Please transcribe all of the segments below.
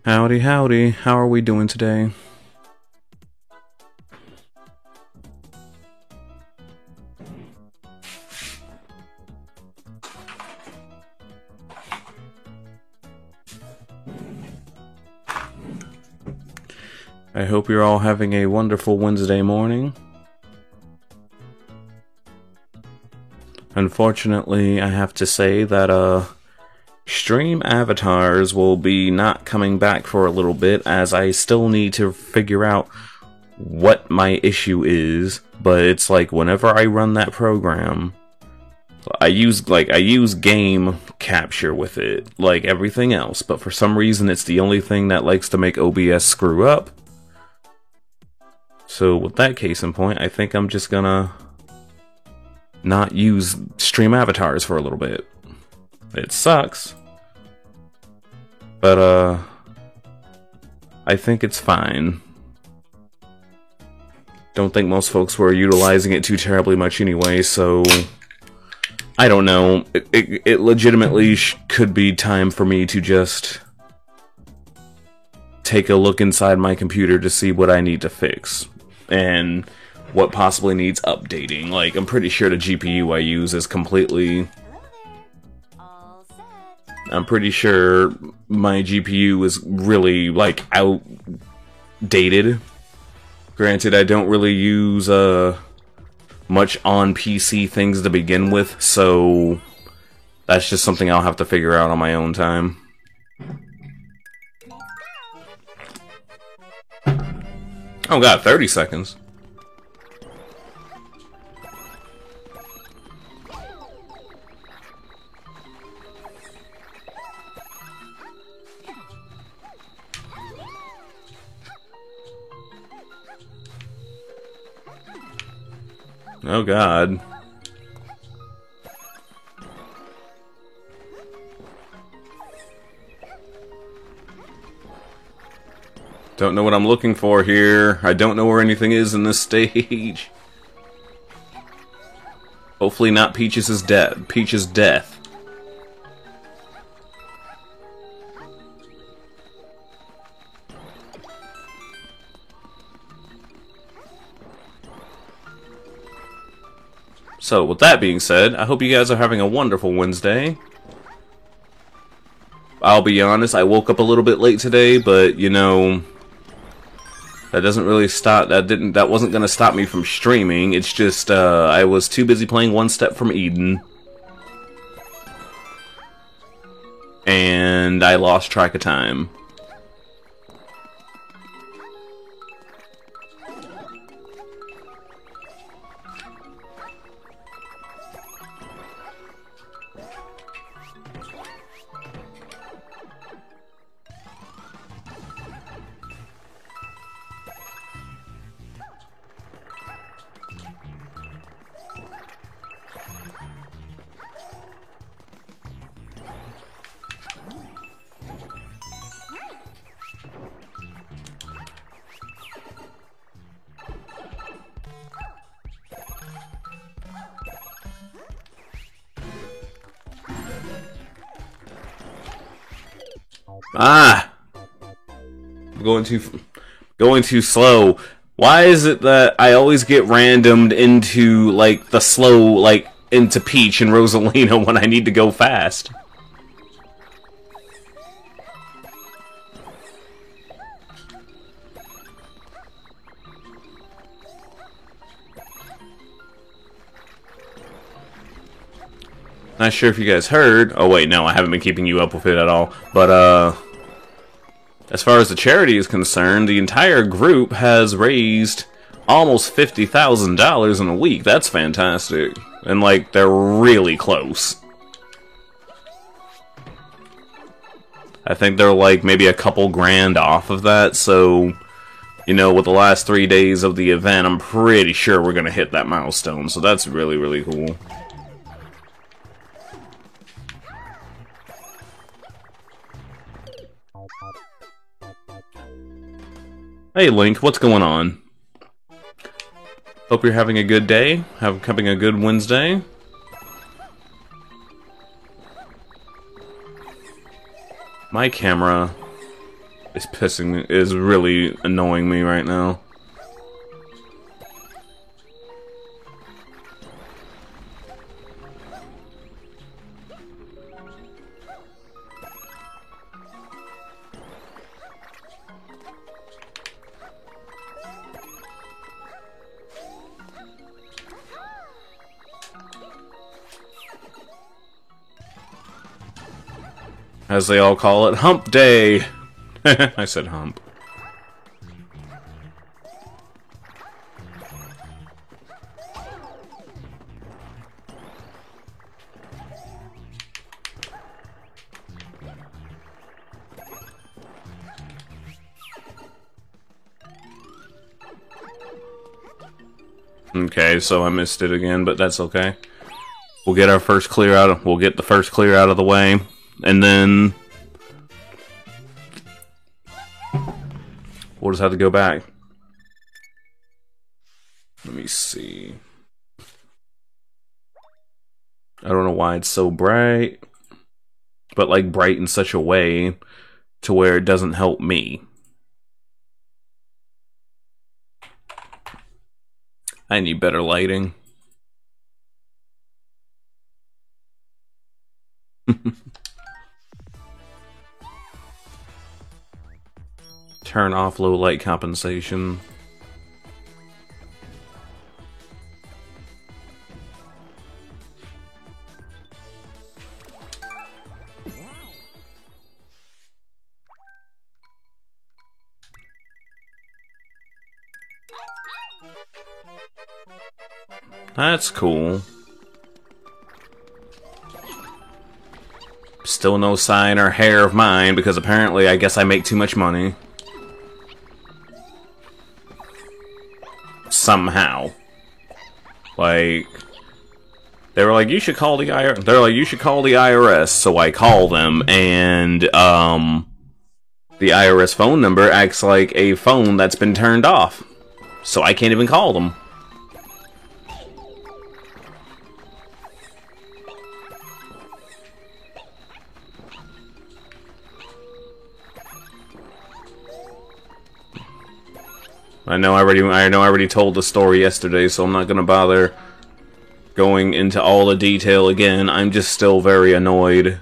Howdy, howdy. How are we doing today? I hope you're all having a wonderful Wednesday morning. Unfortunately, I have to say that, stream avatars will be not coming back for a little bit, as I still need to figure out what my issue is. But it's like, whenever I run that program, I use game capture with it, like everything else, but for some reason it's the only thing that likes to make OBS screw up. So with that case in point, I think I'm just gonna not use stream avatars for a little bit. It sucks, but I think it's fine. Don't think most folks were utilizing it too terribly much anyway, so I don't know. It legitimately could be time for me to just take a look inside my computer to see what I need to fix and what possibly needs updating. Like, I'm pretty sure the GPU I use is completely... I'm pretty sure my GPU is really, like, outdated. Granted, I don't really use, much on PC things to begin with, so that's just something I'll have to figure out on my own time. Oh god, 30 seconds. Oh god. Don't know what I'm looking for here. I don't know where anything is in this stage. Hopefully not Peach's death. So, with that being said, I hope you guys are having a wonderful Wednesday. I'll be honest, I woke up a little bit late today, but, you know, that doesn't really stop, that wasn't gonna stop me from streaming. It's just, I was too busy playing One Step from Eden. And I lost track of time. Ah! I'm going too slow. Why is it that I always get randomed into, like, the slow, like, into Peach and Rosalina when I need to go fast? Not sure if you guys heard. Oh wait, no, I haven't been keeping you up with it at all. But, as far as the charity is concerned, the entire group has raised almost $50,000 in a week. That's fantastic. And, like, they're really close. I think they're, like, maybe a couple grand off of that, so, you know, with the last 3 days of the event, I'm pretty sure we're gonna hit that milestone, so that's really, really cool. Hey Link, what's going on? Hope you're having a good day, having a good Wednesday. My camera is really annoying me right now. As they all call it, Hump Day! I said hump. Okay, so I missed it again, but that's okay. We'll get the first clear out of the way, and then we'll just have to go back. Let me see. I don't know why it's so bright, but like bright in such a way to where it doesn't help me. I need better lighting. Turn off low light compensation. That's cool. Still no sign or hair of mine, because apparently I guess I make too much money. Somehow. Like, they were like, you should call the IRS. They're like, you should call the IRS. So I call them, and the IRS phone number acts like a phone that's been turned off. So I can't even call them. I know I already told the story yesterday, so I'm not gonna bother going into all the detail again. I'm just still very annoyed.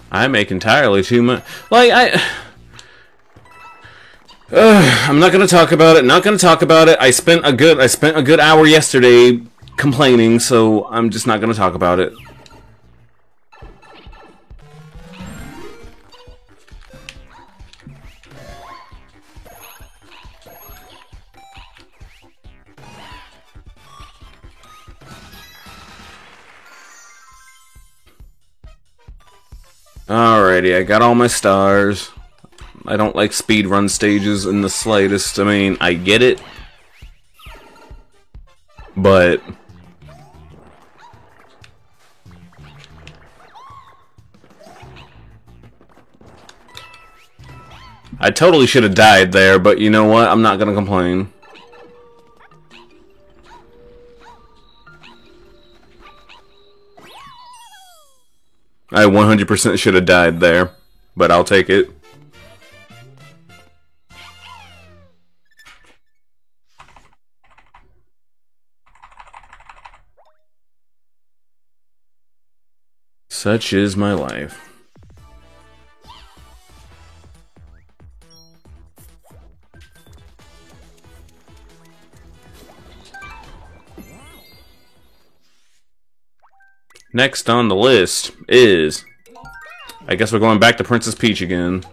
I make entirely too much. Like, I'm not gonna talk about it. Not gonna talk about it. I spent a good hour yesterday complaining, so I'm just not gonna talk about it. Alrighty, I got all my stars. I don't like speedrun stages in the slightest. I mean, I get it. But I totally should have died there, but you know what? I'm not gonna complain. I 100% should have died there, but I'll take it. Such is my life. Next on the list is... I guess we're going back to Princess Peach again.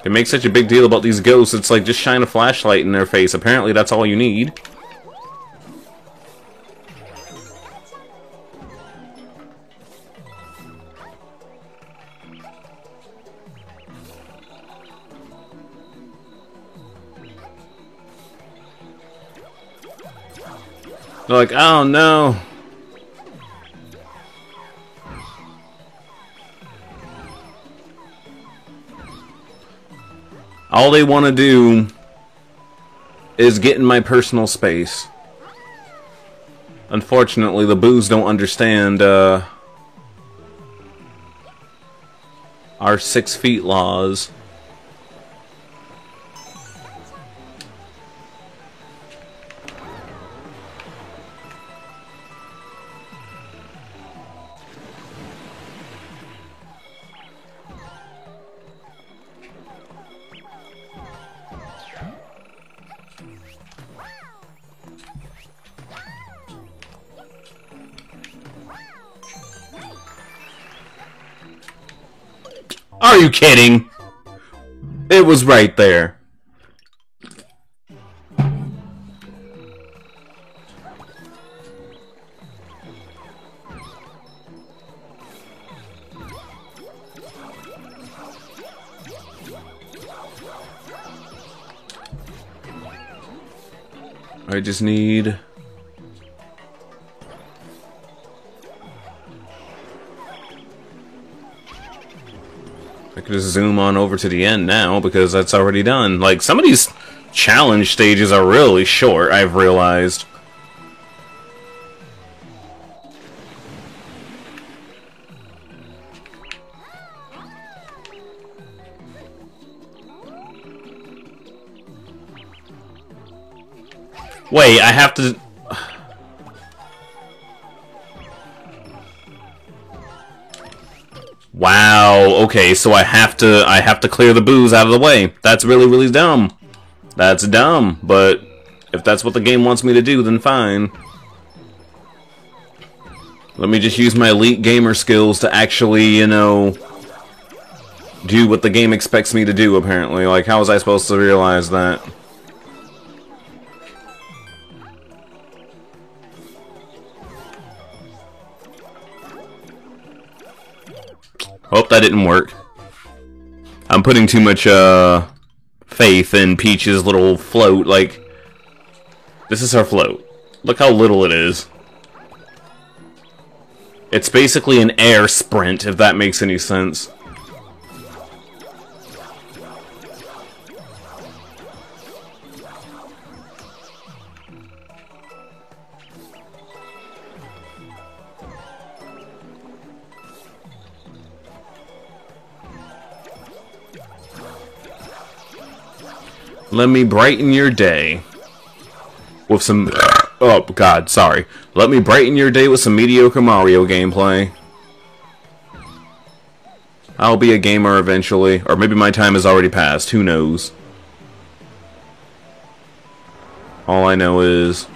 They make such a big deal about these ghosts, it's like just shine a flashlight in their face. Apparently that's all you need. They're like, oh no. All they want to do is get in my personal space. Unfortunately, the boos don't understand our 6 feet laws. Are you kidding? It was right there. I just need... I can just zoom on over to the end now, because that's already done. Like, some of these challenge stages are really short, I've realized. Wait, I have to... Wow, okay, so I have to clear the boos out of the way. That's really, really dumb. That's dumb, but if that's what the game wants me to do, then fine. Let me just use my elite gamer skills to actually, you know, do what the game expects me to do, apparently. Like, how was I supposed to realize that? Hope that didn't work. I'm putting too much, faith in Peach's little float. Like, this is her float. Look how little it is. It's basically an air sprint, if that makes any sense. Let me brighten your day with some... Oh, God, sorry. Let me brighten your day with some mediocre Mario gameplay. I'll be a gamer eventually. Or maybe my time has already passed. Who knows? All I know is...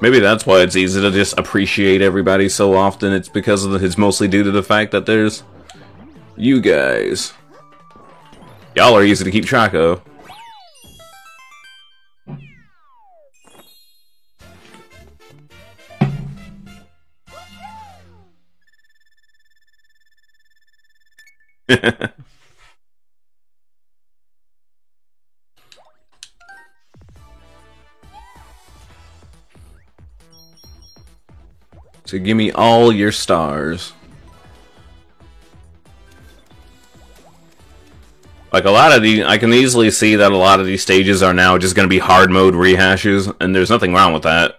Maybe that's why it's easy to just appreciate everybody so often. It's because of it's mostly due to the fact that there's you guys. Y'all are easy to keep track of. So give me all your stars. Like, a lot of these, I can easily see that a lot of these stages are now just going to be hard mode rehashes, and there's nothing wrong with that.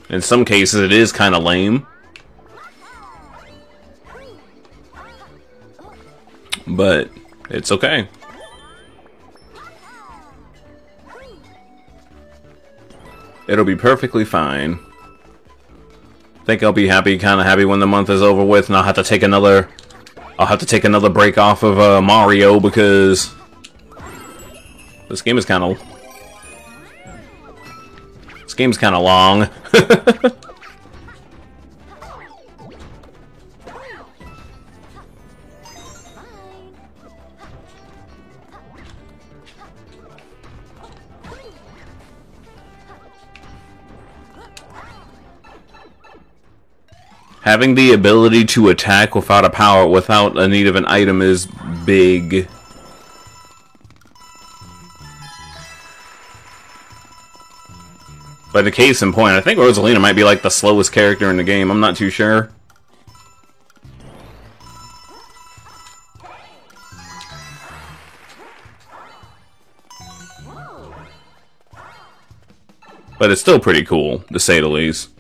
In some cases, it is kind of lame. But it's okay. It'll be perfectly fine. I think I'll be happy, kind of happy when the month is over with, and I'll have to take another break off of Mario, because this game is kind of long. Having the ability to attack without a need of an item is big. By the case in point, I think Rosalina might be like the slowest character in the game. I'm not too sure. But it's still pretty cool, to say the least.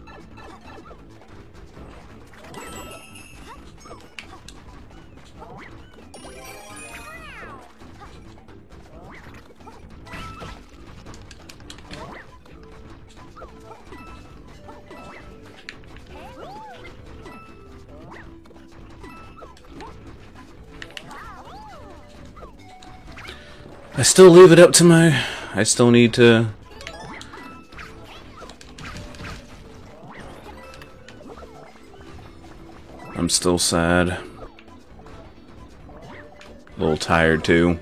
I still leave it up to my... I still need to... I'm still sad. A little tired too.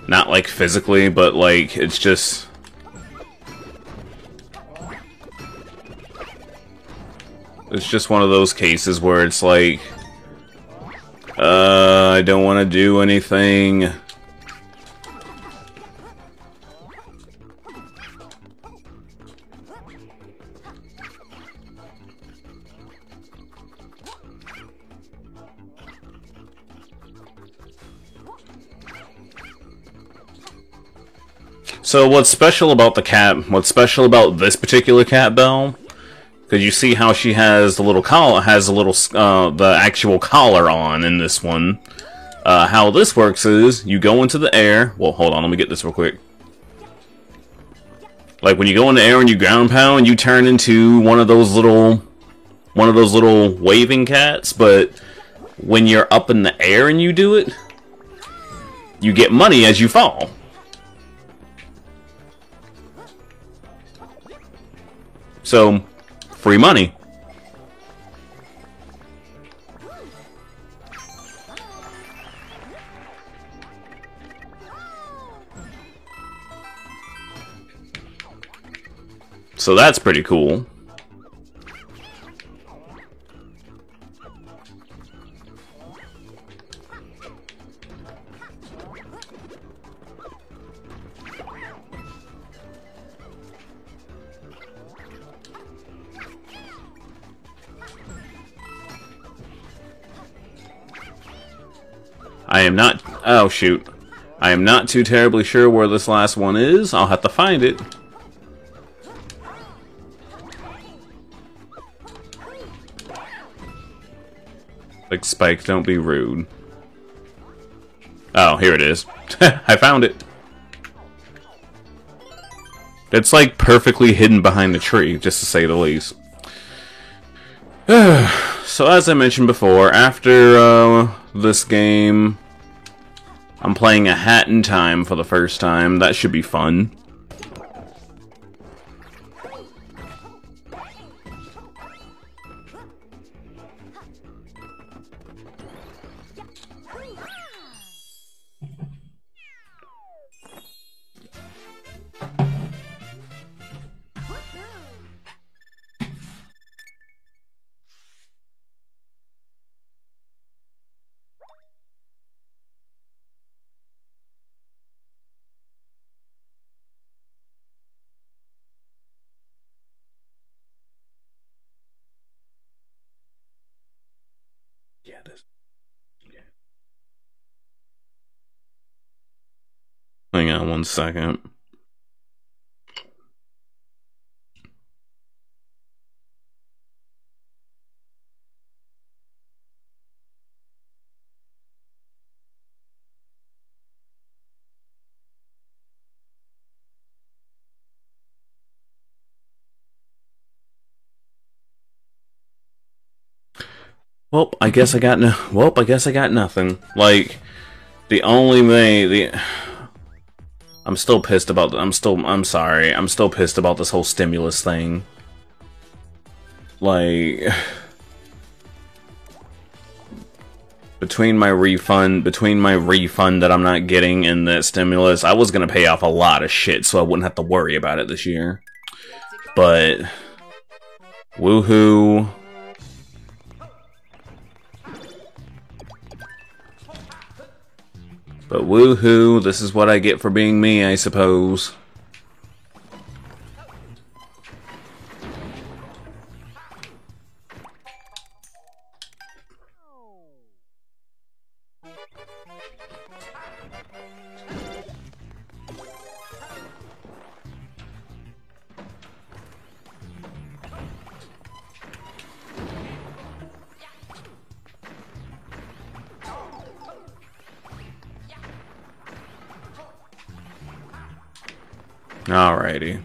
Not like physically, but like it's just... It's just one of those cases where it's like... I don't want to do anything. So what's special about the cat, what's special about this particular cat bell, because you see how she has the little collar, the actual collar on in this one. How this works is, you go into the air, well hold on, let me get this real quick. Like when you go in the air and you ground pound, you turn into one of those little waving cats, but when you're up in the air and you do it, you get money as you fall. So, free money. So that's pretty cool. I am not... Oh, shoot. I am not too terribly sure where this last one is. I'll have to find it. Like, Spike, don't be rude. Oh, here it is. I found it. It's like perfectly hidden behind the tree, just to say the least. So as I mentioned before, after this game, I'm playing a Hat in Time for the first time. That should be fun. Yeah, this. Yeah. Hang on one second. Well, I guess I got nothing. Like, the only way, I'm still pissed about, I'm sorry, I'm still pissed about this whole stimulus thing. Like, between my refund that I'm not getting and that stimulus, I was gonna pay off a lot of shit so I wouldn't have to worry about it this year. But Woohoo. But woohoo, this is what I get for being me, I suppose. Alrighty.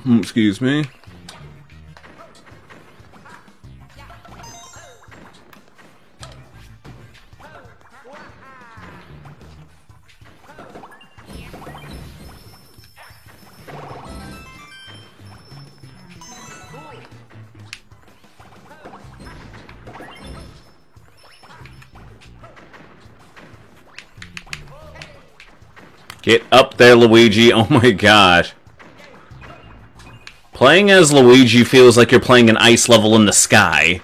Excuse me. Get up there, Luigi. Oh my god. Playing as Luigi feels like you're playing an ice level in the sky.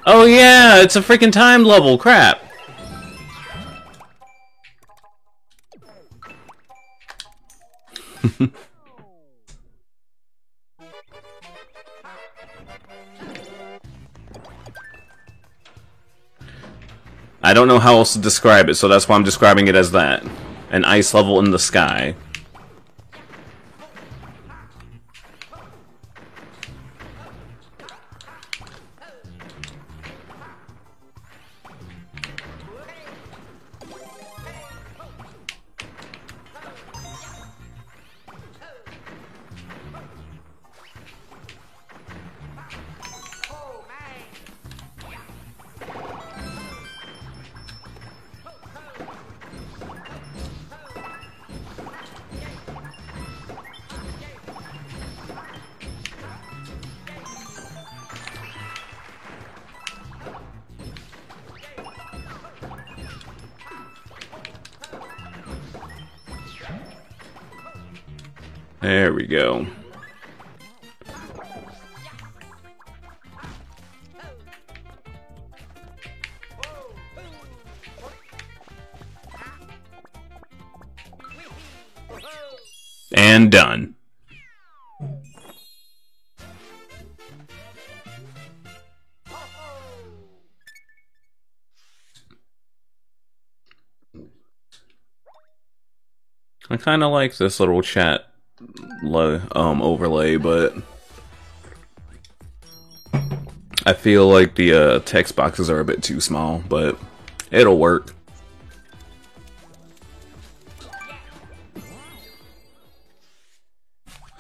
Oh yeah, it's a freaking time level. Crap. I don't know how else to describe it, so that's why I'm describing it as that. An ice level in the sky. There we go. And done. I kind of like this little chat overlay, but I feel like the text boxes are a bit too small, but it'll work.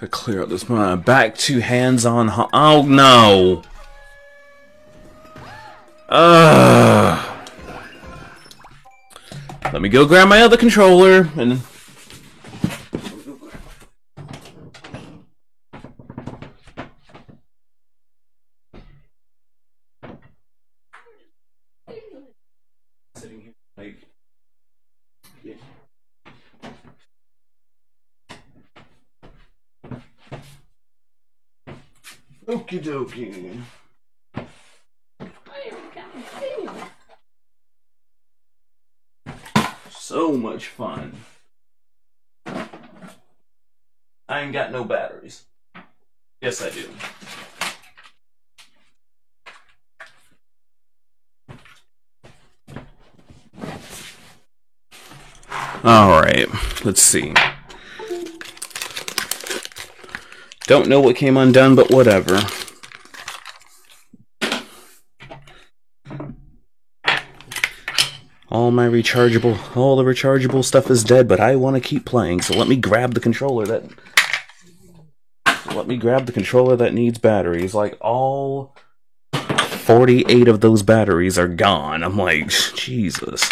I clear out this one. Back to hands-on. Oh no! Let me go grab my other controller and. Sitting here like. Yeah. Okie dokie. So much fun. I ain't got no batteries. Yes, I do. Alright, let's see. Don't know what came undone, but whatever. All the rechargeable stuff is dead, but I want to keep playing, so let me grab the controller that needs batteries. Like, all 48 of those batteries are gone. I'm like, Jesus.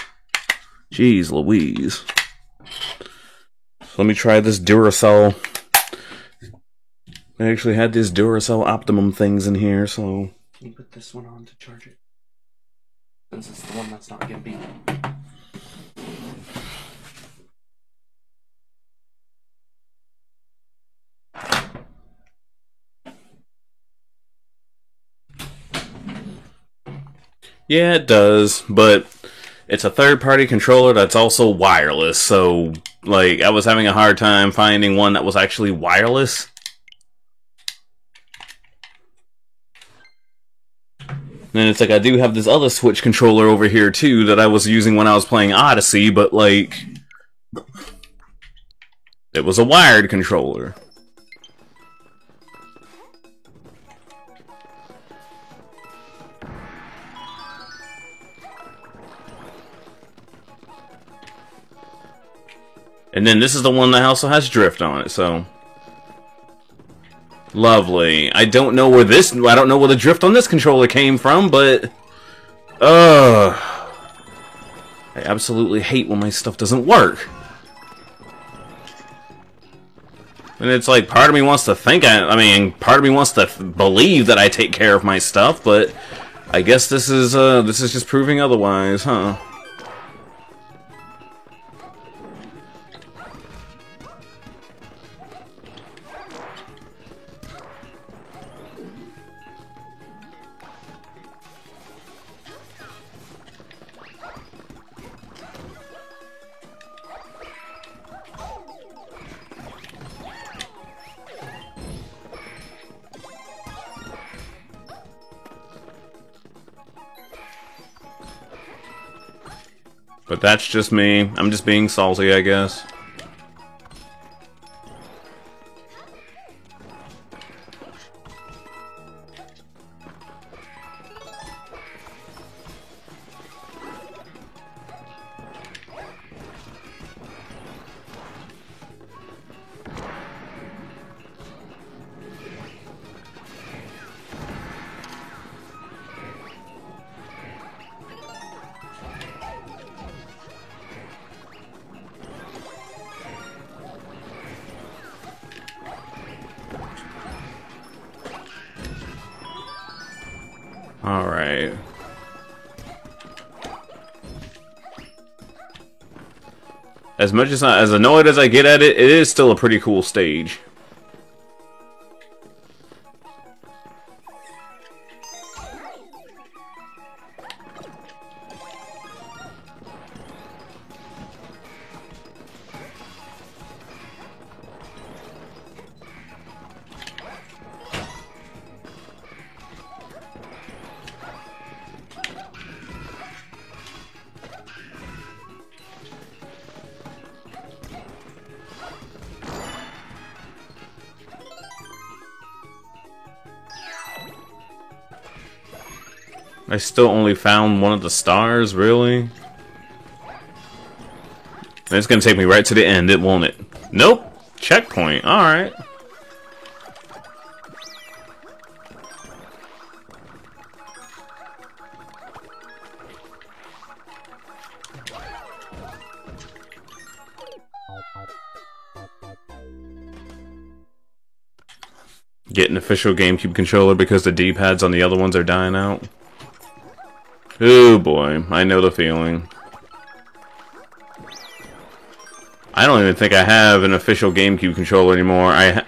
Jeez Louise. So let me try this Duracell I actually had these Duracell Optimum things in here, so... Can you put this one on to charge it? Since it's the one that's not gimpy. Yeah, it does, but it's a third-party controller that's also wireless, so, like, I was having a hard time finding one that was actually wireless. And it's like, I do have this other Switch controller over here, too, that I was using when I was playing Odyssey, but, like, it was a wired controller. And then this is the one that also has drift on it, so... Lovely. I don't know where the drift on this controller came from, but... I absolutely hate when my stuff doesn't work. And it's like, part of me wants to think part of me wants to believe that I take care of my stuff, but... I guess this is just proving otherwise, huh? But that's just me. I'm just being salty, I guess. Alright. As much as annoyed as I get at it, it is still a pretty cool stage. I still only found one of the stars, really? And it's gonna take me right to the end, won't it? Nope! Checkpoint, alright. Get an official GameCube controller because the D-pads on the other ones are dying out. Oh boy, I know the feeling. I don't even think I have an official GameCube controller anymore. I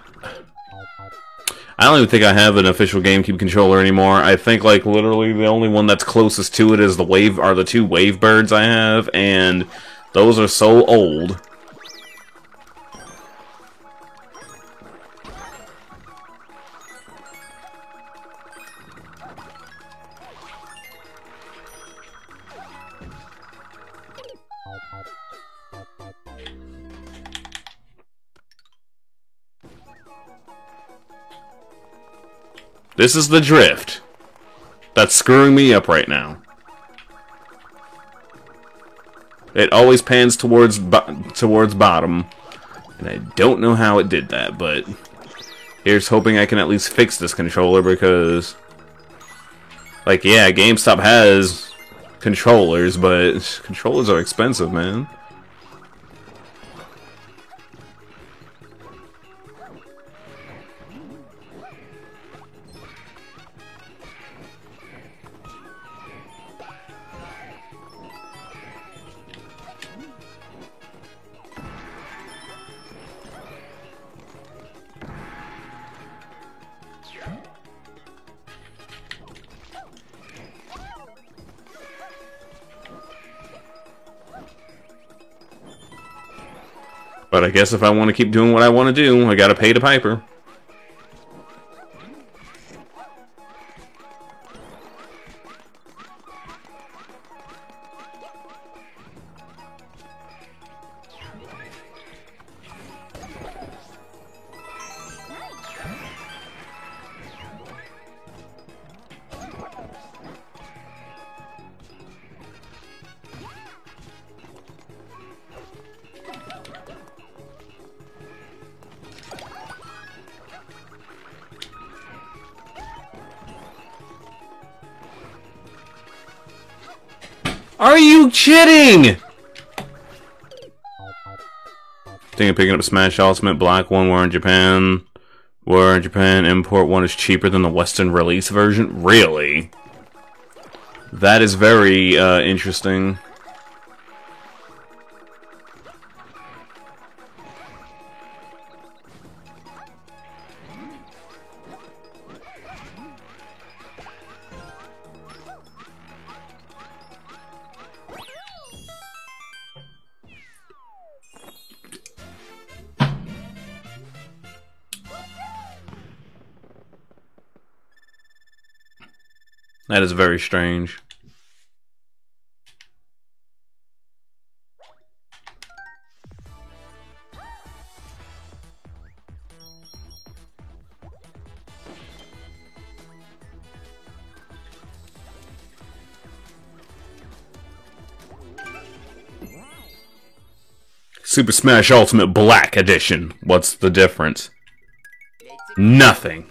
don't even think I have an official GameCube controller anymore. I think, like, literally the only one that's closest to it is the two Wave Birds I have, and those are so old. This is the drift that's screwing me up right now. It always pans towards bottom, and I don't know how it did that, but here's hoping I can at least fix this controller because, like, yeah, GameStop has controllers, but controllers are expensive, man. But I guess if I want to keep doing what I want to do, I gotta pay the piper. Are you kidding? Thinking of picking up Smash Ultimate Black 1 War in Japan. War in Japan, import 1 is cheaper than the Western release version? Really? That is very interesting. That is very strange. Super Smash Ultimate Black Edition. What's the difference? Nothing.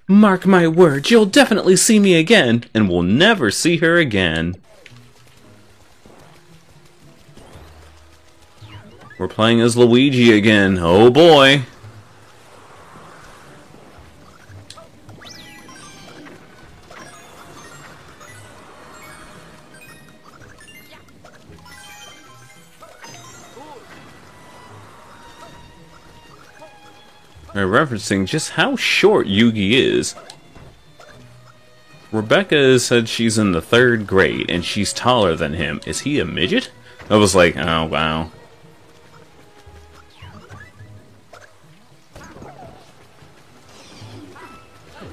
Mark my words, you'll definitely see me again, and we'll never see her again. We're playing as Luigi again. Oh boy. They're referencing just how short Yugi is. Rebecca said she's in the 3rd grade and she's taller than him. Is he a midget? I was like, oh wow.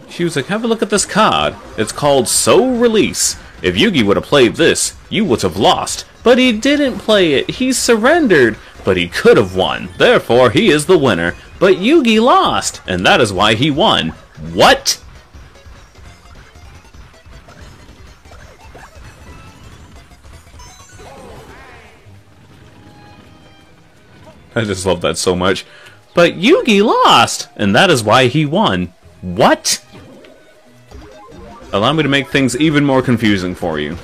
She was like, have a look at this card. It's called Soul Release. If Yugi would have played this, you would have lost. But he didn't play it. He surrendered. But he could have won. Therefore, he is the winner. But Yugi lost, and that is why he won. What? I just love that so much. But Yugi lost, and that is why he won. What? Allow me to make things even more confusing for you.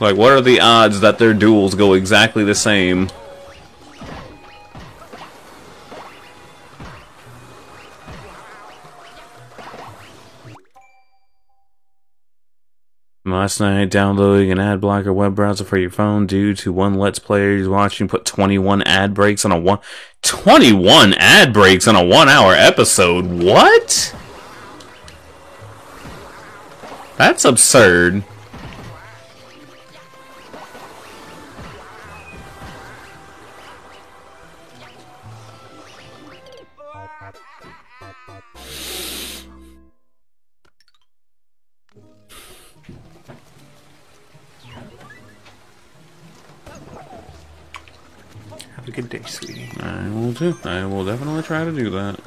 Like, what are the odds that their duels go exactly the same? Last night, downloading an ad blocker web browser for your phone due to one Let's Player watching put 21 ad breaks on a 21 ad breaks on a 1-hour episode. What? That's absurd. Have a good day, sweetie. I will too. I will definitely try to do that.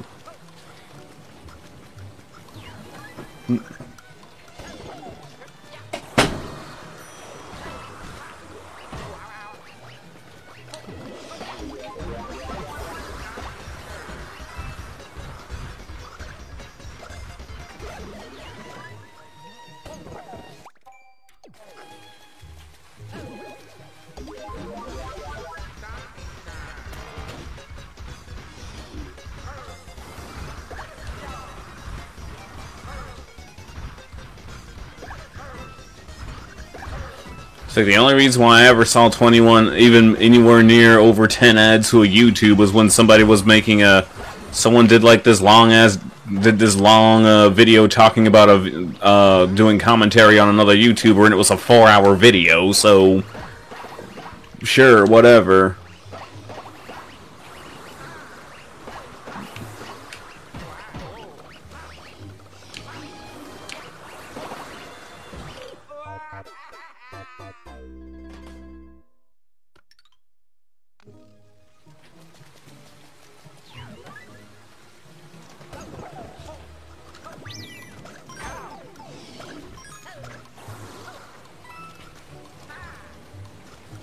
It's like the only reason why I ever saw 21 even anywhere near over 10 ads to a YouTube was when somebody was making someone did like this long video talking about doing commentary on another YouTuber, and it was a 4-hour video, so sure, whatever.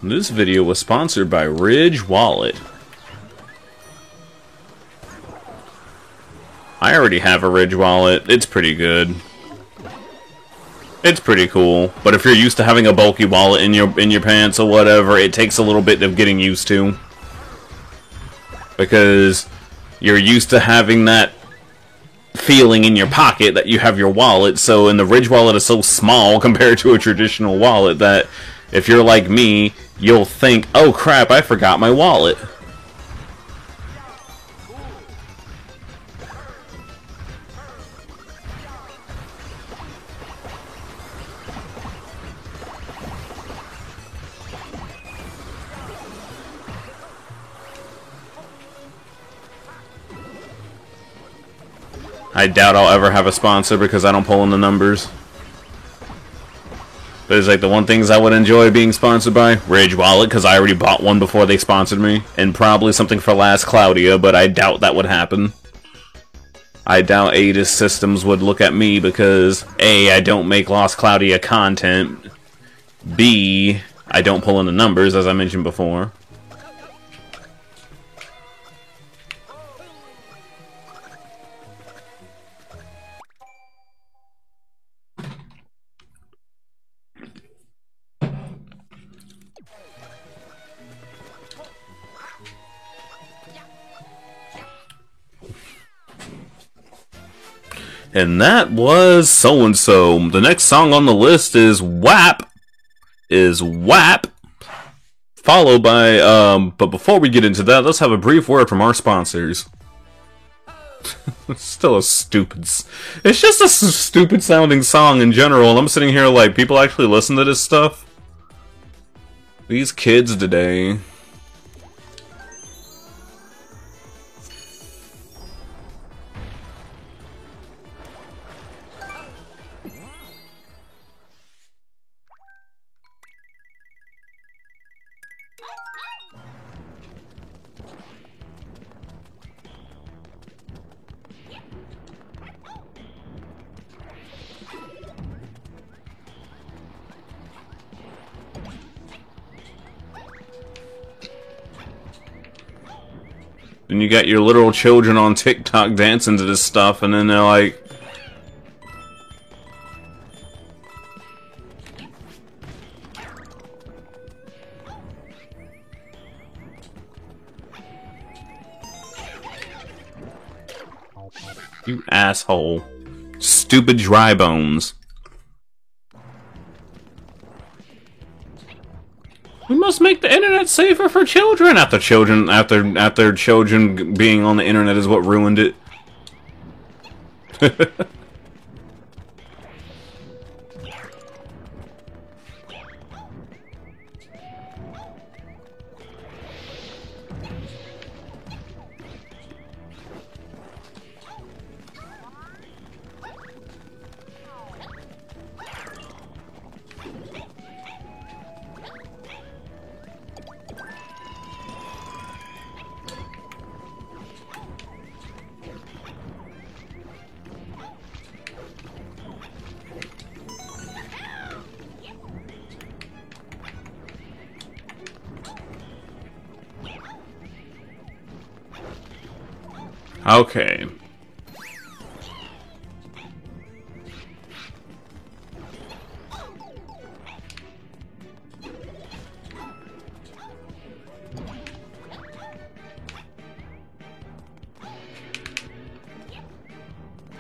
This video was sponsored by Ridge Wallet. I already have a Ridge Wallet. It's pretty good. It's pretty cool. But if you're used to having a bulky wallet in your pants or whatever, it takes a little bit of getting used to. Because you're used to having that feeling in your pocket that you have your wallet, so and the Ridge Wallet is so small compared to a traditional wallet that if you're like me, you'll think, oh crap, I forgot my wallet. I doubt I'll ever have a sponsor because I don't pull in the numbers. But it's like the one things I would enjoy being sponsored by, Ridge Wallet, because I already bought one before they sponsored me, and probably something for Last Claudia, but I doubt that would happen. I doubt Aegis Systems would look at me because A, I don't make Lost Claudia content, B, I don't pull in the numbers, as I mentioned before. And that was So-and-So. The next song on the list is WAP. Followed by, but before we get into that, let's have a brief word from our sponsors. It's still a stupid... It's just a stupid sounding song in general, and I'm sitting here like, people actually listen to this stuff? These kids today... And you got your literal children on TikTok dancing to this stuff, and then they're like... You asshole. Stupid dry bones. We must make the internet safer for children. After children being on the internet is what ruined it. Okay.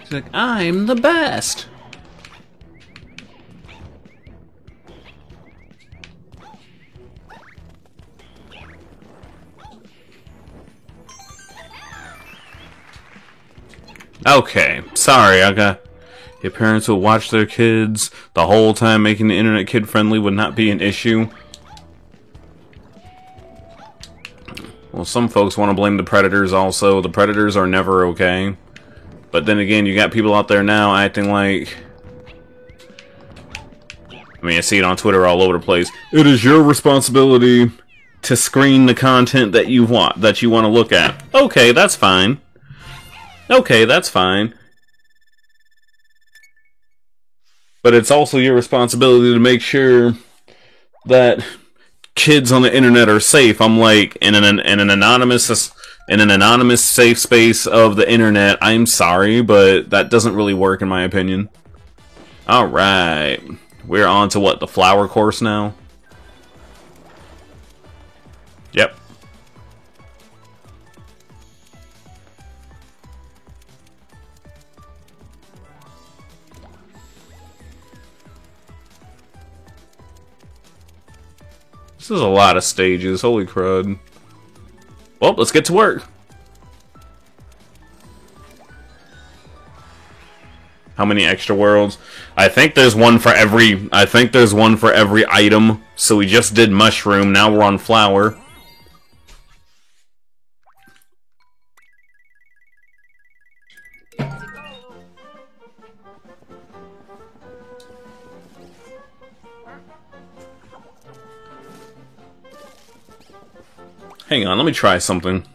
He's like, I'm the best. Okay, sorry, I got... If parents would watch their kids the whole time, making the internet kid-friendly would not be an issue. Well, some folks want to blame the predators also. The predators are never okay. But then again, you got people out there now acting like... I mean, I see it on Twitter all over the place. It is your responsibility to screen the content that you want to look at. Okay, that's fine. Okay, that's fine. But it's also your responsibility to make sure that kids on the internet are safe. I'm like, in an anonymous safe space of the internet, I'm sorry, but that doesn't really work in my opinion. Alright. We're on to what, the flower course now? Yep. This is a lot of stages, holy crud. Well, let's get to work. How many extra worlds? I think there's one for every item. So we just did mushroom, now we're on flower. Hang on, let me try something.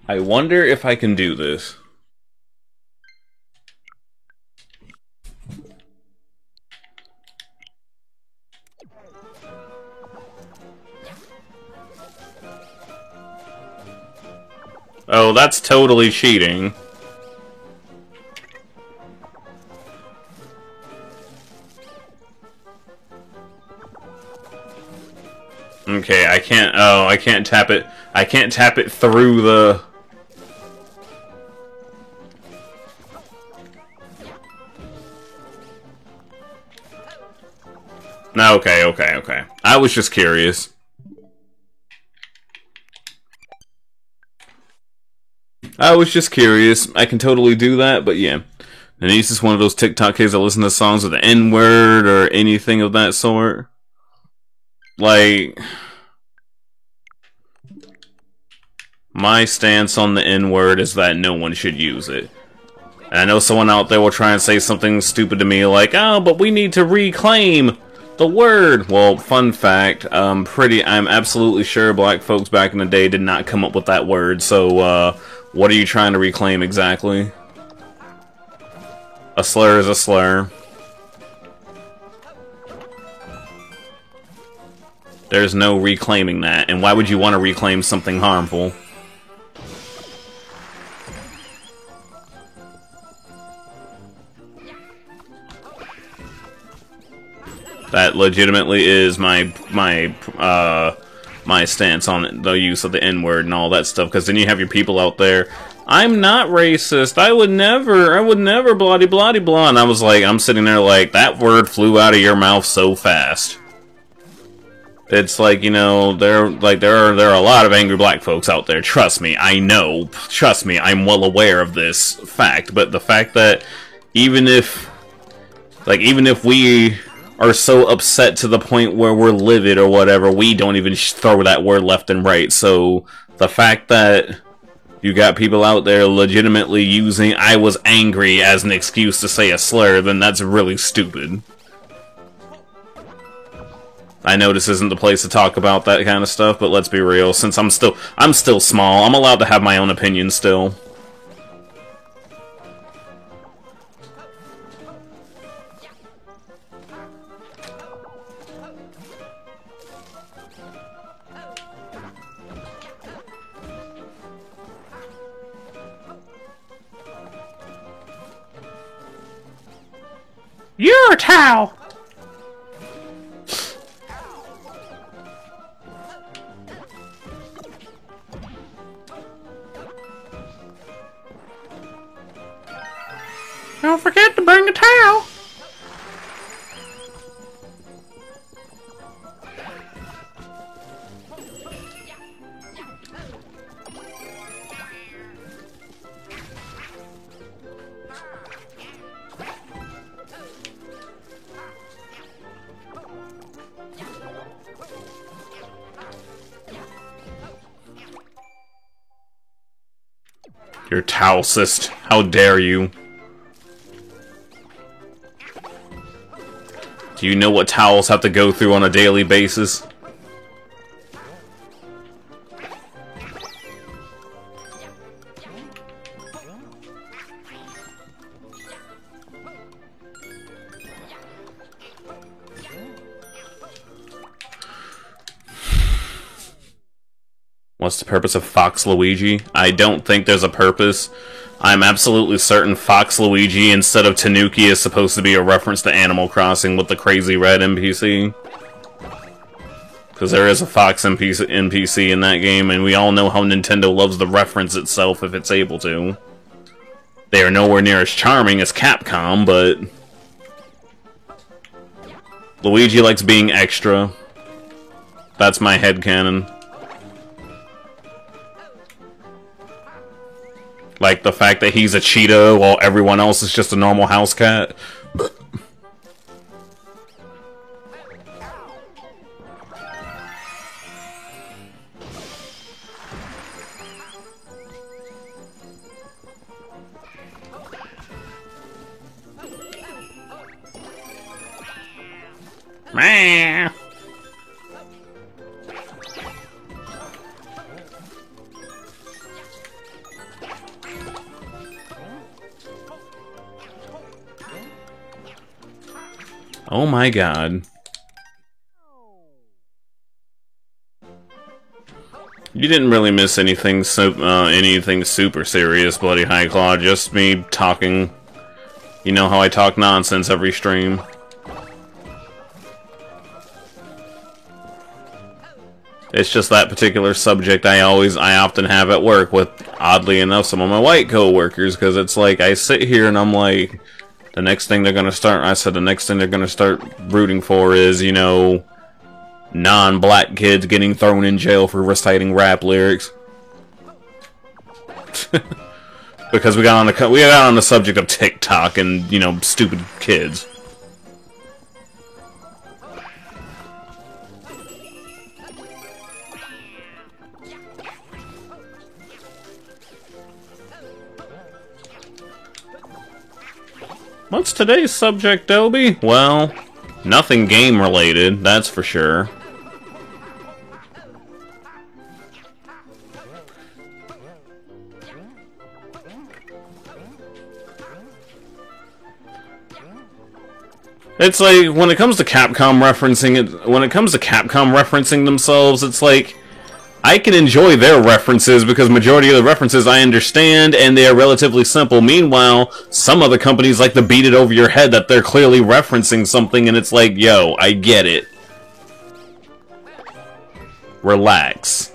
I wonder if I can do this. Oh, that's totally cheating. Okay, I can't, oh, I can't tap it. I can't tap it through the... No, okay. I was just curious. I can totally do that, but yeah. Denise is one of those TikTok kids that listen to songs with the N-word or anything of that sort. Like, my stance on the N-word is that no one should use it. And I know someone out there will try and say something stupid to me like, oh, but we need to reclaim the word. Well, fun fact, I'm absolutely sure black folks back in the day did not come up with that word, so, what are you trying to reclaim exactly? A slur is a slur. There's no reclaiming that, and why would you want to reclaim something harmful? That legitimately is my stance on the use of the N-word and all that stuff, because then you have your people out there, I'm not racist, I would never bloody bloody blah, and I was like, I'm sitting there like, that word flew out of your mouth so fast. It's like, you know, there are a lot of angry black folks out there. Trust me, I know. Trust me, I'm well aware of this fact. But the fact that even if we are so upset to the point where we're livid or whatever, we don't even throw that word left and right. So the fact that you got people out there legitimately using "I was angry" as an excuse to say a slur, then that's really stupid. I know this isn't the place to talk about that kind of stuff, but let's be real, since I'm still small, I'm allowed to have my own opinion still. You're a towel! Don't forget to bring a towel. You're Towelcist. How dare you? Do you know what towels have to go through on a daily basis? What's the purpose of Fox Luigi? I don't think there's a purpose. I'm absolutely certain Fox Luigi instead of Tanuki is supposed to be a reference to Animal Crossing with the crazy red NPC. Because there is a Fox NPC in that game, and we all know how Nintendo loves to reference itself if it's able to. They are nowhere near as charming as Capcom, but Luigi likes being extra. That's my headcanon. Like the fact that he's a Cheeto while everyone else is just a normal house cat. Meh. Oh my god. You didn't really miss anything super serious, Bloody High Claw. Just me talking. You know how I talk nonsense every stream. It's just that particular subject I often have at work with, oddly enough, some of my white coworkers, because it's like, I sit here and I'm like, the next thing they're gonna start rooting for is, you know, non-black kids getting thrown in jail for reciting rap lyrics. Because we got on the subject of TikTok and, you know, stupid kids. What's today's subject, Dobie? Well, nothing game-related, that's for sure. It's like, when it comes to Capcom referencing themselves, it's like, I can enjoy their references because majority of the references I understand and they are relatively simple. Meanwhile, some other companies like to beat it over your head that they're clearly referencing something and it's like, yo, I get it. Relax.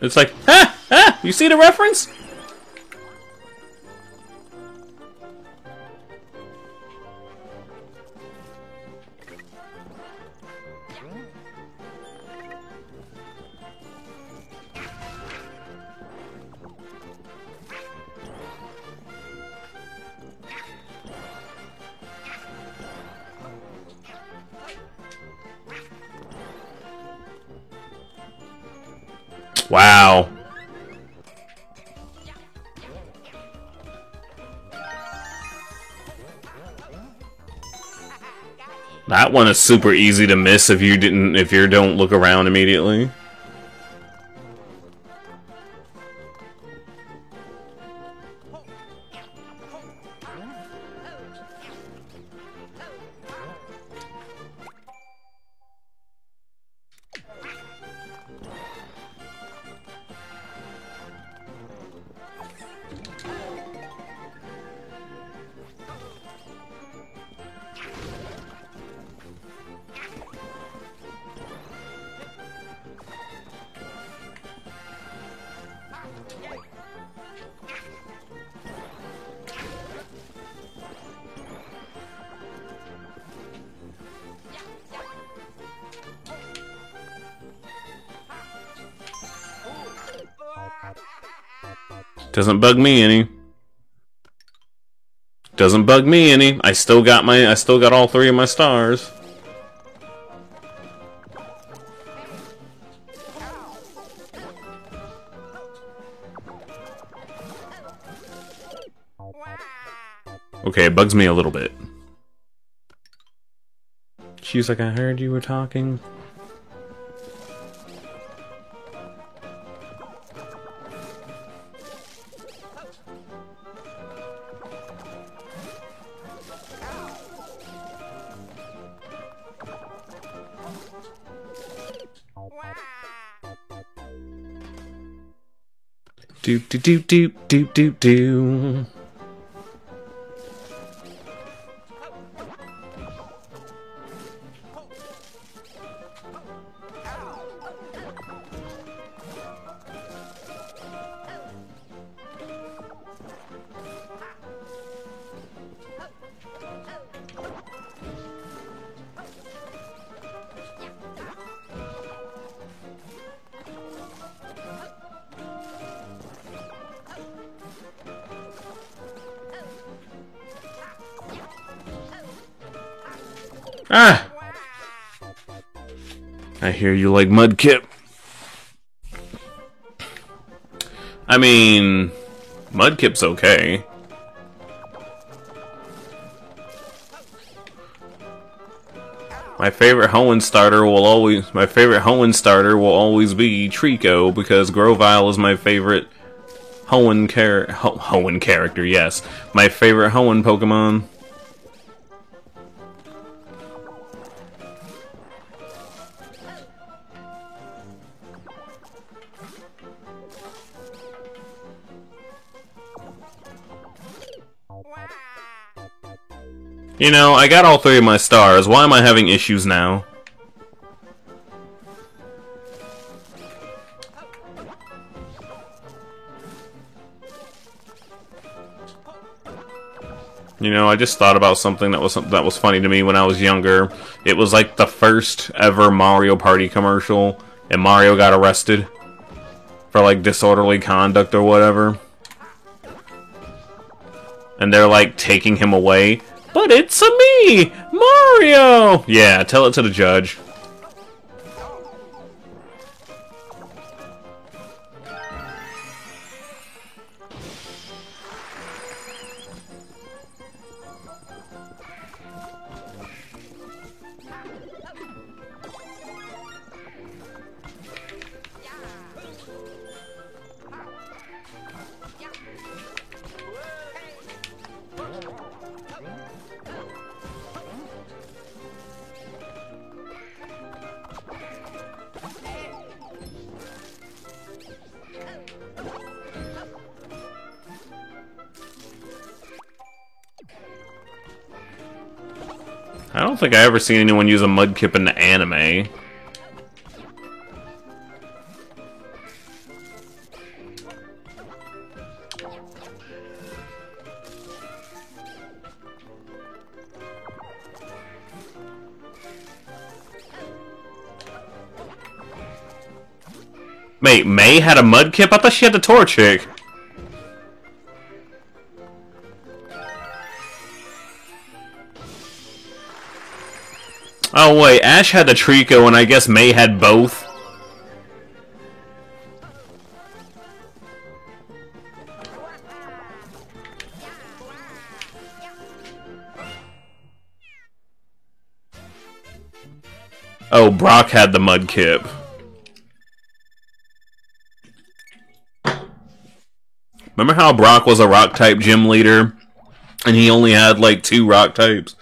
It's like, you see the reference? Wow. That one is super easy to miss if you don't look around immediately. Doesn't bug me any. Doesn't bug me any. I still got all 3 of my stars. Okay, it bugs me a little bit. She's like, I heard you were talking. Do do do do do do do. Ah! I hear you like Mudkip. I mean, Mudkip's okay. My favorite Hoenn starter will always be Trico because Grovyle is my favorite Hoenn character. Yes, my favorite Hoenn Pokemon. You know, I got all 3 of my stars. Why am I having issues now? You know, I just thought about something that was funny to me when I was younger. It was like the first ever Mario Party commercial, and Mario got arrested for like disorderly conduct or whatever. And they're like taking him away. But it's me, Mario! Yeah, tell it to the judge. I don't think I ever seen anyone use a Mudkip in the anime. Wait, May had a Mudkip? I thought she had the Torchic. Oh wait, Ash had the Trico and I guess May had both. Oh, Brock had the Mudkip. Remember how Brock was a Rock-type gym leader? And he only had like 2 Rock types?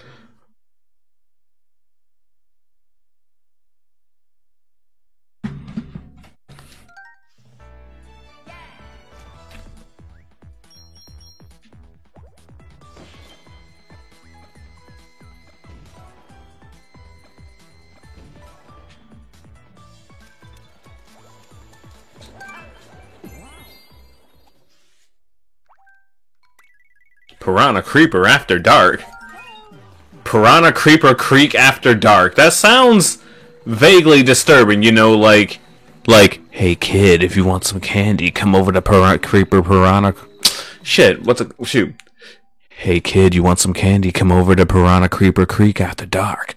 Piranha Creeper After Dark. Piranha Creeper Creek After Dark. That sounds vaguely disturbing, you know, like Like, hey kid, if you want some candy, come over to Creeper Piranha. Shit, what's a shoot? Hey kid, you want some candy? Come over to Piranha Creeper Creek after dark.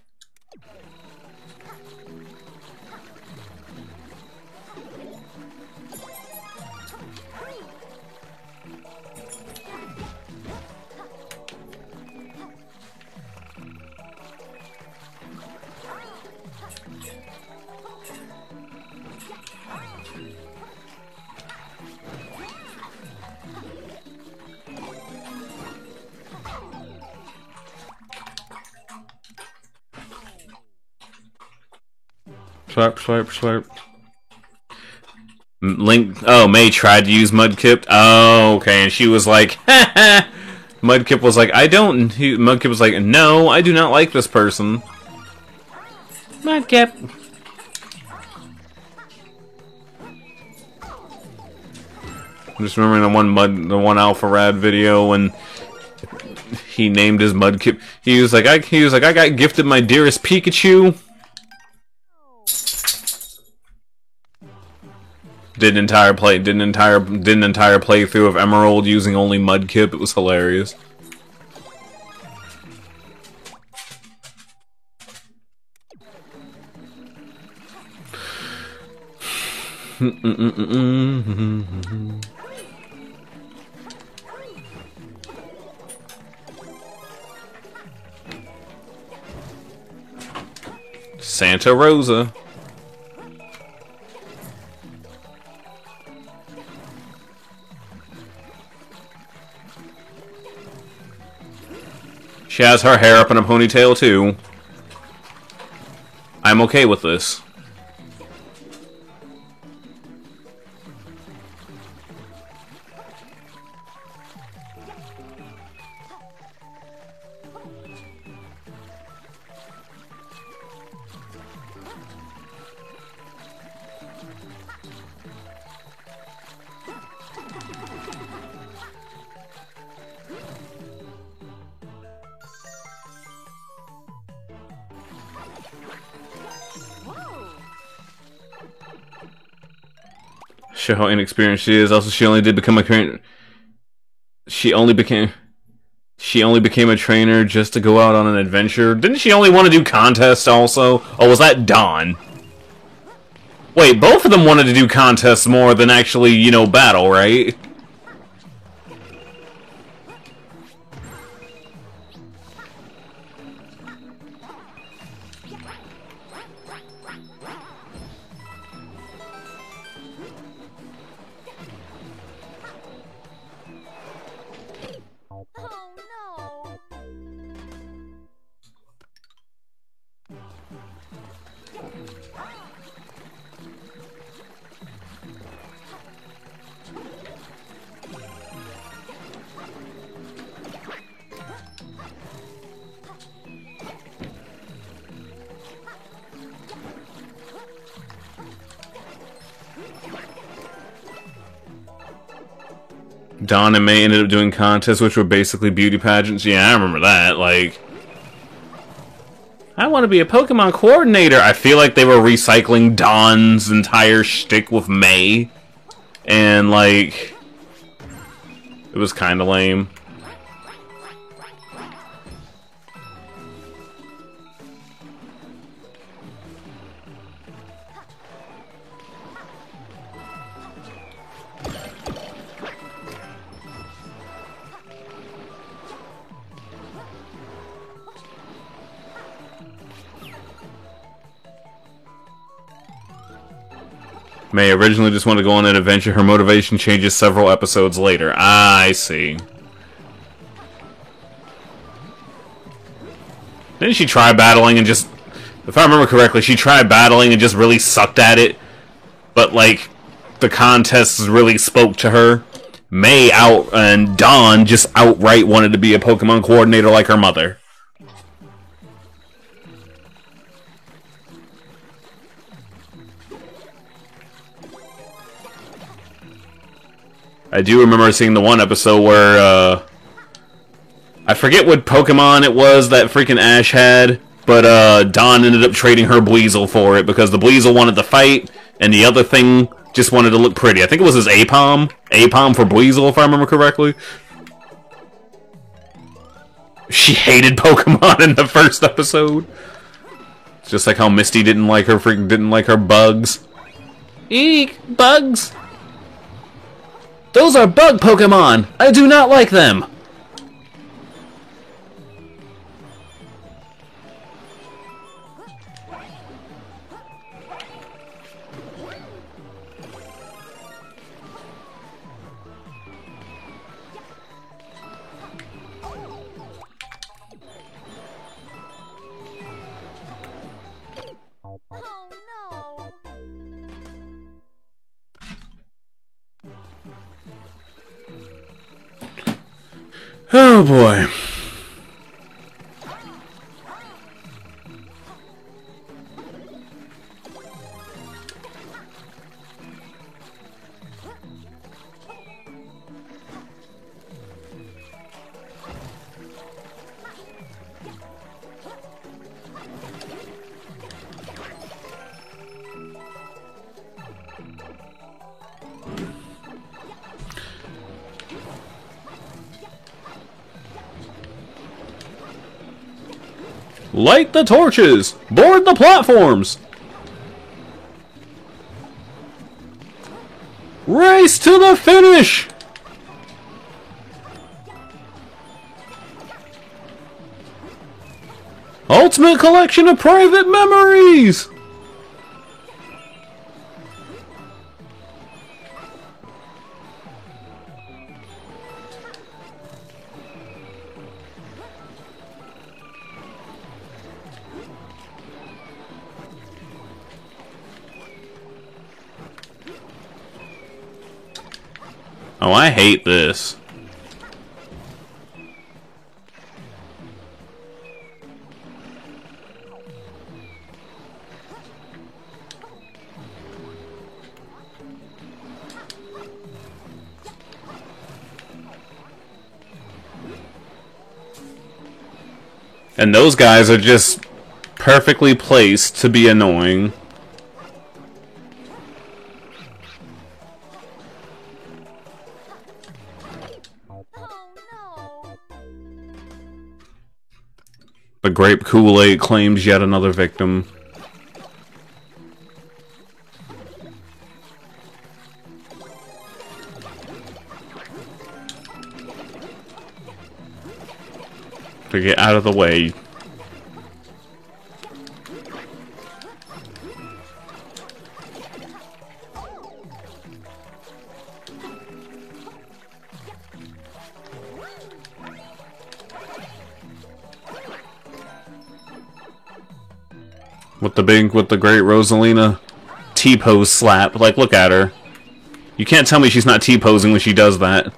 Slurp, slurp, slurp. Link. Oh, May tried to use Mudkip. Oh, okay, and she was like, Mudkip was like, Mudkip was like, no, I do not like this person. Mudkip. I'm just remembering the one Alpha Rad video when he named his Mudkip. He was like, I got gifted my dearest Pikachu. Did an entire playthrough of Emerald using only Mudkip. It was hilarious. Santa Rosa. She has her hair up in a ponytail, too. I'm okay with this. Show how inexperienced she is. Also, she only became a trainer just to go out on an adventure. Didn't she only want to do contests also? Oh, was that Dawn? Wait, both of them wanted to do contests more than actually, you know, battle, right? Dawn and May ended up doing contests, which were basically beauty pageants. Yeah, I remember that. Like, I want to be a Pokemon coordinator. I feel like they were recycling Dawn's entire shtick with May. And, like, it was kind of lame. May originally just wanted to go on an adventure. Her motivation changes several episodes later. Ah, I see. Didn't she try battling and just... If I remember correctly, she tried battling and just really sucked at it. But, like, the contests really spoke to her. May and Dawn just outright wanted to be a Pokemon coordinator like her mother. I do remember seeing the one episode where, I forget what Pokemon it was that freaking Ash had, but, Dawn ended up trading her Buizel for it, because the Buizel wanted to fight, and the other thing just wanted to look pretty. I think it was his Apom. Apom for Buizel, if I remember correctly. She hated Pokemon in the first episode. It's just like how Misty didn't like her bugs. Eek, bugs! Those are bug Pokemon! I do not like them! Oh boy. Light the torches! Board the platforms! Race to the finish! Ultimate collection of private memories! Oh, I hate this. And those guys are just perfectly placed to be annoying. The grape Kool-Aid claims yet another victim. To get out of the way. With the great Rosalina T-pose slap. Like, look at her. You can't tell me she's not T-posing when she does that.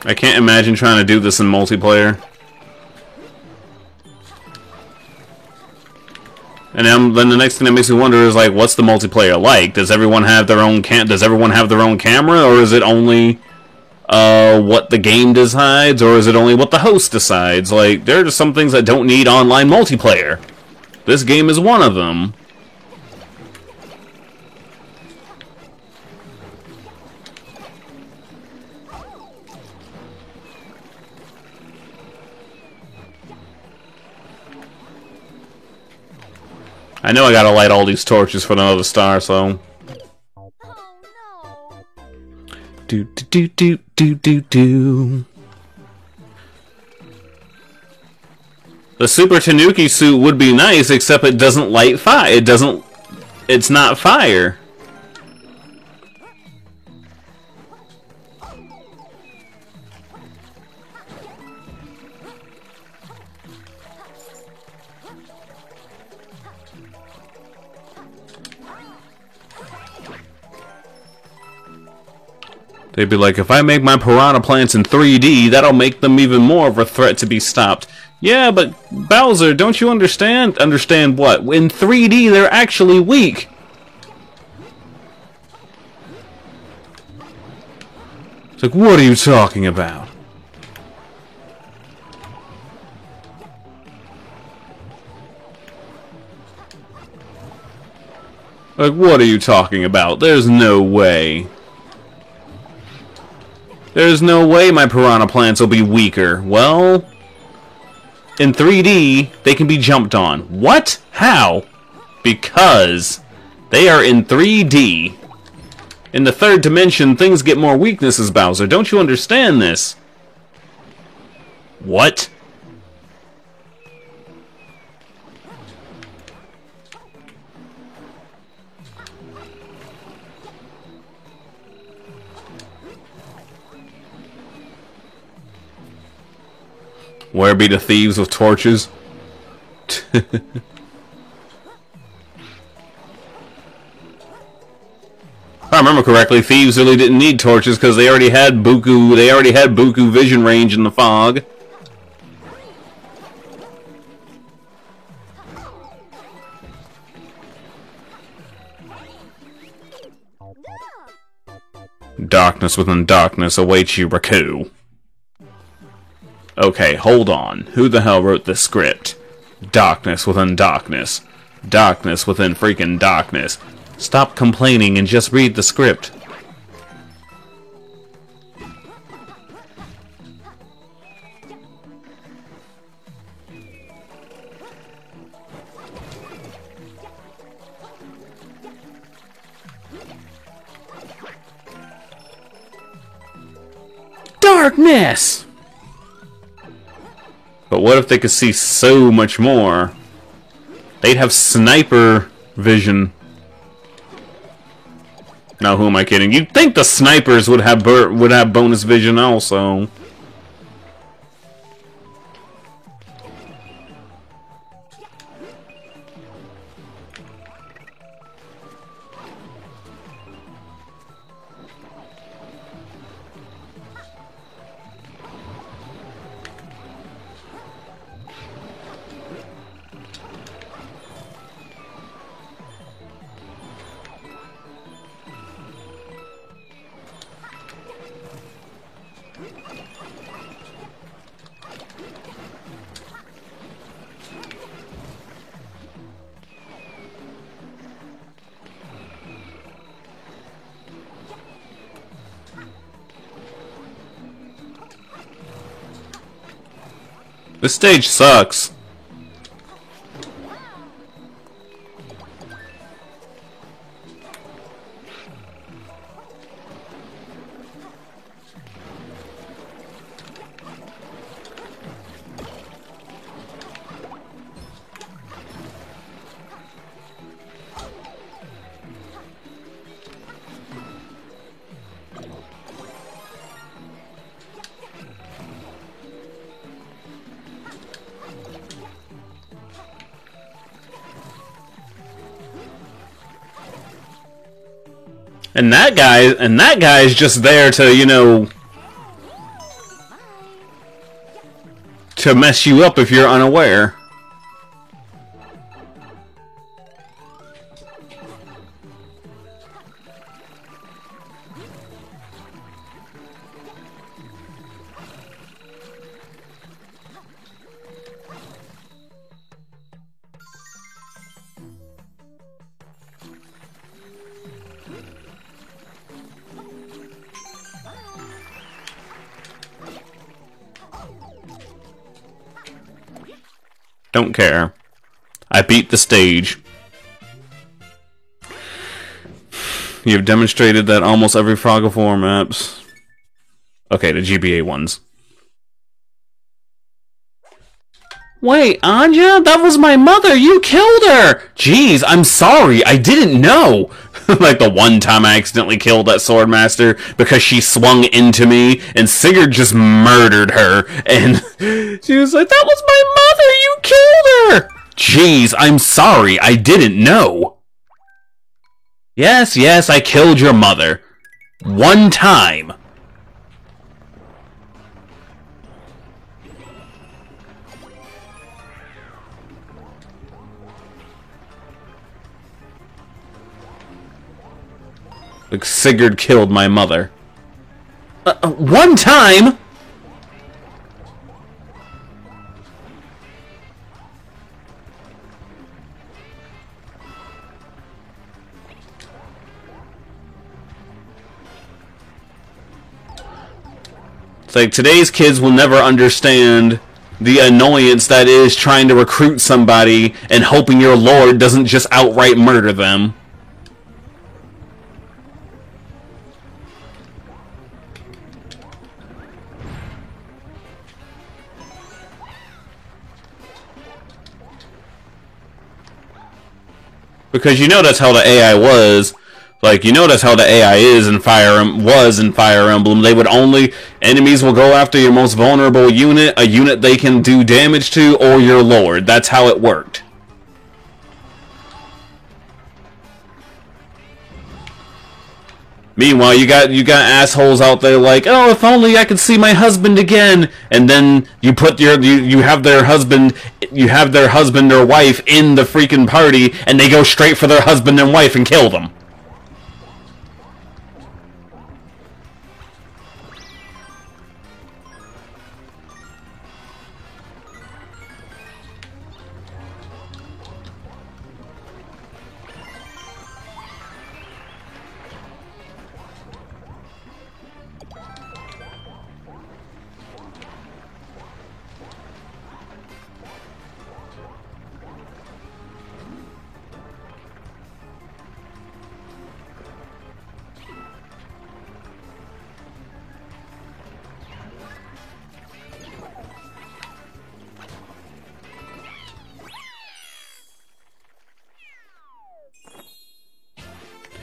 I can't imagine trying to do this in multiplayer. And then the next thing that makes me wonder is, like, what's the multiplayer like? Does everyone have their own camera, or is it only what the game decides, or is it only what the host decides? Like, there are just some things that don't need online multiplayer. This game is one of them. I know I gotta light all these torches for another star, so... Do do do do do do do. The Super Tanuki suit would be nice, except it doesn't light fire. It's not fire. They'd be like, if I make my piranha plants in 3D, that'll make them even more of a threat to be stopped. Yeah, but Bowser, don't you understand? Understand what? In 3D, they're actually weak. It's like, what are you talking about? Like, what are you talking about? There's no way. There's no way my piranha plants will be weaker. Well, in 3D, they can be jumped on. What? How? Because they are in 3D. In the third dimension, things get more weaknesses, Bowser. Don't you understand this? What? Where be the thieves with torches? If I remember correctly, thieves really didn't need torches because they already had Buku. They already had Buku vision range in the fog. Darkness within darkness awaits you, Raku. Okay, hold on. Who the hell wrote this script? Darkness within darkness. Darkness within freaking darkness. Stop complaining and just read the script. Darkness! But what if they could see so much more? They'd have sniper vision. Now, who am I kidding? You'd think the snipers would have bonus vision also. This stage sucks. And that guy's just there to, you know, to mess you up if you're unaware. Don't care. I beat the stage. You've demonstrated that almost every Frog of War maps. Okay, the GBA ones. Wait, Anja? That was my mother! You killed her! Jeez, I'm sorry, I didn't know! Like the one time I accidentally killed that Swordmaster because she swung into me and Sigurd just murdered her and she was like, that was my mother! You killed her! Jeez, I'm sorry, I didn't know. Yes, yes, I killed your mother. One time. Like, Sigurd killed my mother. One time? It's like, today's kids will never understand the annoyance that is trying to recruit somebody and hoping your lord doesn't just outright murder them. Because you know that's how the AI was. Like, you know that's how the AI is in Fire Emblem. They would only... Enemies will go after your most vulnerable unit, a unit they can do damage to, or your lord. That's how it worked. Meanwhile, you got assholes out there like, oh, if only I could see my husband again, and then you put you have their husband or wife in the freaking party, and they go straight for their husband and wife and kill them.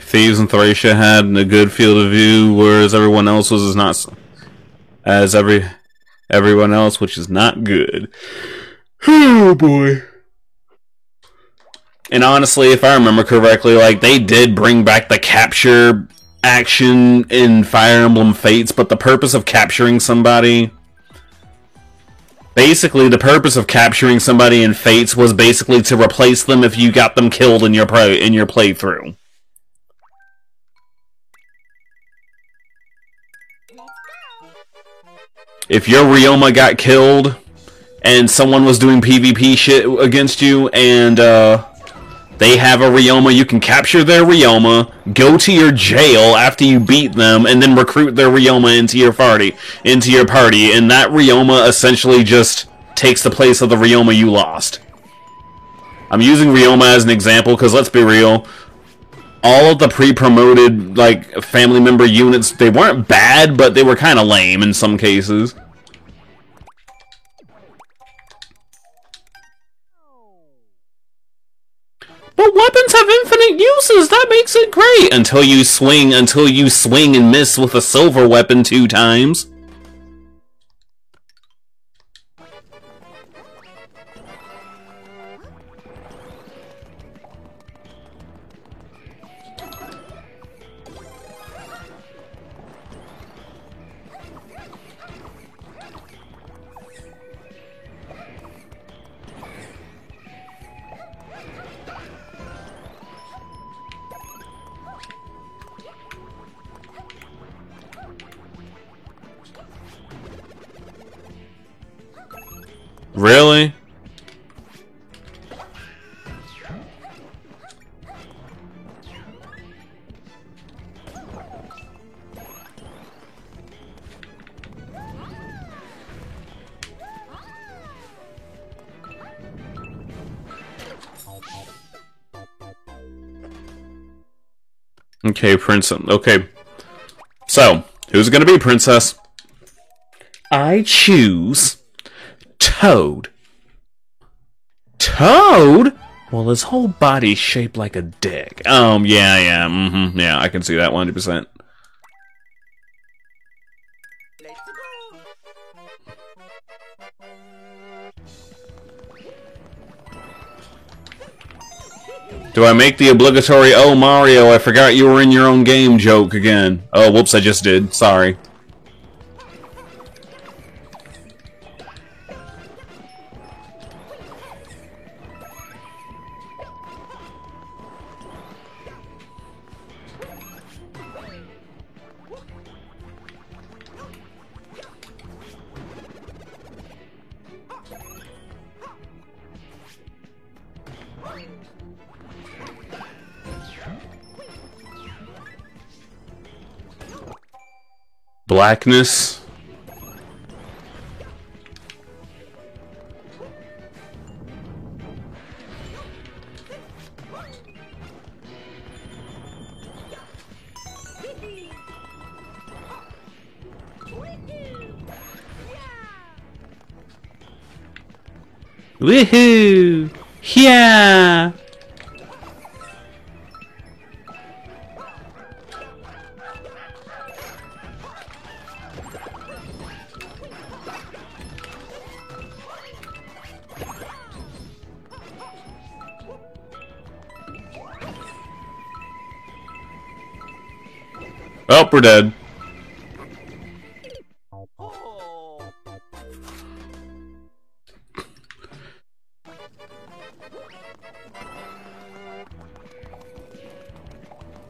Thieves and Thracia had a good field of view, whereas everyone else was not, everyone else, which is not good. Oh boy. And honestly, if I remember correctly, like, they did bring back the capture action in Fire Emblem Fates, but the purpose of capturing somebody... Basically, the purpose of capturing somebody in Fates was basically to replace them if you got them killed in your playthrough. If your Ryoma got killed, and someone was doing PvP shit against you, and they have a Ryoma, you can capture their Ryoma, go to your jail after you beat them, and then recruit their Ryoma into your party, and that Ryoma essentially just takes the place of the Ryoma you lost. I'm using Ryoma as an example, because let's be real, all of the pre-promoted, like, family member units, they weren't bad, but they were kind of lame in some cases. But weapons have infinite uses, that makes it great! Until you swing and miss with a silver weapon 2 times. Really? Okay, Princess. Okay. So, who's it gonna be, Princess? I choose... Toad. Toad? Well, his whole body's shaped like a dick. Yeah, I can see that 100%. Do I make the obligatory, oh Mario, I forgot you were in your own game joke again? Oh, whoops, I just did. Sorry. Blackness. Woohoo! Yeah! Oh, we're dead.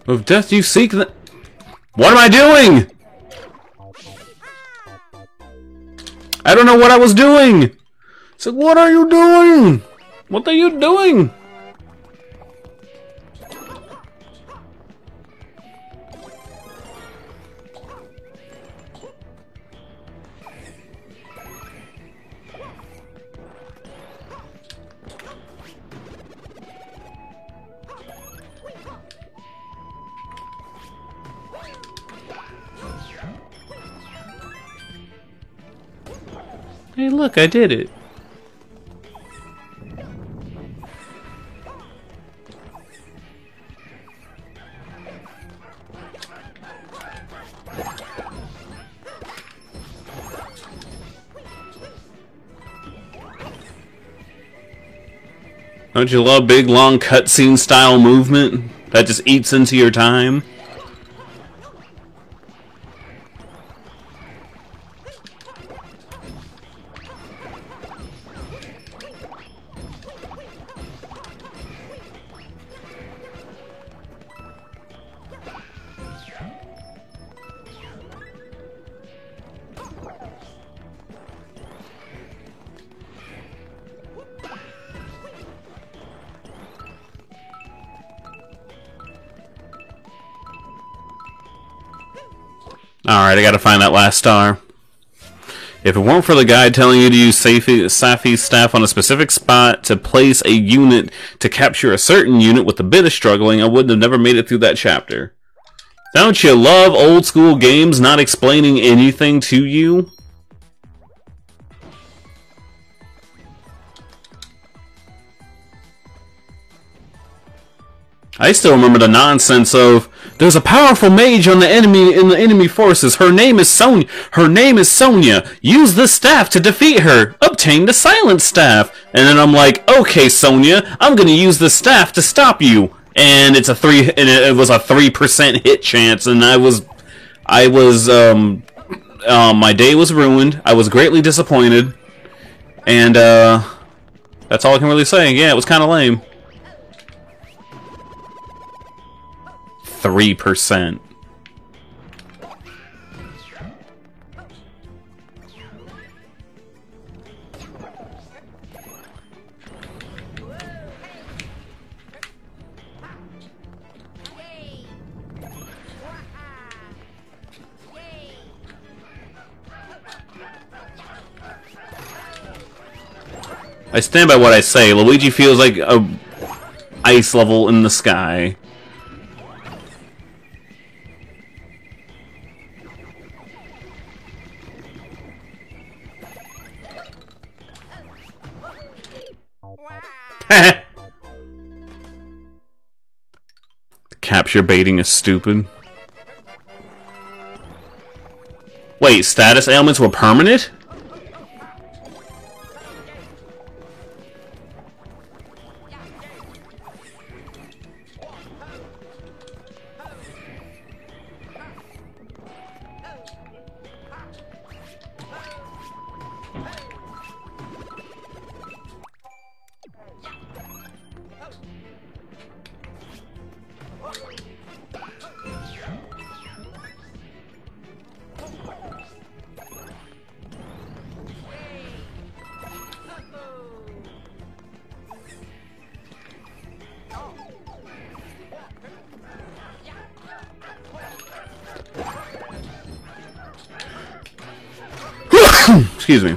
Of death you seek the— What am I doing? I don't know what I was doing! So what are you doing? What are you doing? Hey, look, I did it. Don't you love big, long cutscene style movement that just eats into your time? Alright, I gotta find that last star. If it weren't for the guide telling you to use Safi's staff on a specific spot to place a unit to capture a certain unit with a bit of struggling, I wouldn't have never made it through that chapter. Don't you love old school games not explaining anything to you? I still remember the nonsense of, there's a powerful mage on the enemy forces. Her name is Sonya. Use the staff to defeat her. Obtain the silent staff. And then I'm like, okay, Sonya, I'm gonna use the staff to stop you. And it was a 3% hit chance, and my day was ruined. I was greatly disappointed. And that's all I can really say. Yeah, it was kind of lame. 3%. I stand by what I say. Luigi feels like a ice level in the sky. Capture baiting is stupid. Wait, status ailments were permanent? Excuse me.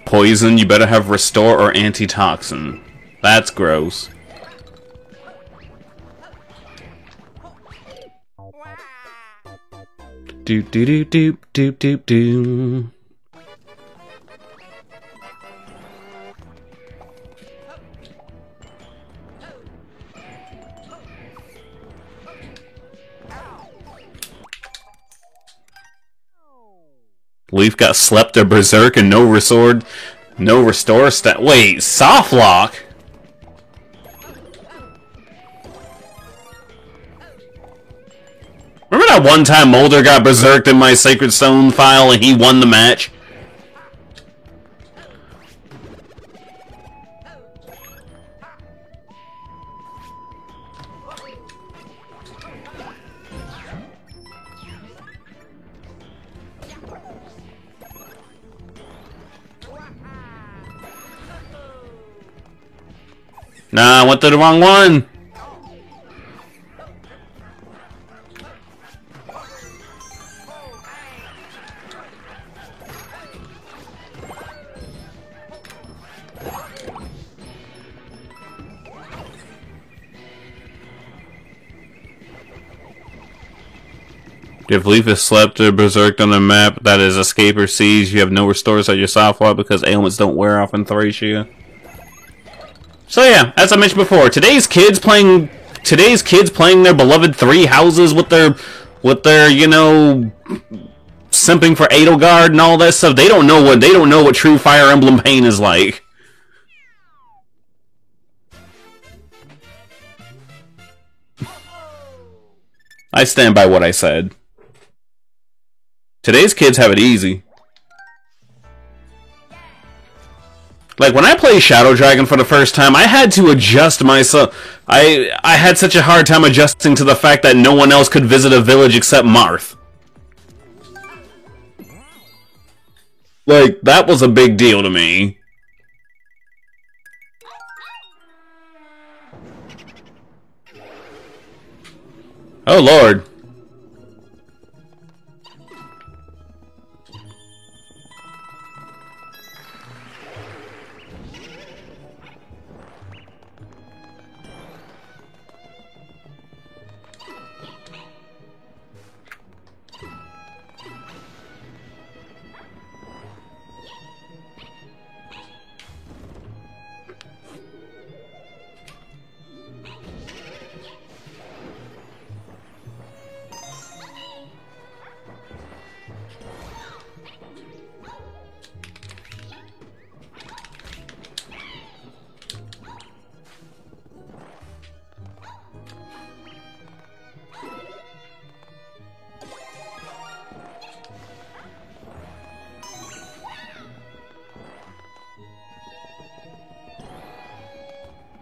Poison, you better have Restore or Antitoxin. That's gross. Doop doop doop doop doop doop. Leaf got slept or berserk and no restore stat. Wait, soft lock? Remember that one time Molder got berserked in my Sacred Stone file and he won the match? Nah, I went to the wrong one! If Leaf is slept or berserked on a map that is escape or siege, you have no restores at your soft lock because ailments don't wear off in Thracia. So yeah, as I mentioned before, today's kids playing their beloved 3 houses with their you know, simping for Edelgard and all that stuff. They don't know what true Fire Emblem pain is like. I stand by what I said. Today's kids have it easy. Like, when I played Shadow Dragon for the first time, I had to adjust myself. I had such a hard time adjusting to the fact that no one else could visit a village except Marth. Like, that was a big deal to me. Oh, Lord.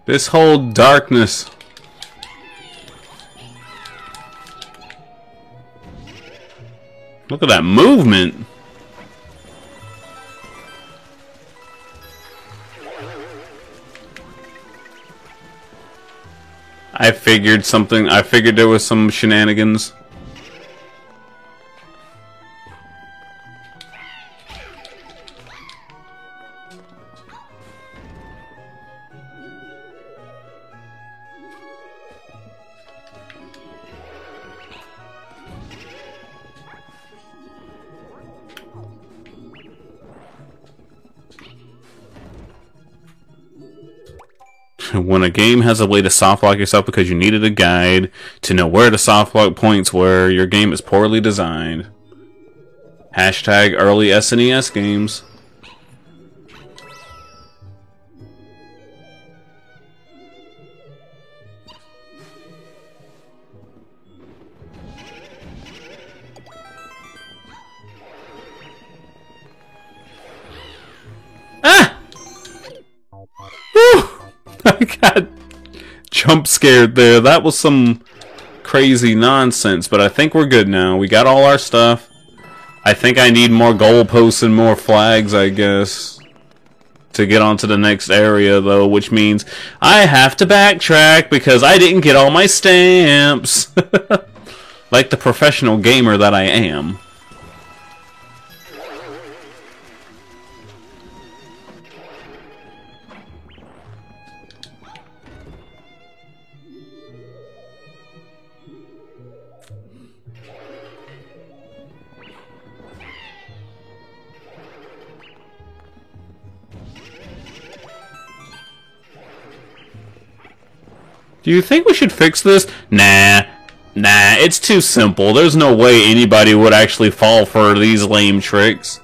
This whole darkness. Look at that movement. I figured there was some shenanigans. When a game has a way to softlock yourself because you needed a guide to know where the softlock points were, your game is poorly designed. Hashtag early SNES games. Ah! Whew! I got jump scared there. That was some crazy nonsense, but I think we're good now. We got all our stuff. I think I need more goalposts and more flags, I guess. to get onto the next area, though, which means I have to backtrack because I didn't get all my stamps. Like the professional gamer that I am. Do you think we should fix this? Nah, it's too simple. There's no way anybody would actually fall for these lame tricks.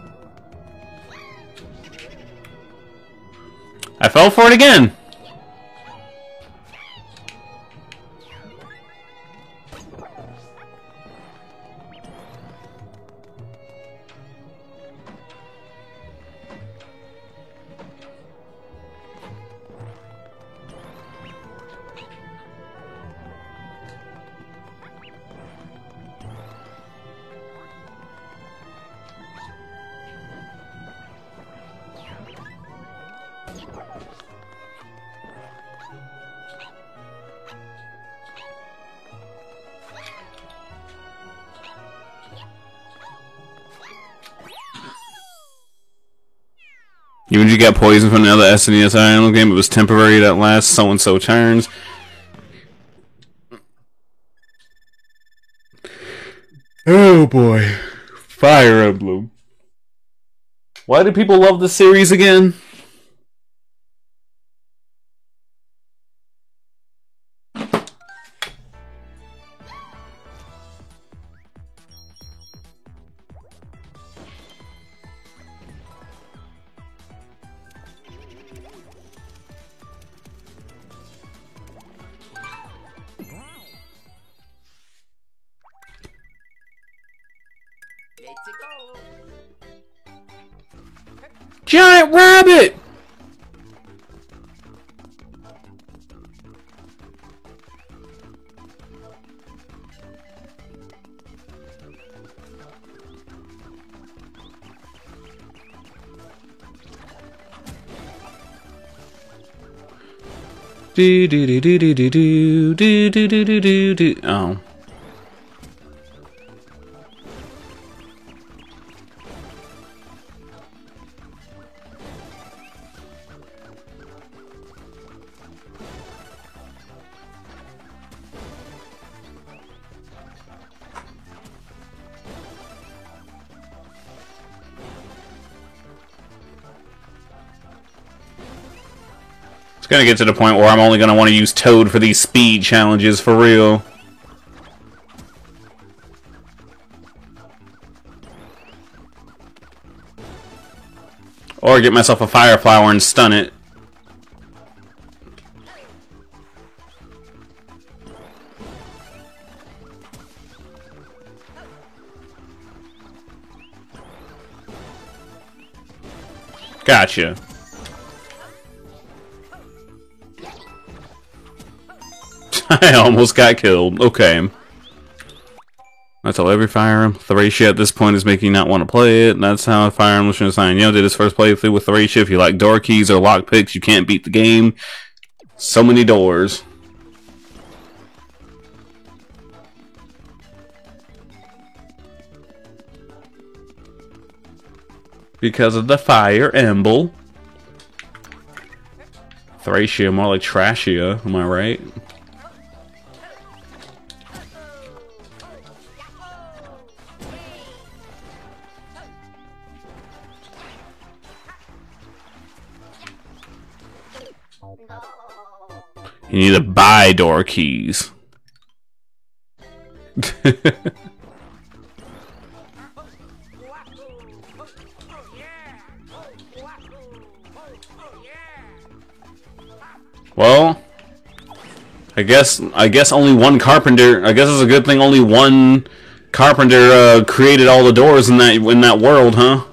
I fell for it again. Even if you got poisoned from another SNES Island game, it was temporary, that lasts so-and-so turns. Oh boy. Fire Emblem. Why do people love this series again? Giant rabbit! Do do do do do do do do do do do do do. Oh. It's gonna get to the point where I'm only gonna want to use Toad for these speed challenges for real. Or get myself a fire flower and stun it. Gotcha. I almost got killed. Okay. That's how every Fire Emblem. Thracia at this point is making you not want to play it. That's how Fire Emblem should sign. Did his first playthrough with Thracia. If you like door keys or lockpicks, you can't beat the game. So many doors. Because of the Fire Emblem. Thracia, more like Trashia, am I right? You need to buy door keys. Well, I guess only one carpenter. I guess it's a good thing only one carpenter created all the doors in that world, huh?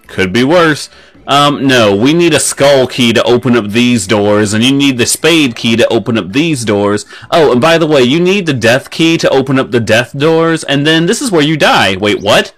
Could be worse. No, we need a skull key to open up these doors, and you need the spade key to open up these doors. Oh, and by the way, you need the death key to open up the death doors, and then this is where you die. Wait, what?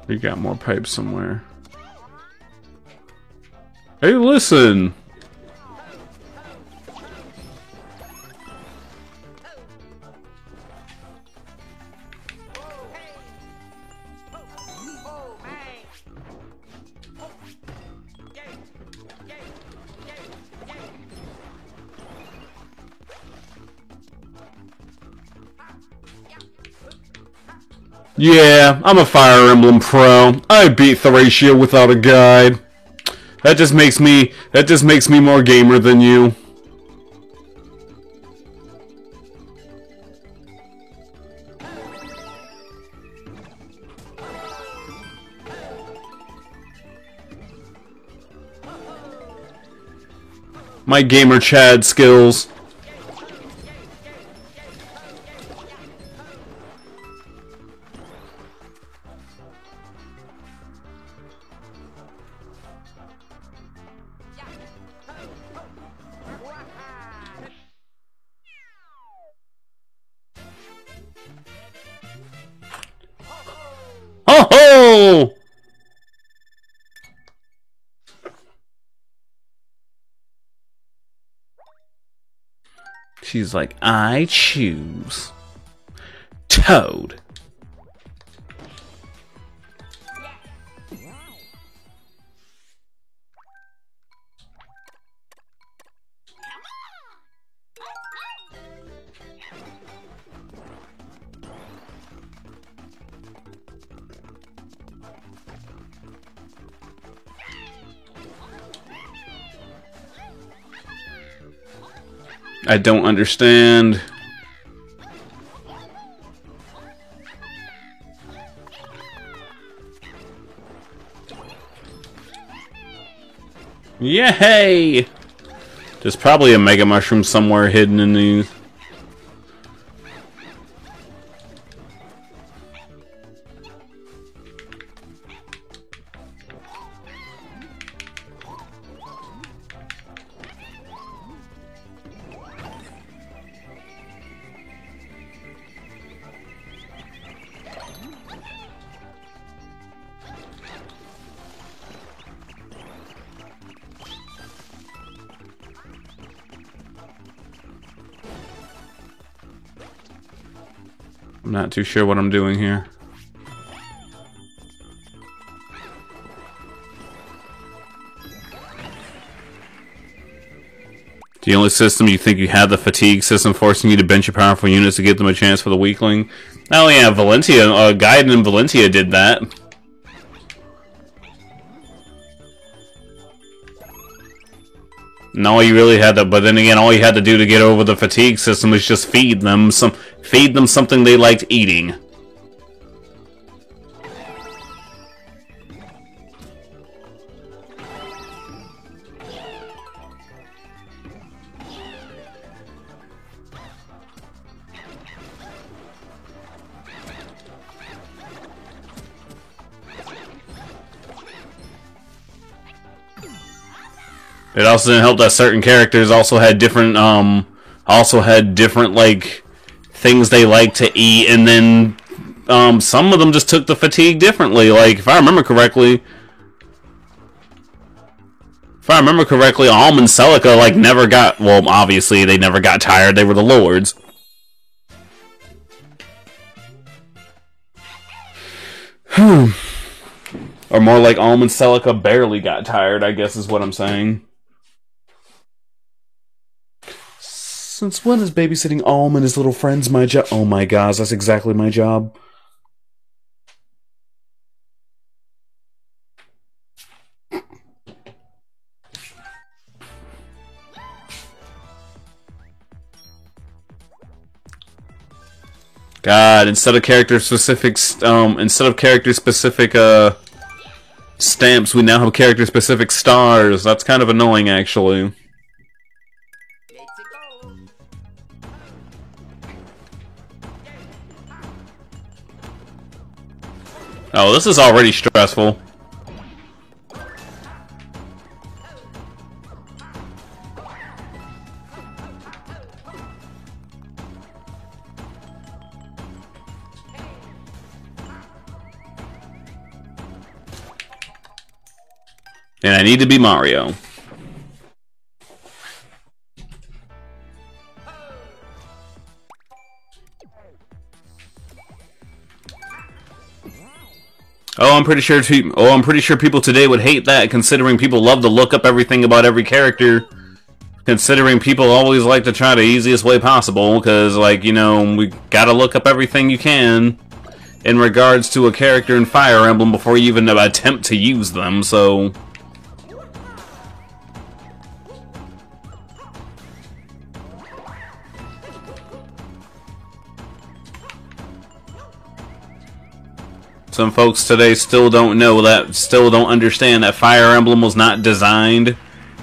You got more pipes somewhere. Hey, listen! Yeah, I'm a Fire Emblem pro. I beat Thracia without a guide. That just makes me more gamer than you. My gamer Chad skills. Ho ho! She's like, I choose Toad. I don't understand. Yay! There's probably a Mega Mushroom somewhere hidden in these. I'm not too sure what I'm doing here. The only system you think you have the fatigue system forcing you to bench your powerful units to give them a chance for the weakling? Oh yeah, Valentia, Gaiden and Valentia did that. And all you really had to, but then again, all you had to do to get over the fatigue system was just feed them something they liked eating. It also didn't help that certain characters also had different like things they like to eat, and then some of them just took the fatigue differently. Like if I remember correctly, Alm and Celica like never got, well, obviously they never got tired. They were the lords. Or more like Alm and Celica barely got tired, I guess is what I'm saying. Since when is babysitting Alm and his little friends my job? Oh my gosh, that's exactly my job. God, instead of character specific stamps, we now have character specific stars. That's kind of annoying, actually. Oh, this is already stressful. And I need to be Mario. I'm pretty sure people today would hate that, considering people love to look up everything about every character. Considering people always like to try the easiest way possible, because, like, you know, we gotta look up everything you can in regards to a character in Fire Emblem before you even attempt to use them, so... Some folks today still don't understand that Fire Emblem was not designed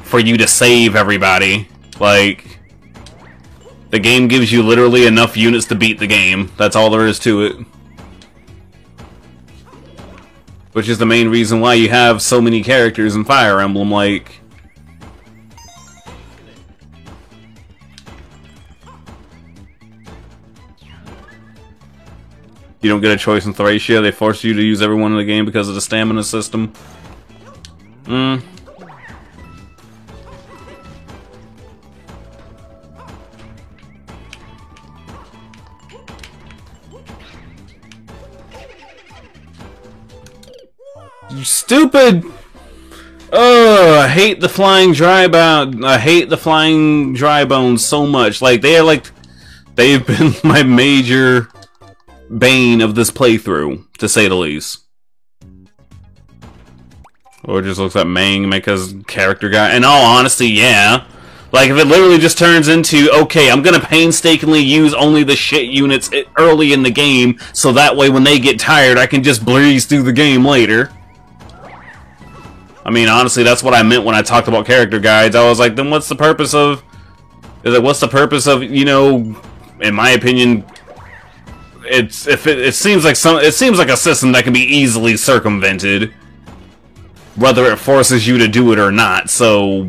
for you to save everybody. Like, the game gives you literally enough units to beat the game. That's all there is to it. Which is the main reason why you have so many characters in Fire Emblem, like... You don't get a choice in Thracia, they force you to use everyone in the game because of the stamina system. You stupid! Oh, I hate the flying dry bone. I hate the flying dry bones so much. Like, they've been my major bane of this playthrough, to say the least. Or just looks at Meka's character guy. In all honesty, yeah. Like, if it literally just turns into, okay, I'm gonna painstakingly use only the shit units early in the game, so that way when they get tired, I can just breeze through the game later. I mean, honestly, that's what I meant when I talked about character guides. I was like, then what's the purpose of... what's the purpose of, you know, in my opinion... It seems like a system that can be easily circumvented, whether it forces you to do it or not. So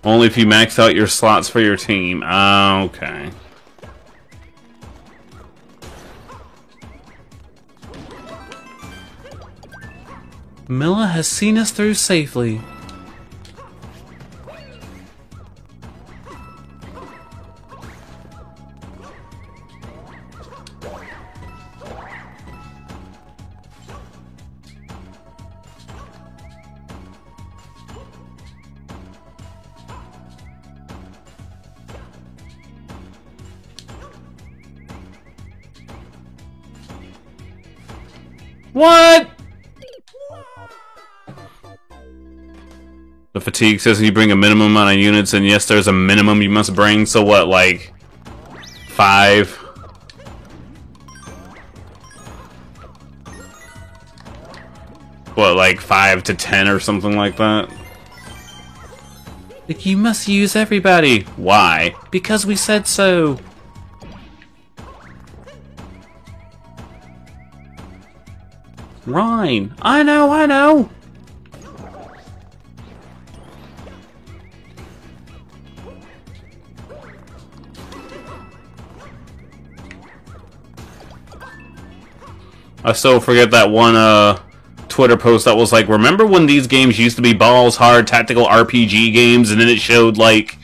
only if you max out your slots for your team. Okay. Milla has seen us through safely. What? The fatigue says you bring a minimum amount of units, and yes, there's a minimum you must bring, so what, like... 5? What, like 5 to 10 or something like that? Like, you must use everybody. Why? Because we said so. Rhine. I know. I still forget that one Twitter post that was like, remember when these games used to be balls hard tactical RPG games, and then it showed like,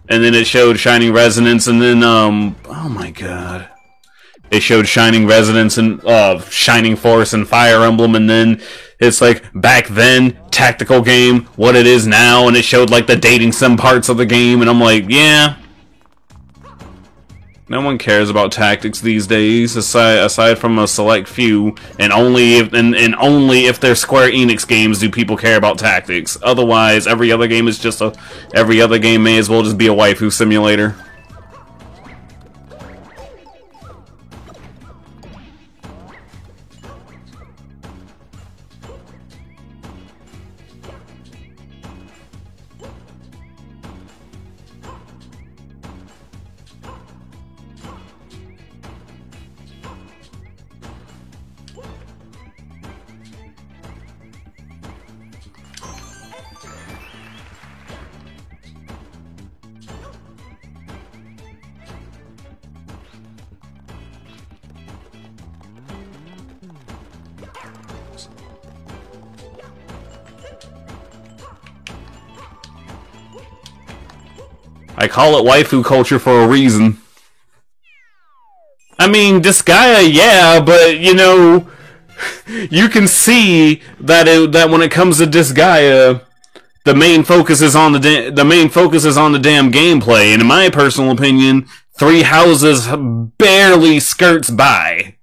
and then it showed Shining Resonance, and then oh my god, it showed Shining Resonance and Shining Force and Fire Emblem, and then it's like back then tactical game, what it is now, and it showed like the dating sim parts of the game, and I'm like, yeah. No one cares about tactics these days, aside from a select few, and only if they're Square Enix games do people care about tactics. Otherwise, every other game may as well just be a waifu simulator. I call it waifu culture for a reason. I mean, Disgaea, yeah, but you know, you can see that that when it comes to Disgaea, the main focus is on the damn gameplay, and in my personal opinion, Three Houses barely skirts by.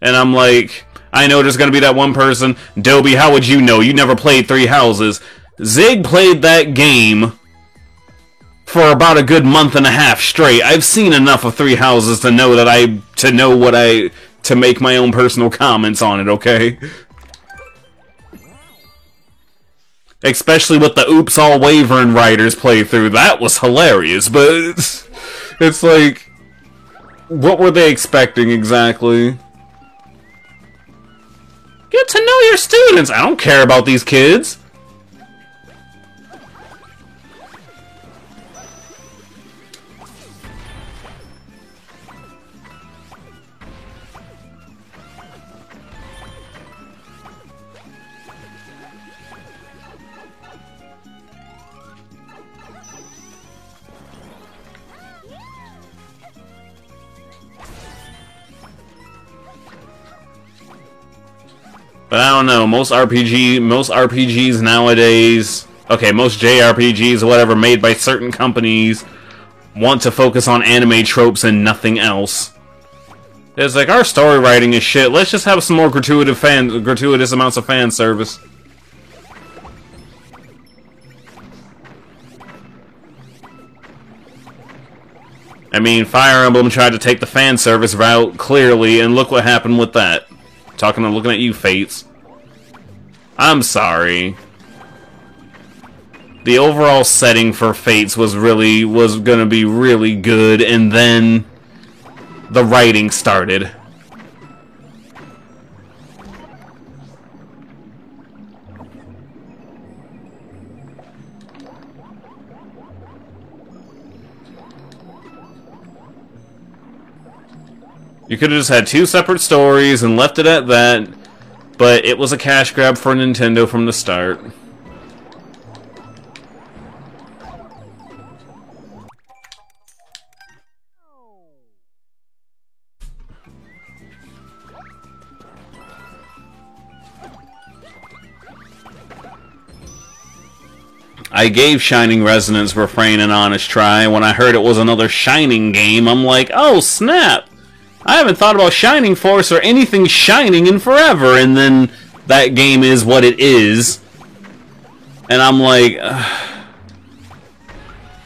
And I'm like, I know there's gonna be that one person, Dobie, how would you know? You never played Three Houses. Zig played that game for about a good month and a half straight. I've seen enough of Three Houses to know that to make my own personal comments on it, okay? Especially with the Oops All Wavering Writers playthrough. That was hilarious, but it's like, what were they expecting exactly? Get to know your students. I don't care about these kids. But I don't know, most RPGs nowadays, okay, most JRPGs or whatever made by certain companies want to focus on anime tropes and nothing else. It's like, our story writing is shit, let's just have some more gratuitous amounts of fan service. I mean, Fire Emblem tried to take the fan service route, clearly, and look what happened with that. Looking at you, Fates. I'm sorry. The overall setting for Fates was gonna be really good, and then the writing started. You could have just had two separate stories and left it at that, but it was a cash grab for Nintendo from the start. I gave Shining Resonance Refrain an honest try. When I heard it was another Shining game, I'm like, oh snap! I haven't thought about Shining Force or anything Shining in forever, and then that game is what it is. And I'm like,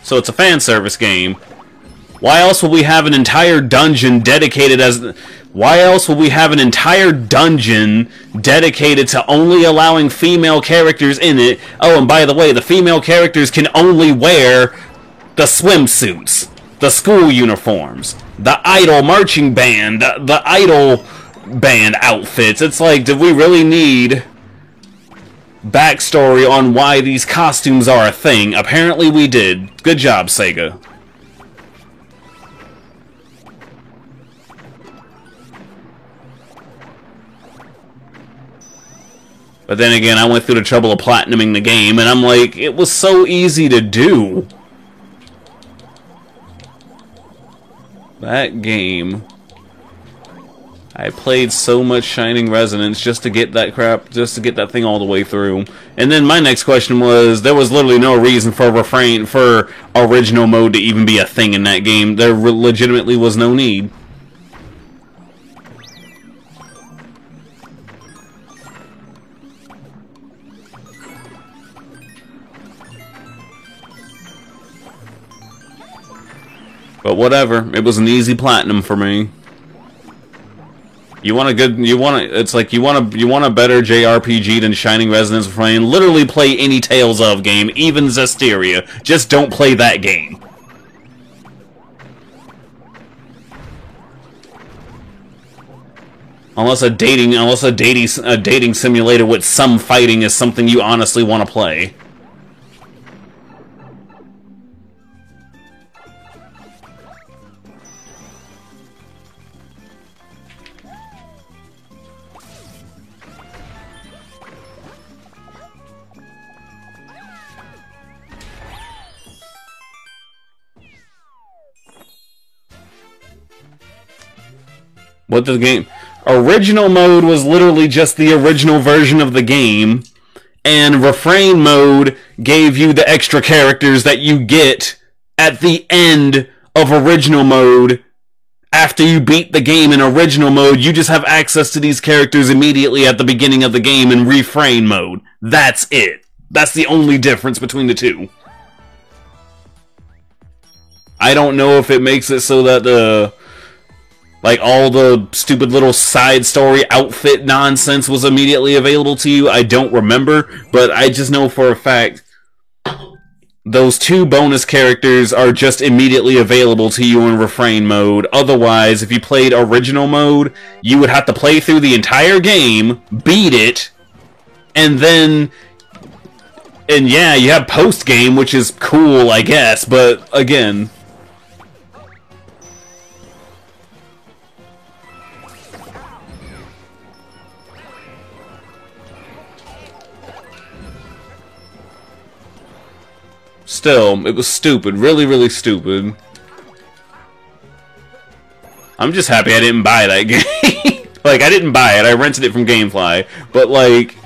so it's a fan service game. Why else would we have an entire dungeon dedicated to only allowing female characters in it? Oh, and by the way, the female characters can only wear the swimsuits, the school uniforms, the idol marching band, the idol band outfits. It's like, did we really need backstory on why these costumes are a thing? Apparently we did. Good job, Sega. But then again, I went through the trouble of platinuming the game, and I'm like, it was so easy to do. That game... I played so much Shining Resonance just to get that crap, just to get that thing all the way through. And then my next question was, there was literally no reason for original mode to even be a thing in that game. There legitimately was no need. But whatever, it was an easy platinum for me. You want a better JRPG than Shining Resonance Refrain? Literally play any Tales of game, even Zestiria. Just don't play that game. Unless a dating simulator with some fighting is something you honestly want to play. What the game... Original mode was literally just the original version of the game, and Refrain mode gave you the extra characters that you get at the end of original mode. After you beat the game in original mode, you just have access to these characters immediately at the beginning of the game in Refrain mode. That's it. That's the only difference between the two. I don't know if it makes it so that like all the stupid little side story outfit nonsense was immediately available to you. I don't remember, but I just know for a fact those two bonus characters are just immediately available to you in Refrain mode. Otherwise, if you played original mode, you would have to play through the entire game, beat it, and then... And yeah, you have post-game, which is cool, I guess, but again... Still, it was stupid. Really, really stupid. I'm just happy I didn't buy that game. Like, I didn't buy it. I rented it from Gamefly. But, like...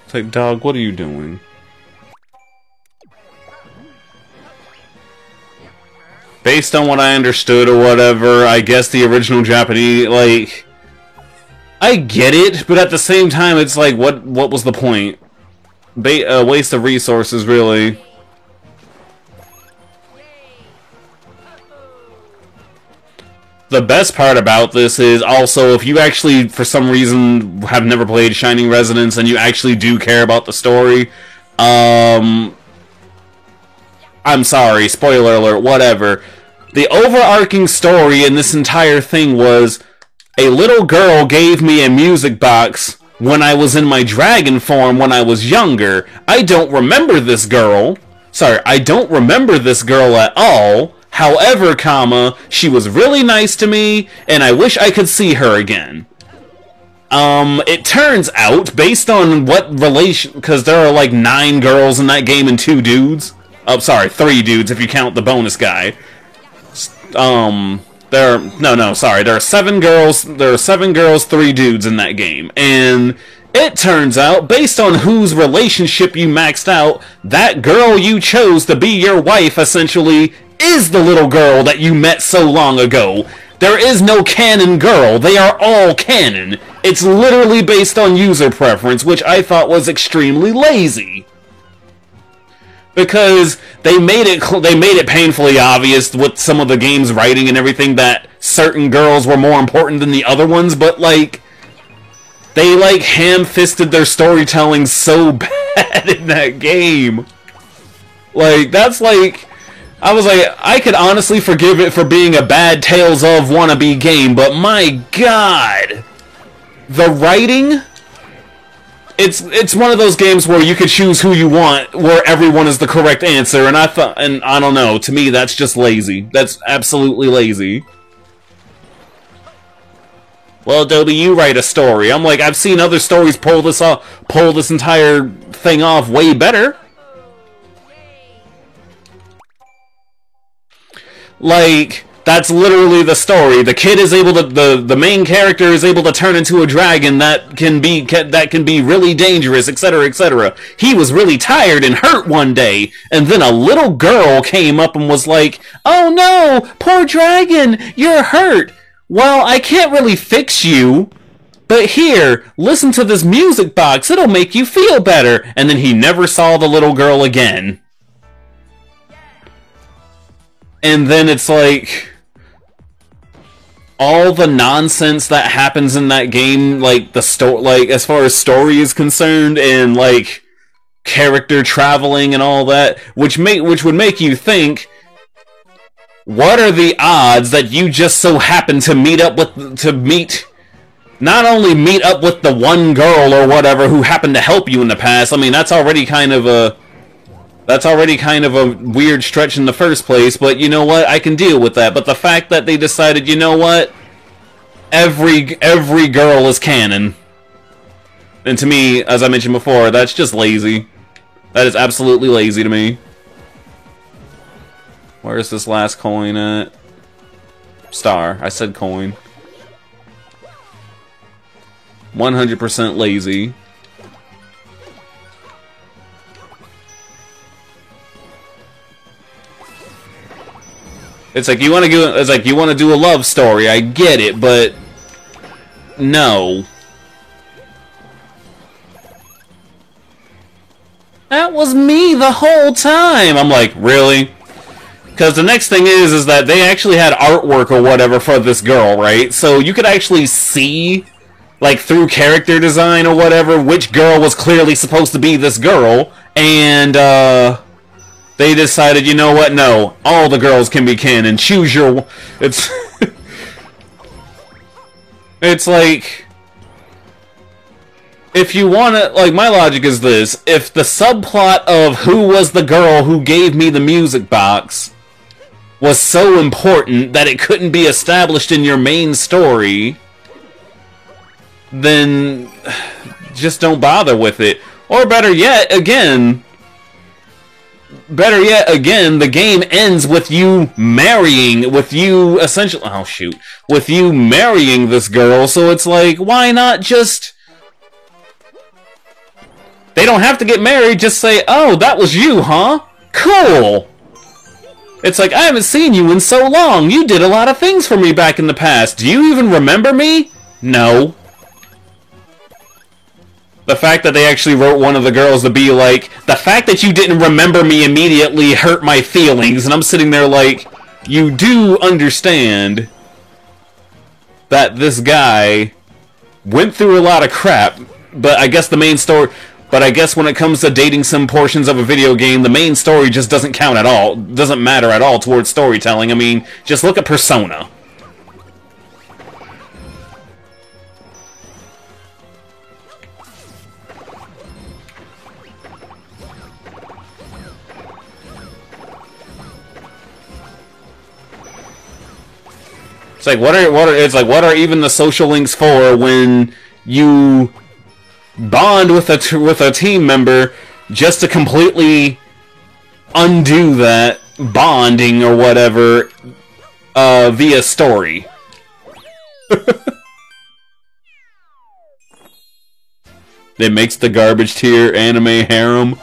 It's like, dog, what are you doing? Based on what I understood or whatever, I guess the original Japanese, like... I get it, but at the same time, it's like, what was the point? Waste of resources, really. The best part about this is also, if you actually, for some reason, have never played Shining Resonance and you actually do care about the story, I'm sorry, spoiler alert, whatever. The overarching story in this entire thing was, a little girl gave me a music box when I was in my dragon form when I was younger. I don't remember this girl. Sorry, I don't remember this girl at all. However, she was really nice to me, and I wish I could see her again. It turns out, based on what relation... Because there are like 9 girls in that game and 2 dudes. Oh, sorry, 3 dudes if you count the bonus guy. There are 7 girls, 3 dudes in that game. And It turns out, based on whose relationship you maxed out, that girl you chose to be your wife, essentially, is the little girl that you met so long ago. There is no canon girl, they are all canon. It's literally based on user preference, which I thought was extremely lazy. Because they made it painfully obvious with some of the game's writing and everything that certain girls were more important than the other ones, but like, they like ham-fisted their storytelling so bad in that game. Like, that's like, I was like, I could honestly forgive it for being a bad Tales of wannabe game, but my god, the writing, it's one of those games where you could choose who you want, where everyone is the correct answer, and I don't know, to me that's just lazy. That's absolutely lazy. Well, Adobe, you write a story. I'm like, I've seen other stories pull this entire thing off way better. Like, that's literally the story. The kid is able to, the main character is able to turn into a dragon that can be really dangerous, etc., etc. He was really tired and hurt one day, and then a little girl came up and was like, "Oh no, poor dragon, you're hurt. Well, I can't really fix you, but here, listen to this music box, it'll make you feel better." And then he never saw the little girl again. And then it's like, all the nonsense that happens in that game, like as far as story is concerned, and like character traveling and all that, which would make you think, what are the odds that you just so happen to not only meet up with the one girl or whatever who happened to help you in the past? I mean, that's already kind of a weird stretch in the first place, but you know what? I can deal with that. But the fact that they decided, you know what? Every girl is canon. And to me, as I mentioned before, that's just lazy. That is absolutely lazy to me. Where's this last coin at? Star. I said coin. 100% lazy. It's like you want to do a love story. I get it, but no. That was me the whole time. I'm like, really? Because the next thing is that they actually had artwork or whatever for this girl, right? So you could actually see, like, through character design or whatever, which girl was clearly supposed to be this girl, and they decided, you know what? No, all the girls can be canon. Choose your. It's it's like, if you want to, like, my logic is this: if the subplot of who was the girl who gave me the music box was so important that it couldn't be established in your main story, then just don't bother with it. Or better yet, again, the game ends with you marrying, with you marrying this girl, so it's like, why not just... They don't have to get married, just say, "Oh, that was you, huh? Cool!" It's like, I haven't seen you in so long. You did a lot of things for me back in the past. Do you even remember me? No. The fact that they actually wrote one of the girls to be like, the fact that you didn't remember me immediately hurt my feelings, and I'm sitting there like, you do understand that this guy went through a lot of crap, but I guess the main story... But I guess when it comes to dating some portions of a video game, the main story just doesn't count at all. Doesn't matter at all towards storytelling. I mean, just look at Persona. It's like, what are even the social links for when you bond with a team member just to completely undo that bonding or whatever via story? It makes the garbage tier anime harem.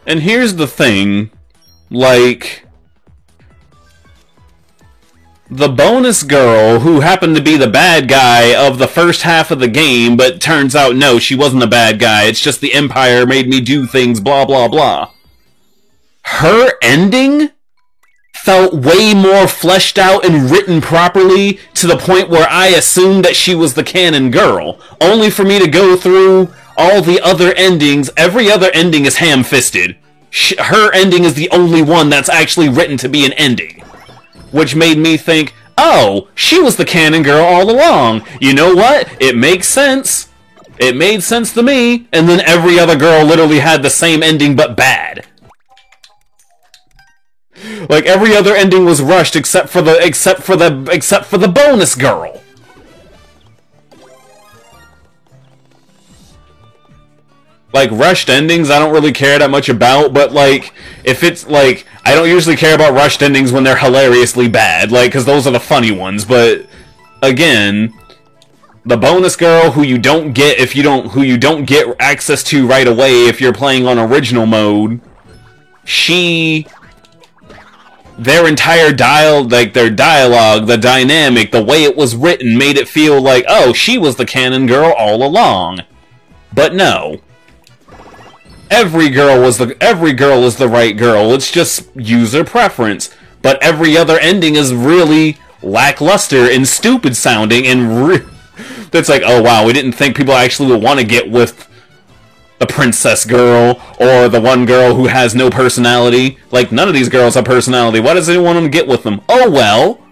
And here's the thing, like, the bonus girl, who happened to be the bad guy of the first half of the game, but turns out, no, she wasn't the bad guy, it's just the Empire made me do things, blah, blah, blah. Her ending felt way more fleshed out and written properly, to the point where I assumed that she was the canon girl, only for me to go through all the other endings. Every other ending is ham-fisted. Her ending is the only one that's actually written to be an ending. Which made me think, oh, she was the canon girl all along. You know what? It makes sense. It made sense to me. And then every other girl literally had the same ending, but bad. Like, every other ending was rushed except for the bonus girl. Like, rushed endings, I don't really care that much about, but, like, if it's, like, I don't usually care about rushed endings when they're hilariously bad, like, because those are the funny ones, but, again, the bonus girl who you don't get who you don't get access to right away if you're playing on original mode, their entire their dialogue, the dynamic, the way it was written made it feel like, oh, she was the canon girl all along. But no. Every girl is the right girl. It's just user preference. But every other ending is really lackluster and stupid sounding, and that's like, oh wow, we didn't think people actually would want to get with the princess girl or the one girl who has no personality. Like, none of these girls have personality. Why does anyone want to get with them? Oh well.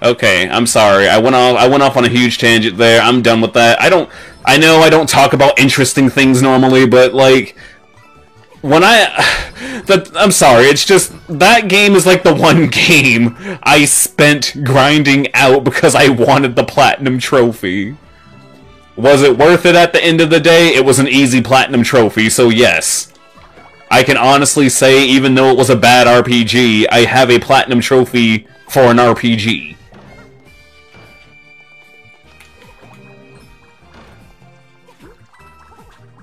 Okay, I'm sorry. I went off on a huge tangent there. I'm done with that. I know I don't talk about interesting things normally, but like when I'm sorry, it's just that game is like the one game I spent grinding out because I wanted the platinum trophy. Was it worth it at the end of the day? It was an easy platinum trophy, so yes. I can honestly say, even though it was a bad RPG, I have a platinum trophy for an RPG.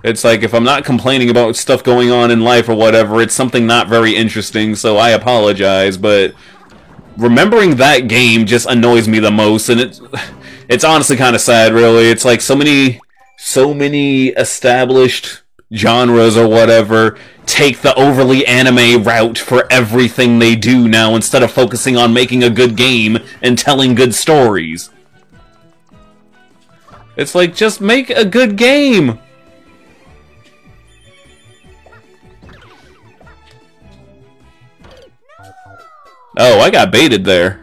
It's like, if I'm not complaining about stuff going on in life or whatever, it's something not very interesting, so I apologize, but remembering that game just annoys me the most, and it's honestly kind of sad, really. It's like so many established genres or whatever take the overly anime route for everything they do now, instead of focusing on making a good game and telling good stories. It's like, just make a good game! Oh, I got baited there.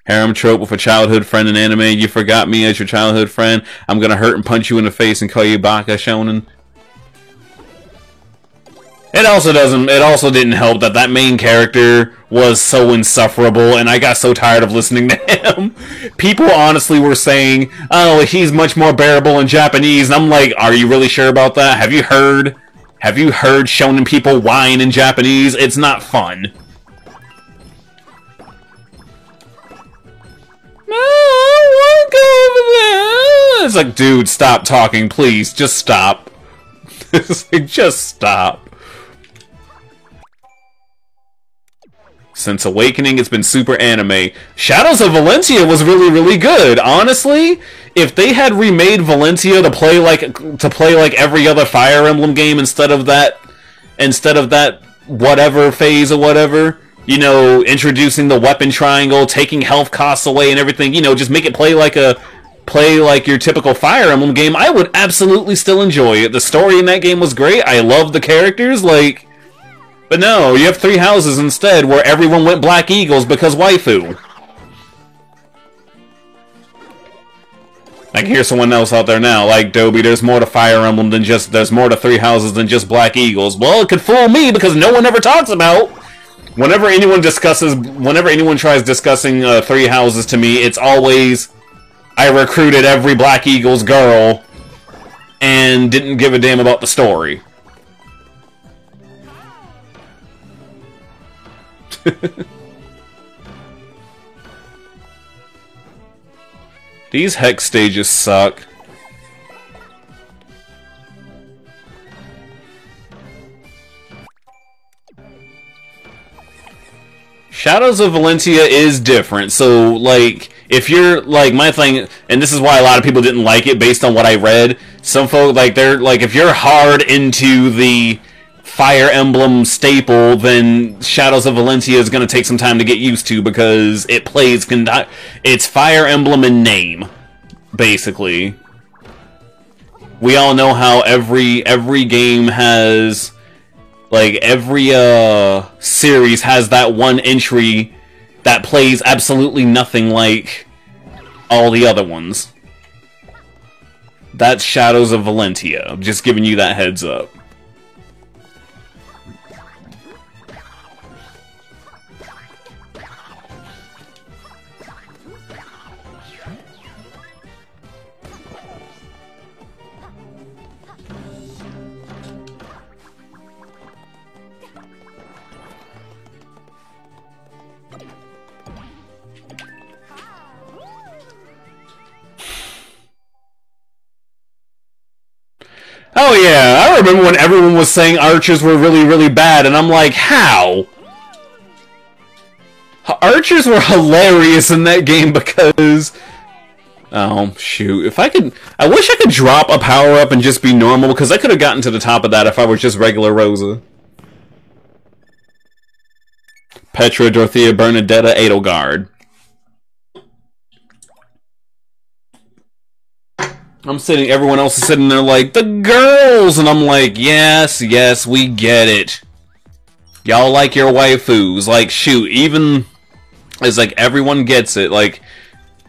Harem trope with a childhood friend in anime. You forgot me as your childhood friend. I'm gonna hurt and punch you in the face and call you Baka Shonen. It also didn't help that that main character was so insufferable, and I got so tired of listening to him. People honestly were saying, oh, he's much more bearable in Japanese, and I'm like, are you really sure about that? Have you heard shonen people whine in Japanese? It's not fun. No, I want to go over there. It's like, dude, stop talking, please. Just stop. It's like, just stop. Since Awakening, it's been super anime. Shadows of Valentia was really, really good. Honestly, if they had remade Valentia to play like every other Fire Emblem game instead of that whatever phase or whatever, you know, introducing the weapon triangle, taking health costs away and everything, you know, just make it play like your typical Fire Emblem game, I would absolutely still enjoy it. The story in that game was great. I love the characters, like. But no, you have 3 houses instead where everyone went Black Eagles because waifu. I can hear someone else out there now, like, Dobie, there's more to Fire Emblem than just, there's more to Three Houses than just Black Eagles. Well, it could fool me because no one ever talks about. Whenever anyone tries discussing Three Houses to me, it's always, I recruited every Black Eagles girl and didn't give a damn about the story. These hex stages suck. Shadows of Valentia is different, so, like, if you're, like, my thing, and this is why a lot of people didn't like it based on what I read, some folk, like, they're, like, if you're hard into the Fire Emblem staple, then Shadows of Valentia is going to take some time to get used to, because it plays, it's Fire Emblem in name, basically. We all know how every game has... Like, every series has that one entry that plays absolutely nothing like all the other ones. That's Shadows of Valentia. I'm just giving you that heads up. Oh yeah, I remember when everyone was saying archers were really, really bad, and I'm like, how? Archers were hilarious in that game because... Oh, shoot. If I could... I wish I could drop a power-up and just be normal, because I could have gotten to the top of that if I was just regular Rosa. Petra, Dorothea, Bernadetta, Edelgard. Everyone else is sitting there like, the girls! And I'm like, yes, yes, we get it. Y'all like your waifus. Like, shoot, even... It's like, everyone gets it. Like,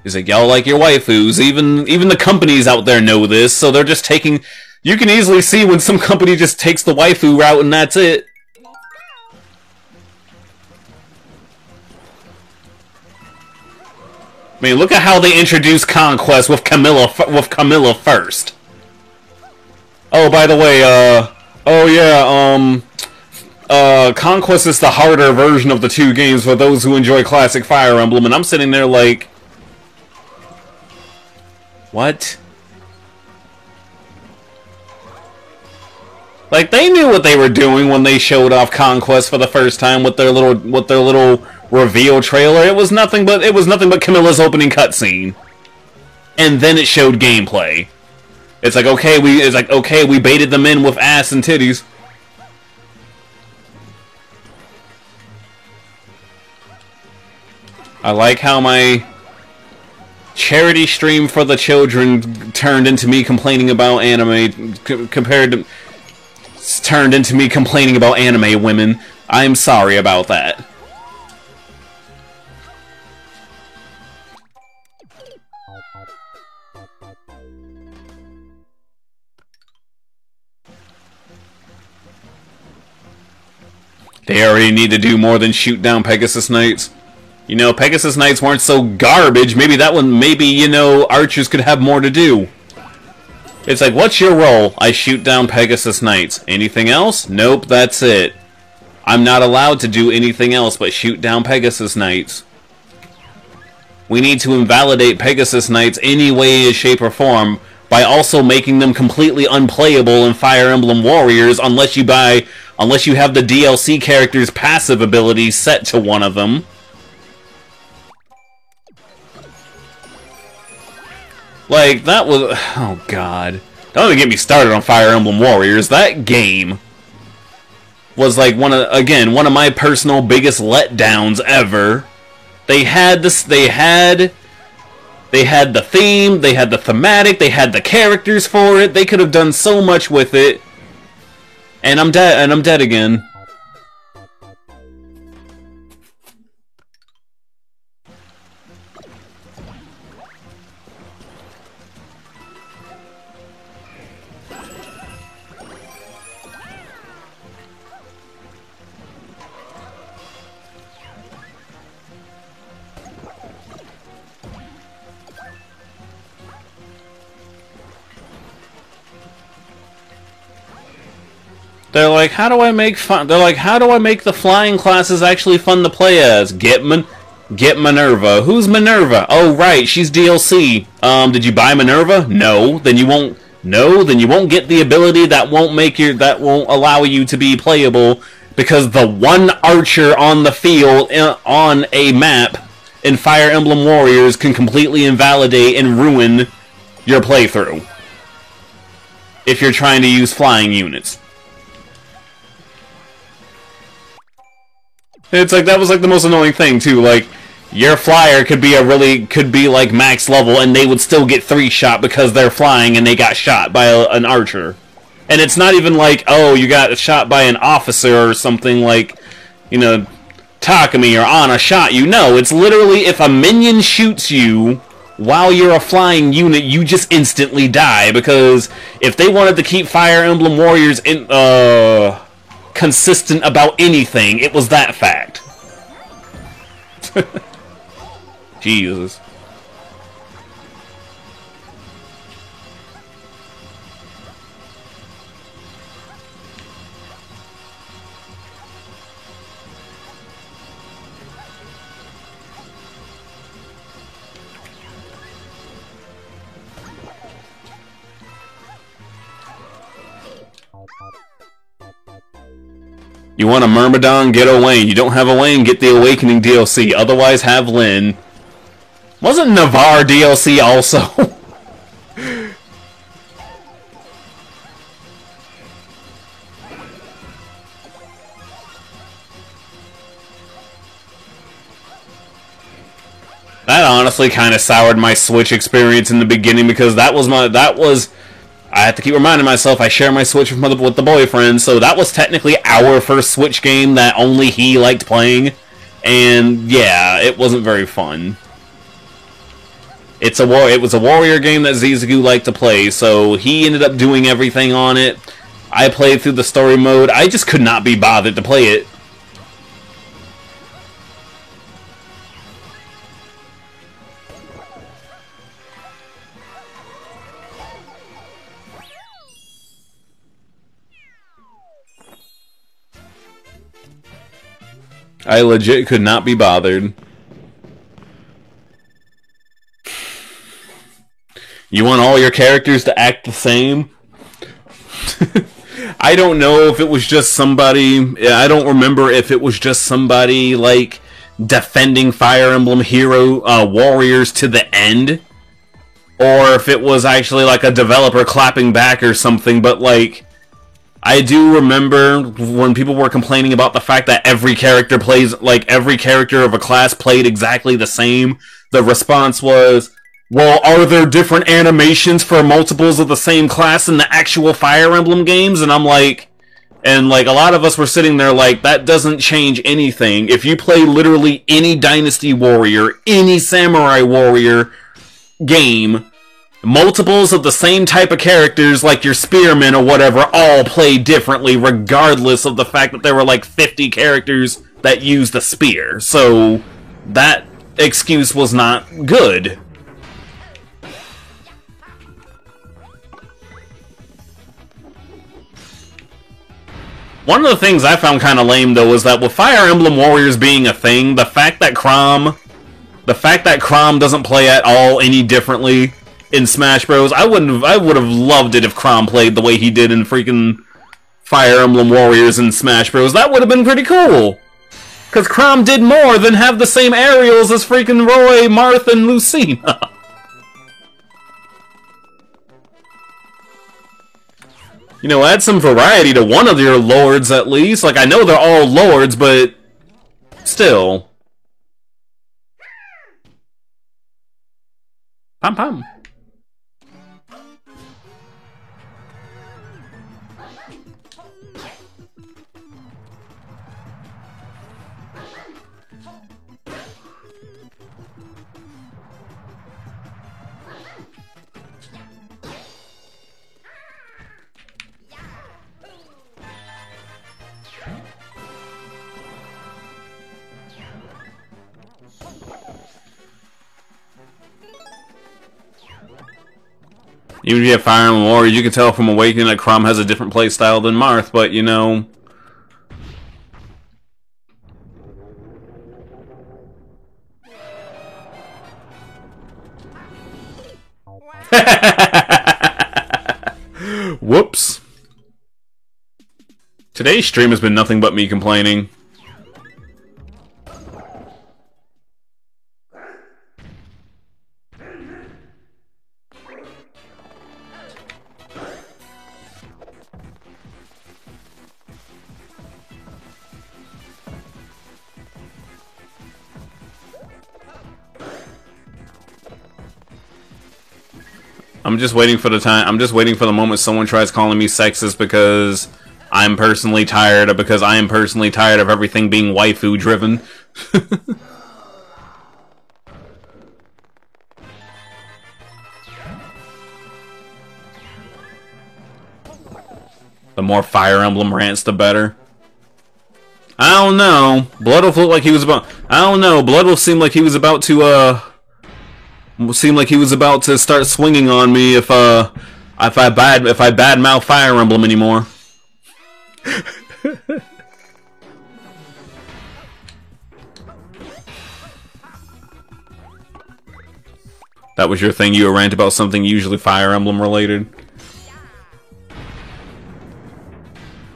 it's like, y'all like your waifus. Even the companies out there know this, so they're just taking... You can easily see when some company just takes the waifu route and that's it. I mean, look at how they introduced Conquest with Camilla first. Oh, by the way, Conquest is the harder version of the two games for those who enjoy classic Fire Emblem, and I'm sitting there like... What? Like, they knew what they were doing when they showed off Conquest for the first time with their little reveal trailer. It was nothing but Camilla's opening cutscene, and then it showed gameplay. It's like, okay, we baited them in with ass and titties. I like how my charity stream for the children turned into me complaining about anime turned into me complaining about anime women. I'm sorry about that. They already need to do more than shoot down Pegasus Knights. You know, Pegasus Knights weren't so garbage. Maybe that one, you know, archers could have more to do. It's like, what's your role? I shoot down Pegasus Knights. Anything else? Nope, that's it. I'm not allowed to do anything else but shoot down Pegasus Knights. We need to invalidate Pegasus Knights any way, shape, or form by also making them completely unplayable in Fire Emblem Warriors unless you have the DLC character's passive abilities set to one of them. Like, that was... Oh, God. Don't even get me started on Fire Emblem Warriors. That game was, like, one of my personal biggest letdowns ever. They had this... They had the theme, they had the thematic, they had the characters for it. They could have done so much with it. And I'm dead again. They're like, how do I make fun? They're like, how do I make the flying classes actually fun to play as? Get Minerva. Who's Minerva? Oh, right, she's DLC. Did you buy Minerva? No. Then you won't. No. Then you won't get the ability that won't allow you to be playable because the one archer on the field on a map in Fire Emblem Warriors can completely invalidate and ruin your playthrough if you're trying to use flying units. It's like, that was like the most annoying thing too. Like, your flyer could be like max level and they would still get 3-shot because they're flying and they got shot by an archer. And it's not even like, oh, you got shot by an officer or something like, you know, Takumi or Ana shot you. No, it's literally if a minion shoots you while you're a flying unit, you just instantly die, because if they wanted to keep Fire Emblem Warriors consistent about anything, it was that fact. Jesus. You want a Myrmidon? Get Owain. You don't have Owain? Get the Awakening DLC. Otherwise, have Lyn. Wasn't Navarre DLC also? That honestly kind of soured my Switch experience in the beginning, because I have to keep reminding myself I share my Switch with the boyfriend, so that was technically our first Switch game that only he liked playing, and yeah, it wasn't very fun. It was a warrior game that Zizou liked to play, so he ended up doing everything on it. I played through the story mode. I just could not be bothered to play it. I legit could not be bothered. You want all your characters to act the same? I don't know if it was just somebody... I don't remember if it was just somebody, like, defending Fire Emblem Warriors to the end, or if it was actually, like, a developer clapping back or something, but, like... I do remember when people were complaining about the fact that every character of a class played exactly the same. The response was, well, are there different animations for multiples of the same class in the actual Fire Emblem games? And I'm like, a lot of us were sitting there like, that doesn't change anything. If you play literally any Dynasty Warrior, any Samurai Warrior game, multiples of the same type of characters, like your spearmen or whatever, all play differently, regardless of the fact that there were like 50 characters that used a spear. So that excuse was not good. One of the things I found kind of lame, though, was that with Fire Emblem Warriors being a thing, the fact that Chrom doesn't play at all any differently in Smash Bros. I would have loved it if Chrom played the way he did in freaking Fire Emblem Warriors in Smash Bros. That would have been pretty cool. Because Chrom did more than have the same aerials as freaking Roy, Marth, and Lucina. You know, add some variety to one of your lords at least. Like, I know they're all lords, but still. Pam pam. Even if you have Fire Emblem Warriors, you can tell from Awakening that Chrom has a different playstyle than Marth, but you know. Whoops. Today's stream has been nothing but me complaining. I'm just waiting for the moment someone tries calling me sexist because I am personally tired of everything being waifu driven. The more Fire Emblem rants, the better. I don't know. Blood will look like he was about. I don't know. Blood will seem like he was about to start swinging on me if I badmouth Fire Emblem anymore. That was your thing. You would rant about something usually Fire Emblem related.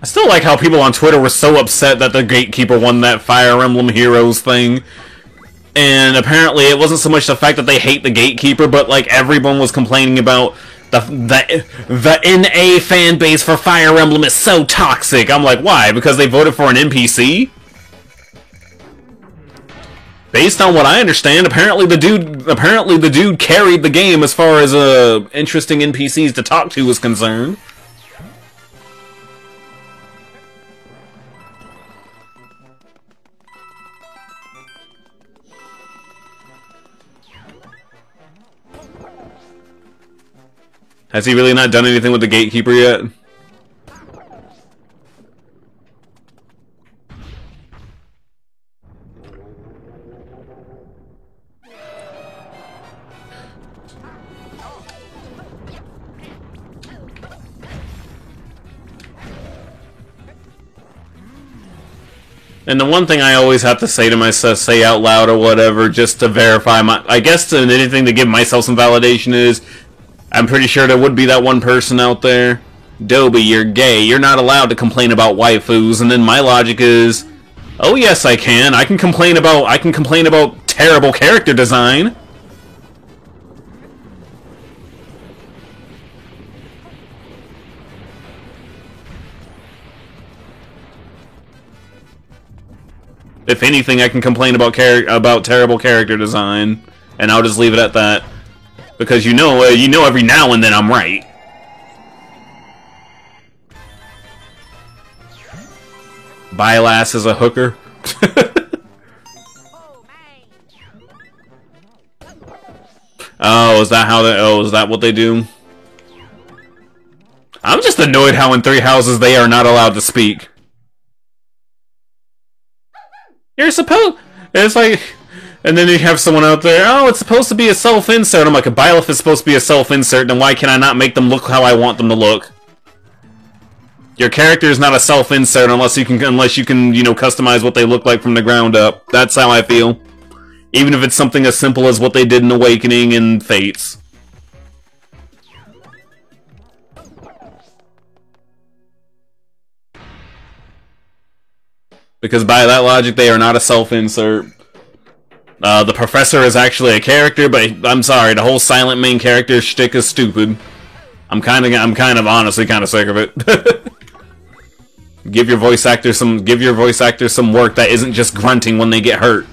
I still like how people on Twitter were so upset that the Gatekeeper won that Fire Emblem Heroes thing. And apparently it wasn't so much the fact that they hate the Gatekeeper, but like everyone was complaining about the NA fan base for Fire Emblem is so toxic. I'm like, why? Because they voted for an NPC? Based on what I understand, apparently the dude carried the game as far as interesting NPCs to talk to was concerned. Has he really not done anything with the Gatekeeper yet? And the one thing I always have to say to myself, say out loud or whatever, just to verify I guess to anything to give myself some validation is, I'm pretty sure there would be that one person out there. Dobie, you're gay. You're not allowed to complain about waifus. And then my logic is, oh yes, I can. I can complain about terrible character design. If anything, I can complain about terrible character design, and I'll just leave it at that. Because you know every now and then I'm right. Byleth is a hooker. Oh, is that what they do? I'm just annoyed how in Three Houses they are not allowed to speak. You're supposed... It's like... And then you have someone out there, oh, it's supposed to be a self-insert. I'm like, a Byleth is supposed to be a self-insert, then why can I not make them look how I want them to look? Your character is not a self-insert unless you can, you know, customize what they look like from the ground up. That's how I feel. Even if it's something as simple as what they did in Awakening and Fates. Because by that logic, they are not a self-insert. The professor is actually a character, but I'm sorry, the whole silent main character shtick is stupid. I'm kind of honestly kind of sick of it. Give your voice actor some work that isn't just grunting when they get hurt.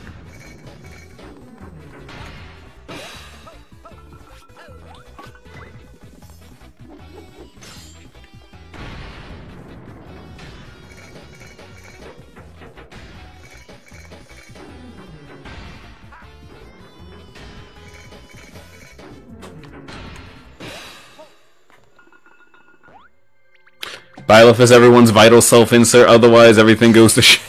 Byleth is everyone's vital self-insert, otherwise everything goes to shit.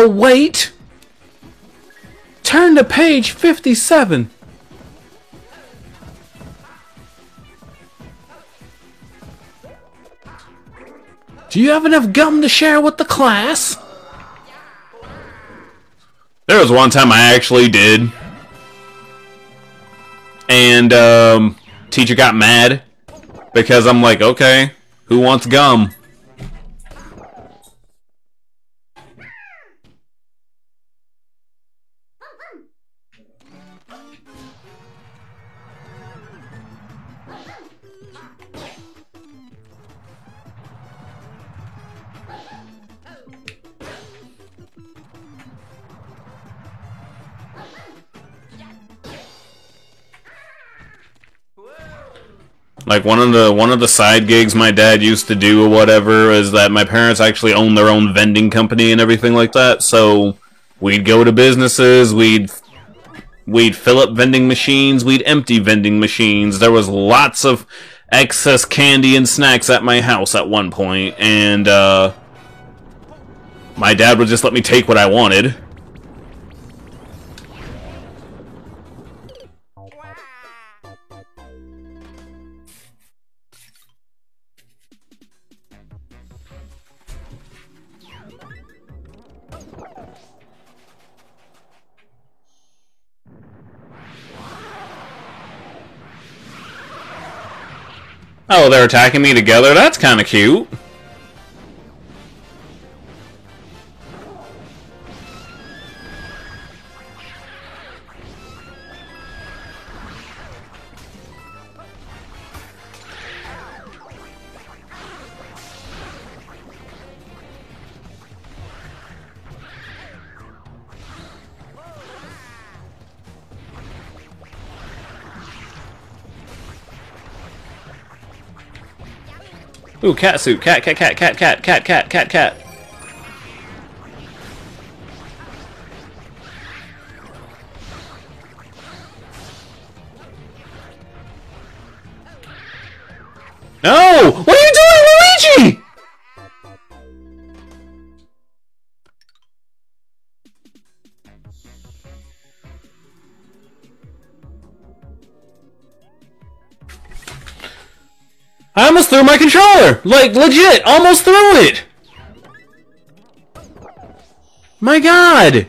Oh, wait! Turn to page 57. Do you have enough gum to share with the class? There was one time I actually did. And, teacher got mad. Because I'm like, okay, who wants gum? Like one of the side gigs my dad used to do or whatever is that my parents actually own their own vending company and everything like that. So we'd go to businesses, we'd fill up vending machines, we'd empty vending machines. There was lots of excess candy and snacks at my house at one point, and my dad would just let me take what I wanted. Oh, they're attacking me together? That's kind of cute. Ooh, cat suit. Cat. No! What are you doing, Luigi? I almost threw my controller! Like, legit, almost threw it! My god!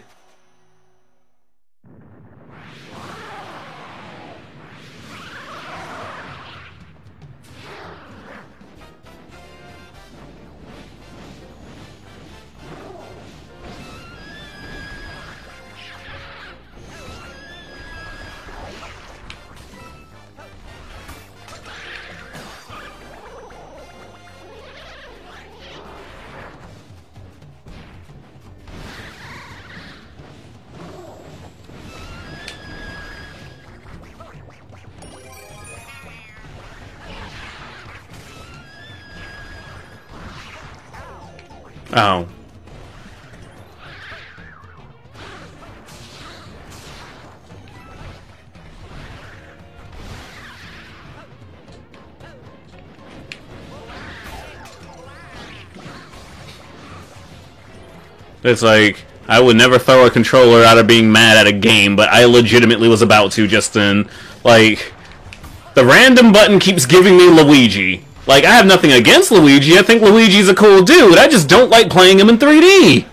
Oh. It's like, I would never throw a controller out of being mad at a game, but I legitimately was about to just then. Like, the random button keeps giving me Luigi. Like, I have nothing against Luigi, I think Luigi's a cool dude, I just don't like playing him in 3D!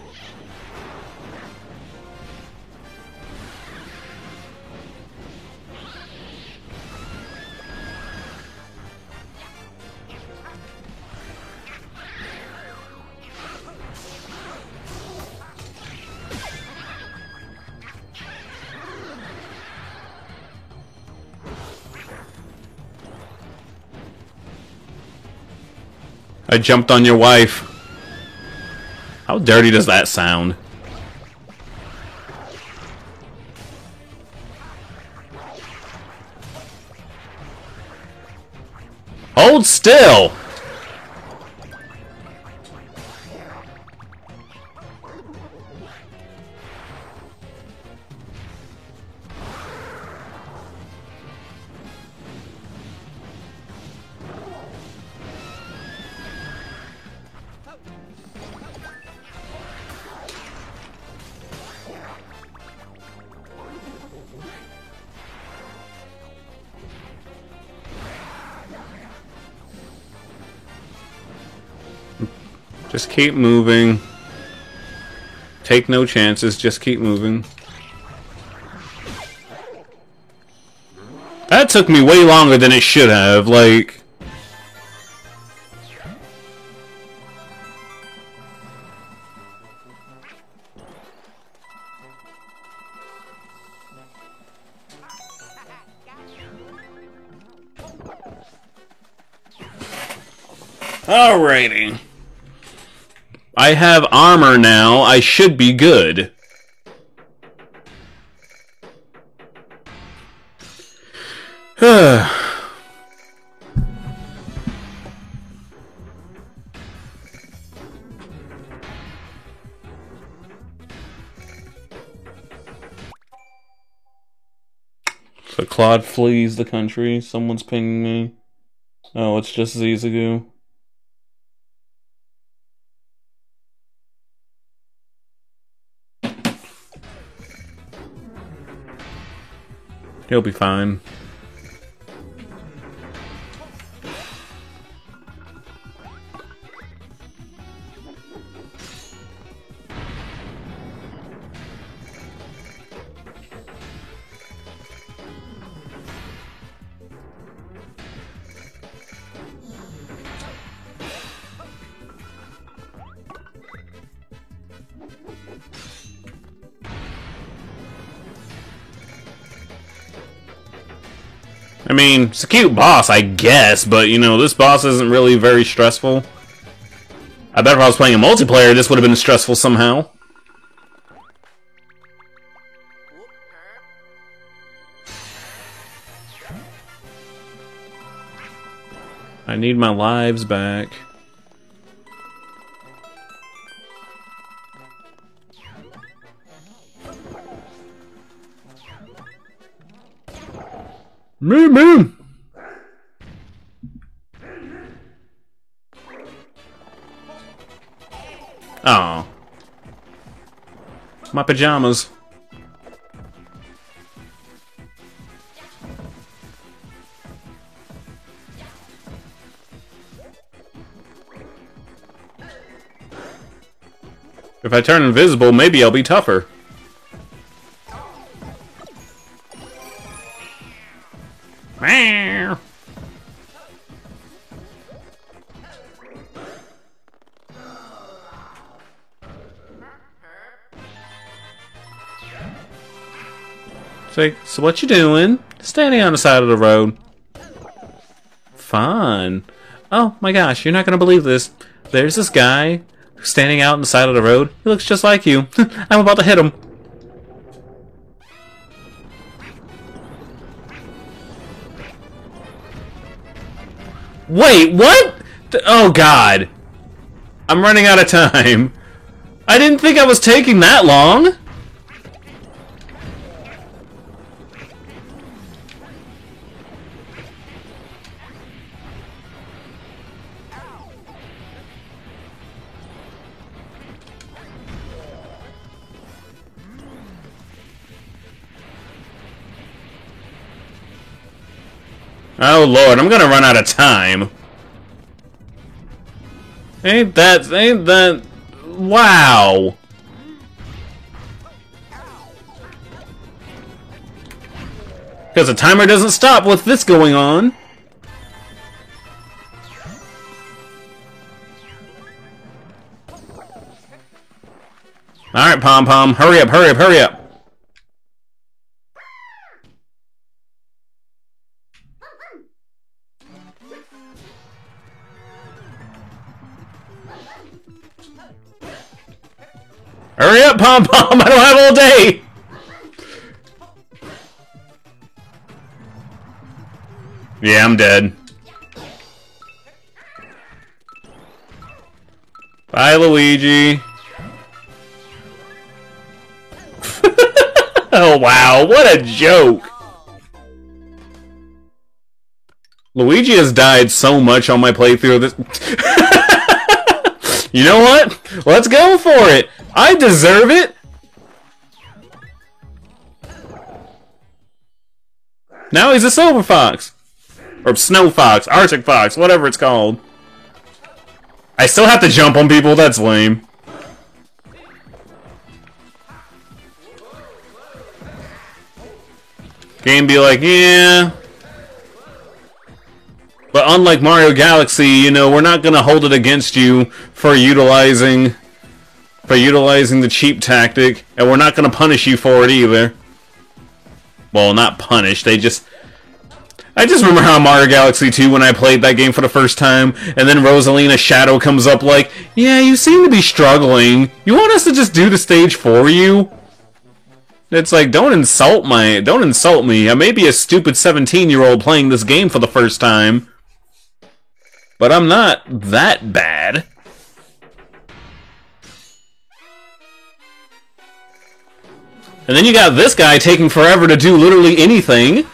I jumped on your wife. How dirty does that sound? Hold still! Just keep moving. Take no chances, just keep moving. That took me way longer than it should have, like... Alrighty. I have armor now. I should be good. The Claude flees the country. Someone's pinging me. Oh, it's just Zizagoo. He'll be fine. I mean, it's a cute boss, I guess, but, you know, this boss isn't really very stressful. I bet if I was playing a multiplayer, this would have been stressful somehow. I need my lives back. Moo. Oh. My pajamas. If I turn invisible, maybe I'll be tougher. So what you doing? Standing on the side of the road. Fun. Oh my gosh, you're not gonna believe this. There's this guy standing out on the side of the road. He looks just like you. I'm about to hit him. Wait, what? Oh god. I'm running out of time. I didn't think I was taking that long. Oh lord, I'm gonna run out of time. Ain't that... Wow! Because the timer doesn't stop with this going on. Alright, Pom Pom, hurry up, hurry up, hurry up! Hurry up, Pom Pom! I don't have all day! Yeah, I'm dead. Bye, Luigi. Oh, wow. What a joke. Luigi has died so much on my playthrough of this... You know what? Let's go for it! I deserve it! Now he's a Silver Fox! Or Snow Fox, Arctic Fox, whatever it's called. I still have to jump on people? That's lame. Game be like, yeah. But unlike Mario Galaxy, you know, we're not gonna hold it against you for utilizing the cheap tactic, and we're not gonna punish you for it either. Well, not punish, I just remember how Mario Galaxy 2, when I played that game for the first time, and then Rosalina Shadow comes up like, yeah, you seem to be struggling. You want us to just do the stage for you? It's like, don't insult me. I may be a stupid 17-year-old playing this game for the first time, but I'm not that bad. And then you got this guy taking forever to do literally anything.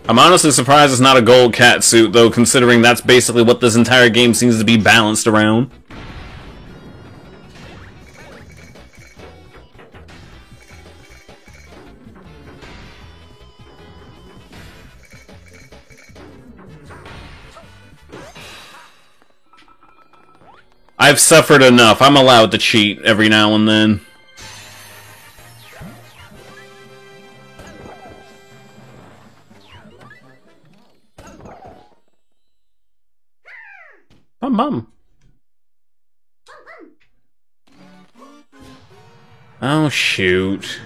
I'm honestly surprised it's not a gold cat suit, though, considering that's basically what this entire game seems to be balanced around. I've suffered enough. I'm allowed to cheat every now and then. Mum. Oh, shoot.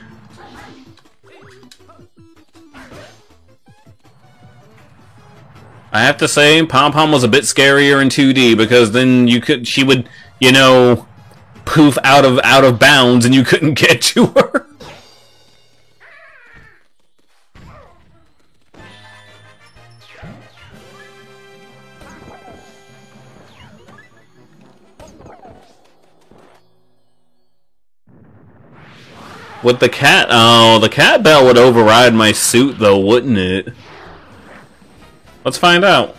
I have to say, Pom Pom was a bit scarier in 2D, because then she would, you know, poof out of bounds and you couldn't get to her. With the cat... Oh, the cat bell would override my suit, though, wouldn't it? Let's find out.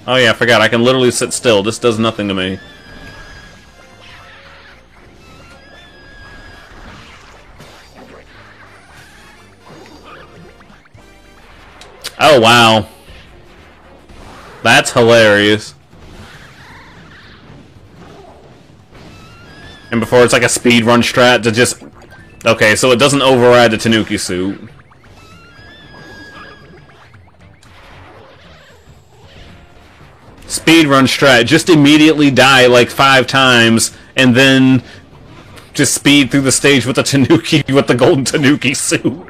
Oh yeah, I forgot. I can literally sit still. This does nothing to me. Oh, wow. That's hilarious. And before it's like a speedrun strat to just... Okay, so it doesn't override the Tanuki suit. Speedrun strat, just immediately die like 5 times, and then just speed through the stage with the Tanuki, with the golden Tanuki suit.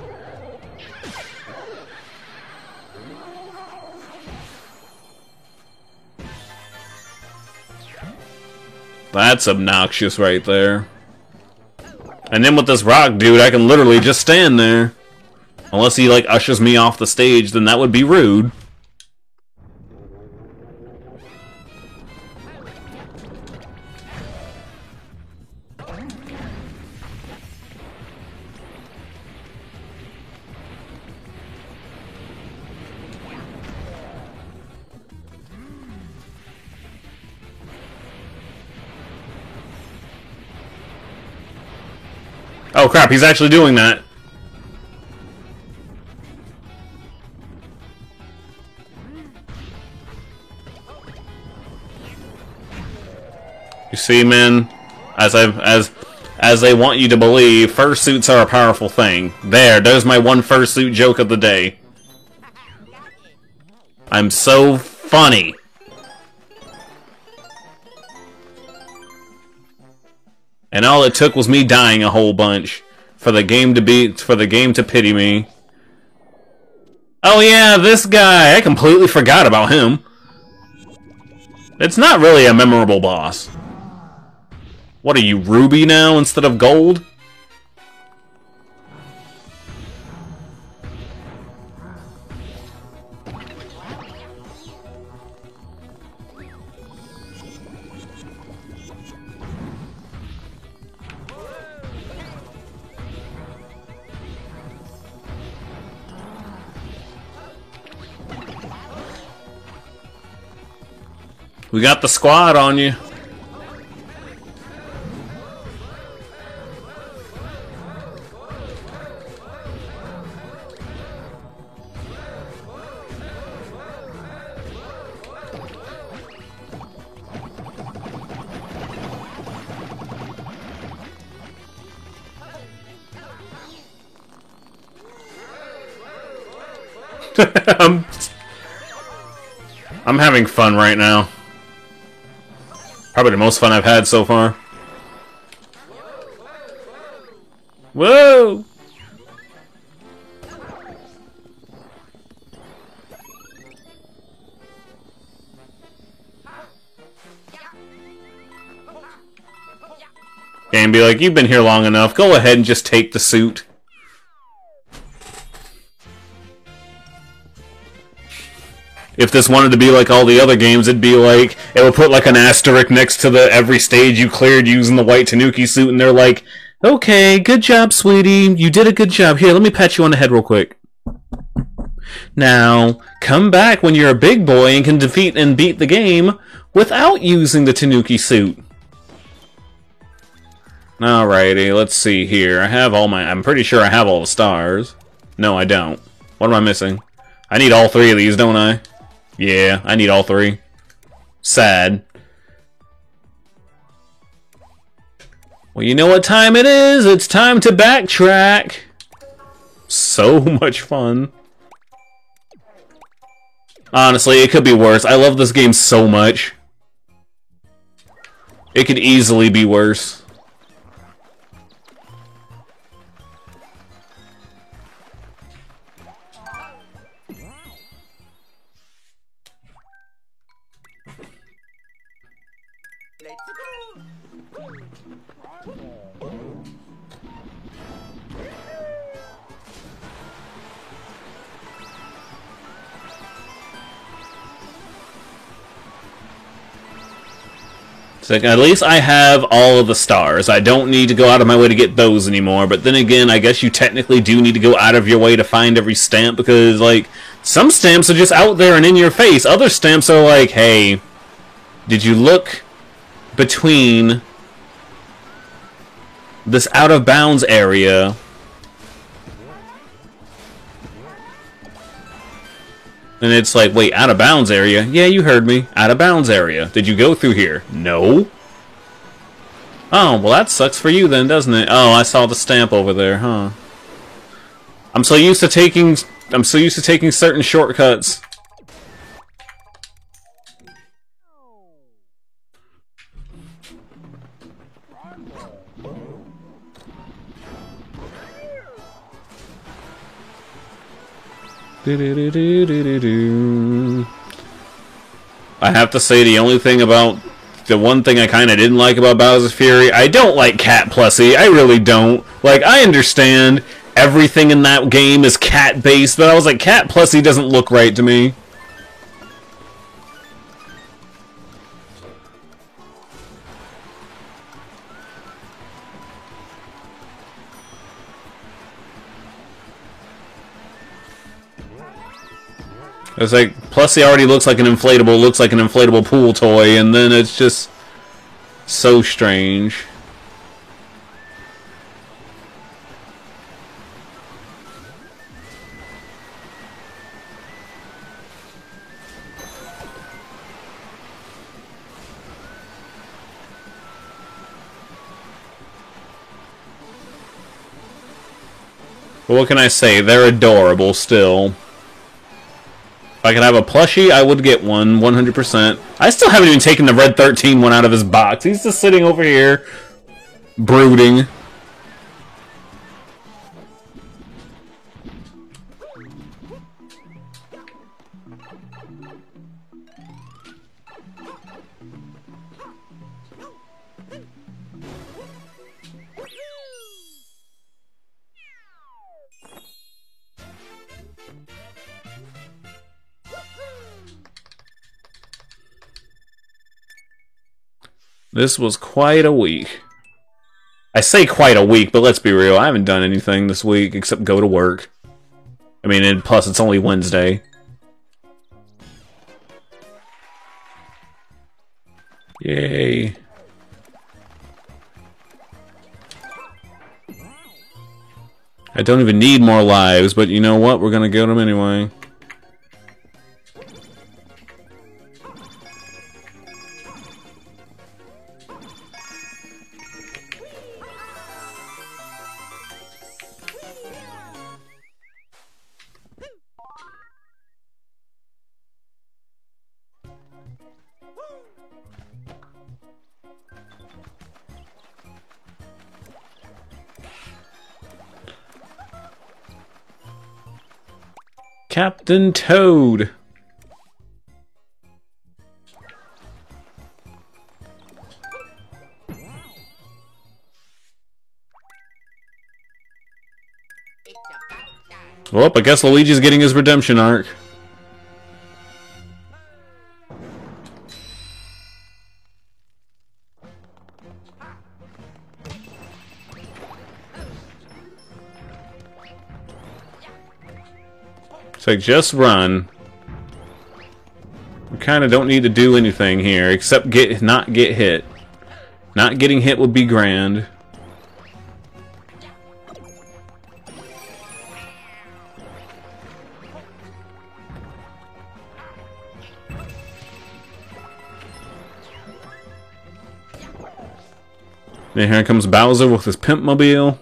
That's obnoxious right there. And then with this rock dude, I can literally just stand there. Unless he, like, ushers me off the stage, then that would be rude. Oh crap, he's actually doing that. You see, man, as they want you to believe, fursuits are a powerful thing. There's my one fursuit joke of the day. I'm so funny. And all it took was me dying a whole bunch for the game to pity me. Oh yeah, this guy. I completely forgot about him. It's not really a memorable boss. What are you, Ruby now instead of Gold? We got the squad on you. I'm having fun right now. Probably the most fun I've had so far. Whoa! And be like, you've been here long enough, go ahead and just take the suit. If this wanted to be like all the other games, it'd be like, it would put like an asterisk next to the every stage you cleared using the white Tanuki suit, and they're like, okay, good job, sweetie, you did a good job. Here, let me pat you on the head real quick. Now, come back when you're a big boy and can defeat and beat the game without using the Tanuki suit. Alrighty, let's see here. I'm pretty sure I have all the stars. No, I don't. What am I missing? I need all three of these, don't I? Yeah, I need all three. Sad. Well, you know what time it is? It's time to backtrack. So much fun. Honestly, it could be worse. I love this game so much. It could easily be worse. It's like, at least I have all of the stars. I don't need to go out of my way to get those anymore. But then again, I guess you technically do need to go out of your way to find every stamp, because, like, some stamps are just out there and in your face. Other stamps are like, hey, did you look between this out-of-bounds area and it's like, wait, out-of-bounds area? Yeah, you heard me. Out-of-bounds area. Did you go through here? No. Oh, well that sucks for you then, doesn't it? Oh, I saw the stamp over there, huh? I'm so used to taking certain shortcuts. I have to say, the one thing I kind of didn't like about Bowser's Fury, I don't like Cat Plessy. I really don't. Like, I understand everything in that game is cat-based, but I was like, Cat Plessy doesn't look right to me. It's like, Plessy already looks like an inflatable pool toy, and then it's just so strange. But what can I say? They're adorable still. If I could have a plushie, I would get one, 100%. I still haven't even taken the Red 13 one out of his box. He's just sitting over here, brooding. This was quite a week. I say quite a week, but let's be real. I haven't done anything this week except go to work. I mean, and plus it's only Wednesday. Yay. I don't even need more lives, but you know what? We're gonna get them anyway. Captain Toad. Well, I guess Luigi's getting his redemption arc. It's like, just run. We kind of don't need to do anything here, except not get hit. Not getting hit would be grand. Then here comes Bowser with his pimp mobile.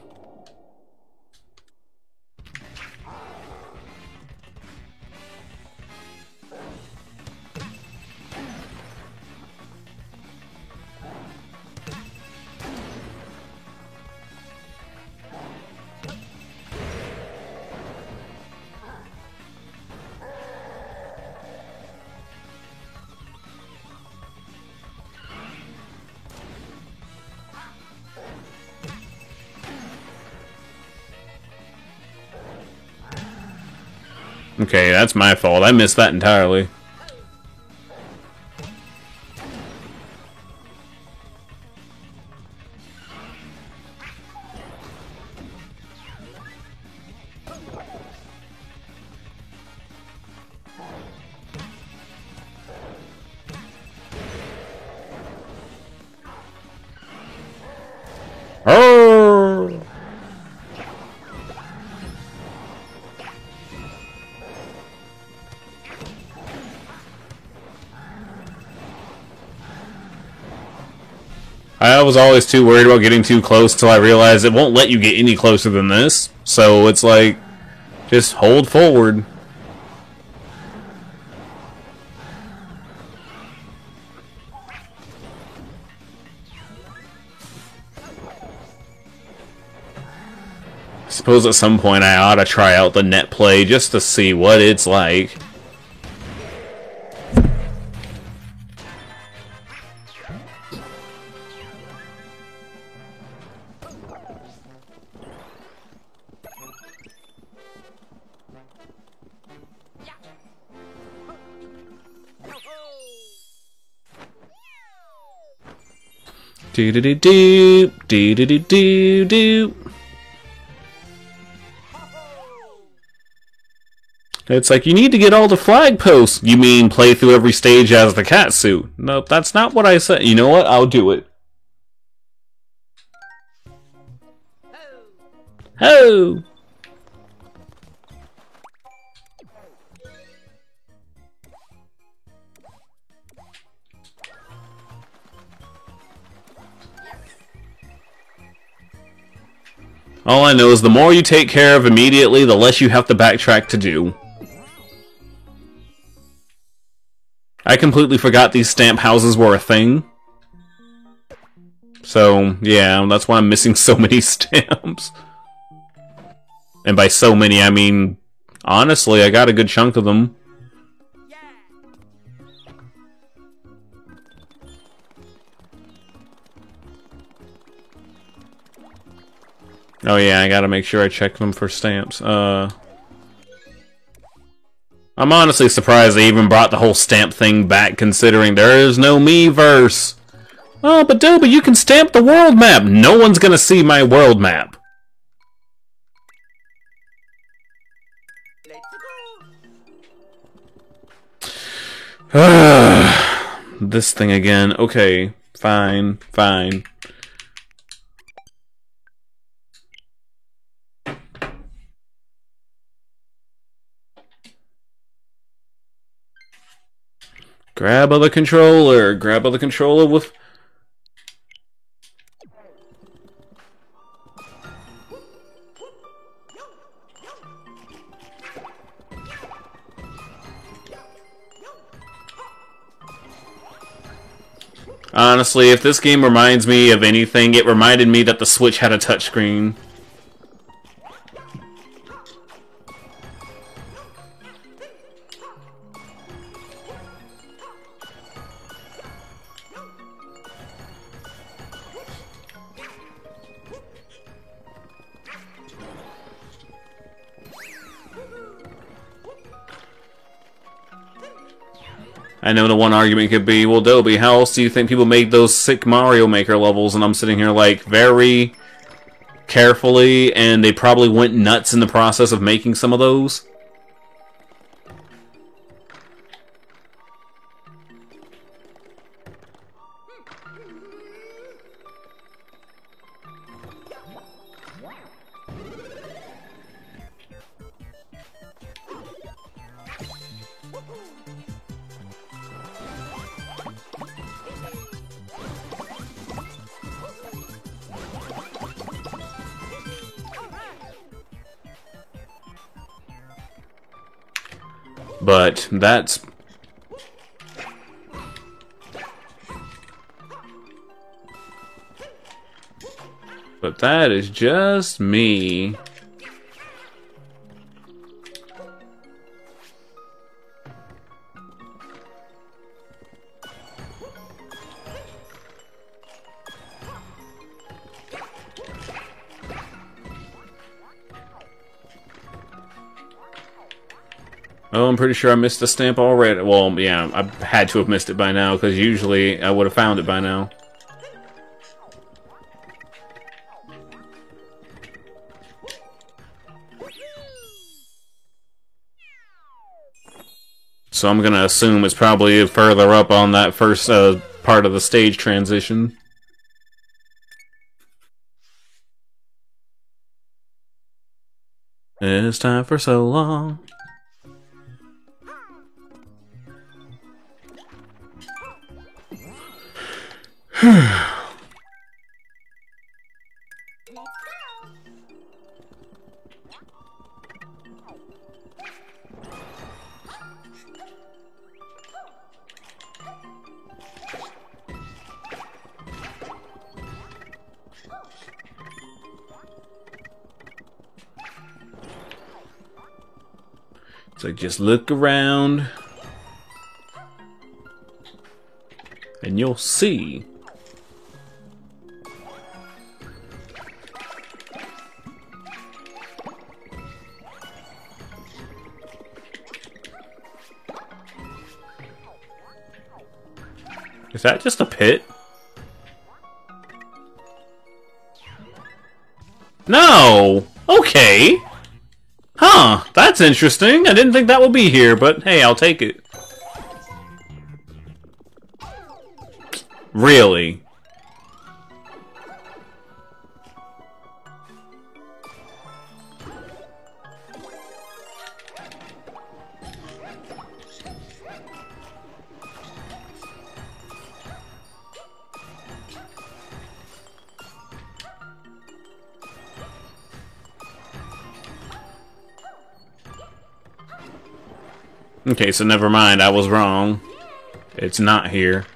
Okay, that's my fault. I missed that entirely. Oh! I was always too worried about getting too close till I realized it won't let you get any closer than this. So it's like, just hold forward. I suppose at some point I ought to try out the net play just to see what it's like. Do do do do do do do do. It's like, you need to get all the flag posts. You mean play through every stage as the cat suit? Nope, that's not what I said. You know what? I'll do it. Ho! All I know is the more you take care of immediately, the less you have to backtrack to do. I completely forgot these stamp houses were a thing. So, yeah, that's why I'm missing so many stamps. And by so many, I mean, honestly, I got a good chunk of them. Oh yeah, I gotta make sure I check them for stamps. I'm honestly surprised they even brought the whole stamp thing back, considering there is no Miiverse. Oh, but Dobie, you can stamp the world map! No one's gonna see my world map. This thing again. Okay, fine, fine. Grab other controller. Grab other controller with... Honestly, if this game reminds me of anything, it reminded me that the Switch had a touchscreen. I know the one argument could be, well, Dobie, how else do you think people made those sick Mario Maker levels? And I'm sitting here like, very carefully, and they probably went nuts in the process of making some of those. But that's... But that is just me. Oh, I'm pretty sure I missed the stamp already. Well, yeah, I had to have missed it by now, because usually I would have found it by now. So I'm gonna assume it's probably further up on that first part of the stage transition. It's time for so long. So just look around and you'll see. Is that just a pit? No! Okay! Huh, that's interesting. I didn't think that would be here, but hey, I'll take it. Really? Okay, so never mind, I was wrong. It's not here.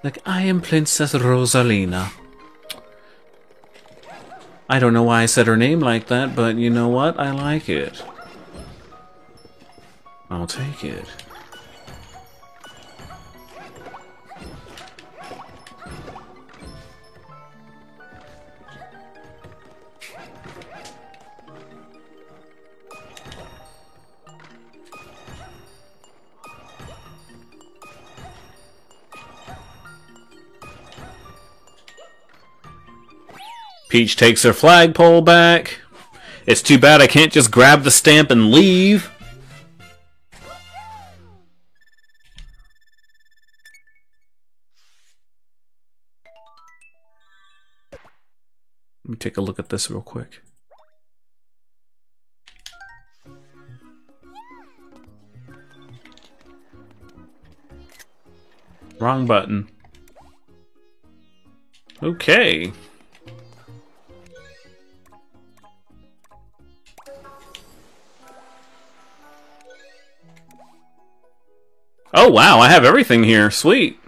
Like, I am Princess Rosalina. I don't know why I said her name like that, but you know what? I like it. I'll take it. Peach takes her flagpole back. It's too bad I can't just grab the stamp and leave. Let me take a look at this real quick. Wrong button. Okay. Oh wow, I have everything here. Sweet.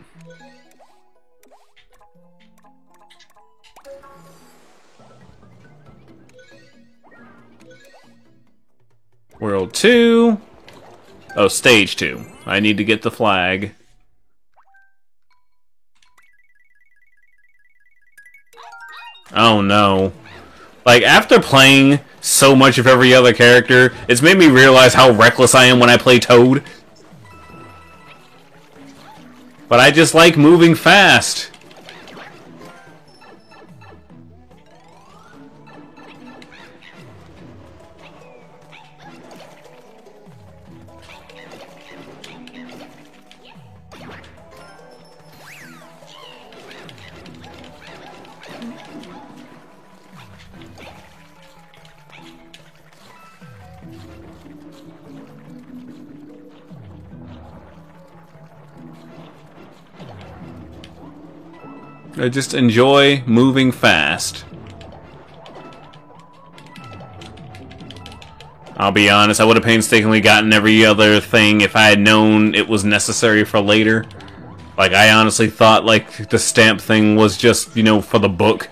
World 2. Oh, Stage 2. I need to get the flag. Oh no. Like, after playing so much of every other character, it's made me realize how reckless I am when I play Toad. But I just like moving fast. I just enjoy moving fast. I'll be honest, I would have painstakingly gotten every other thing if I had known it was necessary for later. Like, I honestly thought, like, the stamp thing was just, you know, for the book.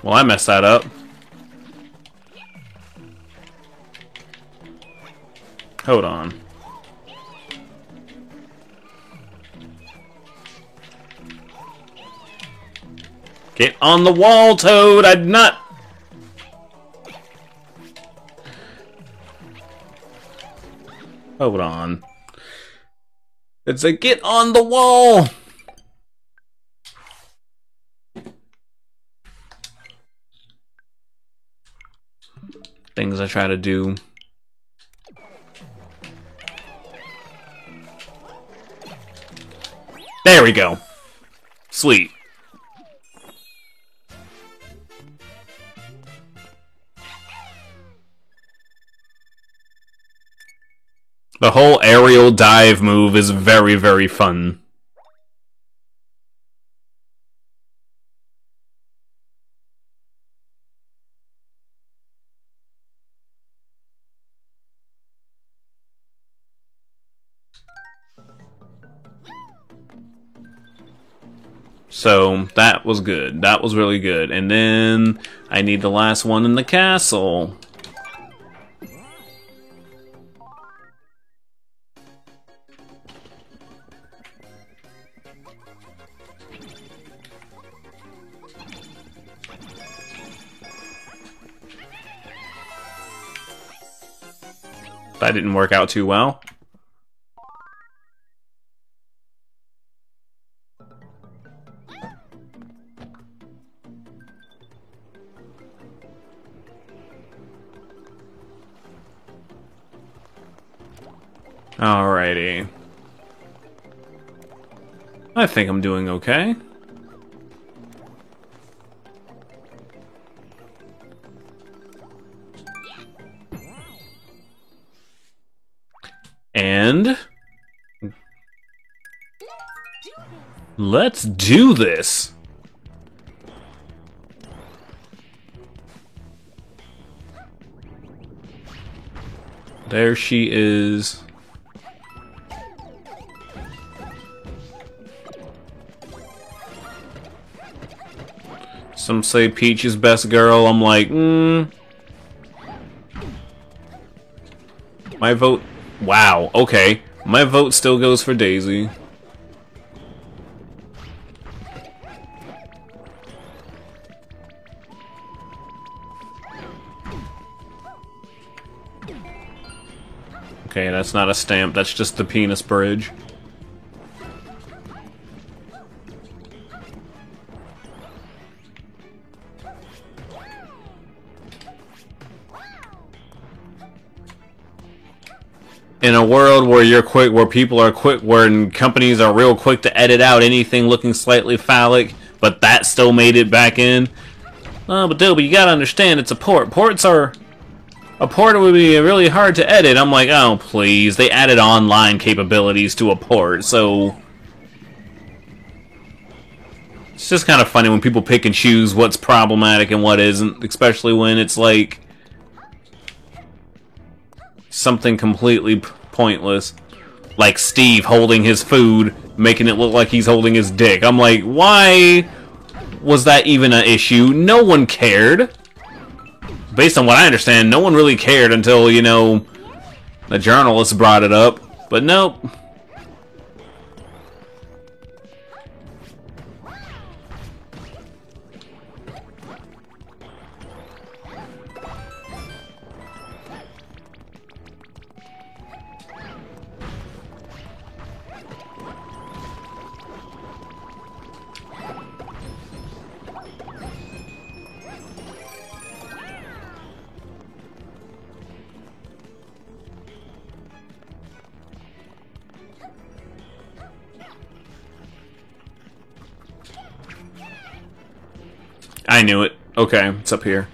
Well, I messed that up. Hold on. Get on the wall, Toad! I'd not... Hold on. It's a get on the wall! Things I try to do. There we go. Sweet. The whole aerial dive move is very, very fun. So, that was good. That was really good. And then, I need the last one in the castle. That didn't work out too well. Alrighty. I think I'm doing okay. And... let's do this! There she is. Some say Peach is best girl. I'm like, My vote... wow, okay. My vote still goes for Daisy. Okay, that's not a stamp, that's just the penis bridge. In a world where you're quick, where people are quick, where companies are real quick to edit out anything looking slightly phallic, but that still made it back in. Oh, but Dobie, you gotta understand, it's a port. A port would be really hard to edit. I'm like, oh, please. They added online capabilities to a port, so It's just kind of funny when people pick and choose what's problematic and what isn't, especially when it's like something completely pointless. Like Steve holding his food, making it look like he's holding his dick. I'm like, why was that even an issue? No one cared. Based on what I understand, no one really cared until, you know, the journalists brought it up. But nope. I knew it. Okay, it's up here.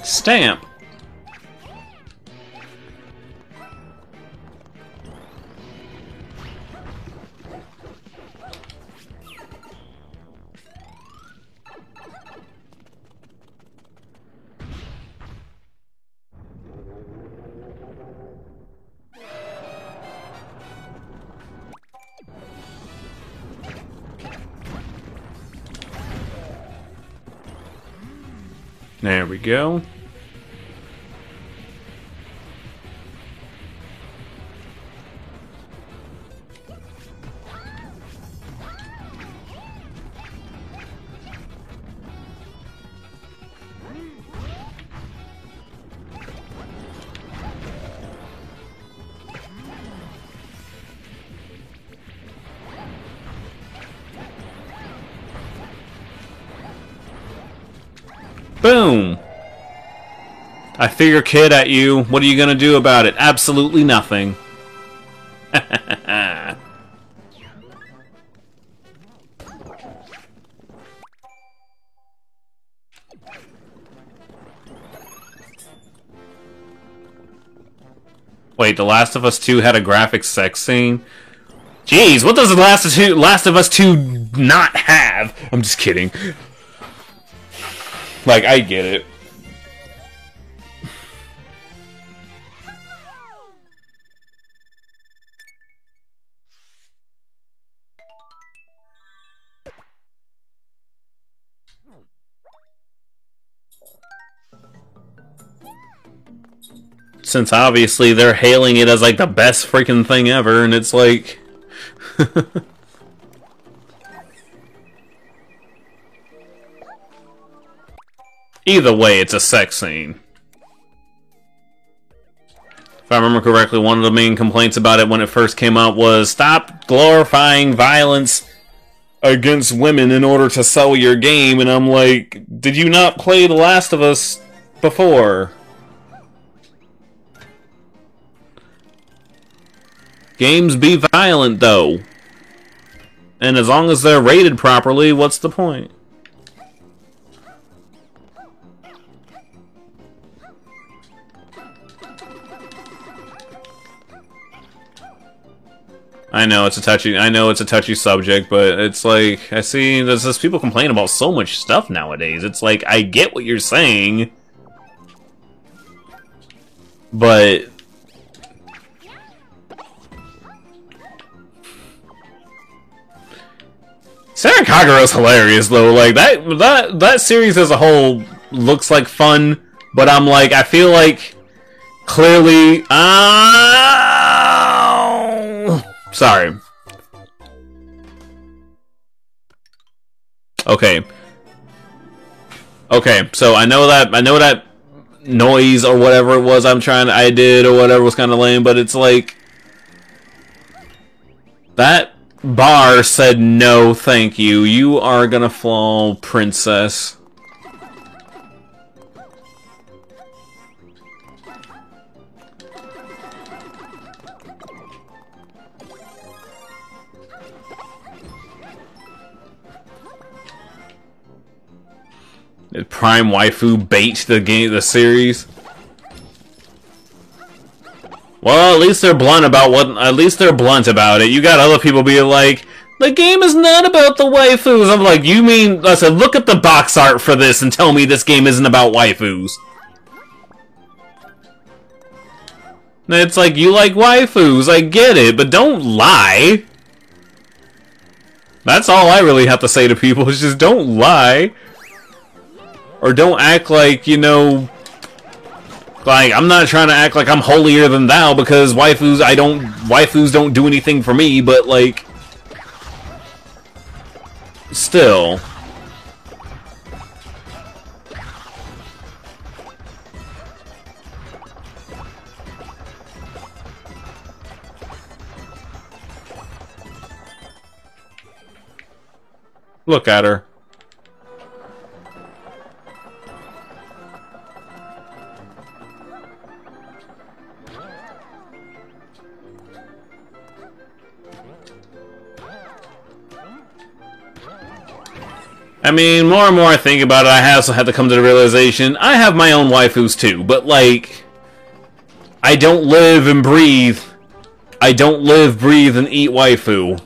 Stamp. There we go. Boom! I threw your kid at you. What are you gonna do about it? Absolutely nothing. Wait, The Last of Us 2 had a graphic sex scene? Jeez, what does The Last of Us 2 not have? I'm just kidding. Like, I get it. Since obviously they're hailing it as like the best freaking thing ever, and it's like... Either way, it's a sex scene. If I remember correctly, one of the main complaints about it when it first came out was, stop glorifying violence against women in order to sell your game, and I'm like, did you not play The Last of Us before? Games be violent, though. And as long as they're rated properly, what's the point? I know it's a touchy subject, but it's like, I see there's just people complain about so much stuff nowadays. It's like, I get what you're saying, but Sarah Kagura's hilarious though. Like that series as a whole looks like fun, but I'm like, I feel like clearly sorry. Okay, so I know that noise or whatever it was I did or whatever was kind of lame, but it's like that bar said no thank you. You are gonna fall, princess. Did Prime Waifu bait the series? Well, at least they're blunt about what. At least they're blunt about it. You got other people being like, the game is not about the waifus. I'm like, you mean? I said, look at the box art for this and tell me this game isn't about waifus. It's like, you like waifus, I get it, but don't lie. That's all I really have to say to people, is just don't lie. Or don't act like, you know... Like, I'm not trying to act like I'm holier than thou, because waifus don't do anything for me, but, like... Still... Look at her. I mean, more and more I think about it, I also have to come to the realization, I have my own waifus too, but like, I don't live, breathe, and eat waifu.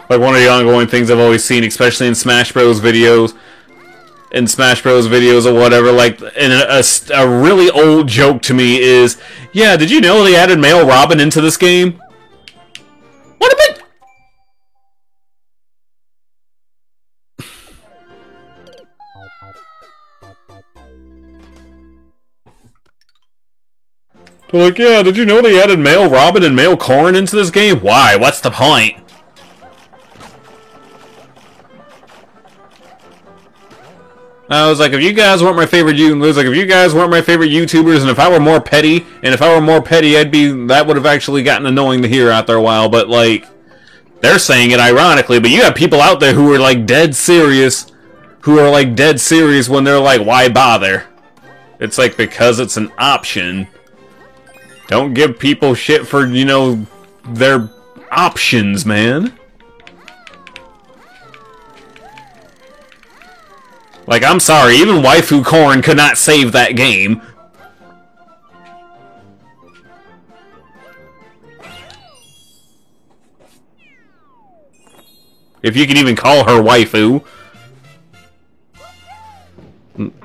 Like one of the ongoing things I've always seen, especially in Smash Bros. Videos, or whatever, like, and a really old joke to me is, yeah, did you know they added male Robin into this game? What a bit... They're like, yeah, did you know they added male Robin and male Corrin into this game? Why? What's the point? I was like, if you guys weren't my favorite YouTubers, and if I were more petty, that would have actually gotten annoying to hear after a while, but like, they're saying it ironically, but you have people out there who are like dead serious, when they're like, why bother? It's like, because it's an option. Don't give people shit for, you know, their options, man. Like, I'm sorry, even Waifu Corrin could not save that game. If you can even call her waifu.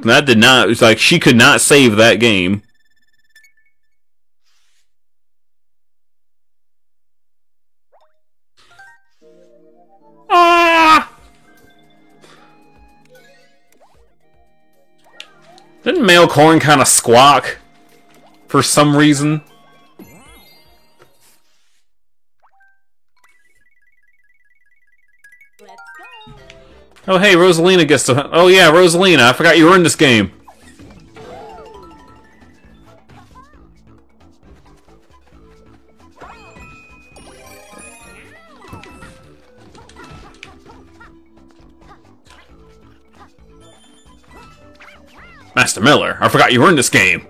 That did not... It's like, she could not save that game. Ah! Didn't male Corrin kind of squawk? For some reason? Oh hey, Rosalina gets to... Oh yeah, Rosalina, I forgot you were in this game. Master Miller, I forgot you were in this game.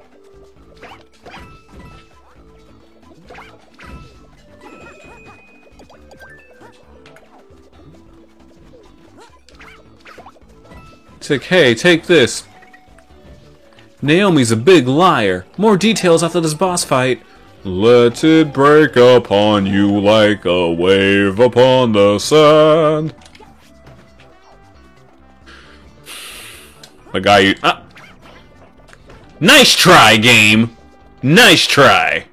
It's like, hey, take this. Naomi's a big liar. More details after this boss fight. Let it break upon you like a wave upon the sand. The guy you... Nice try, game! Nice try!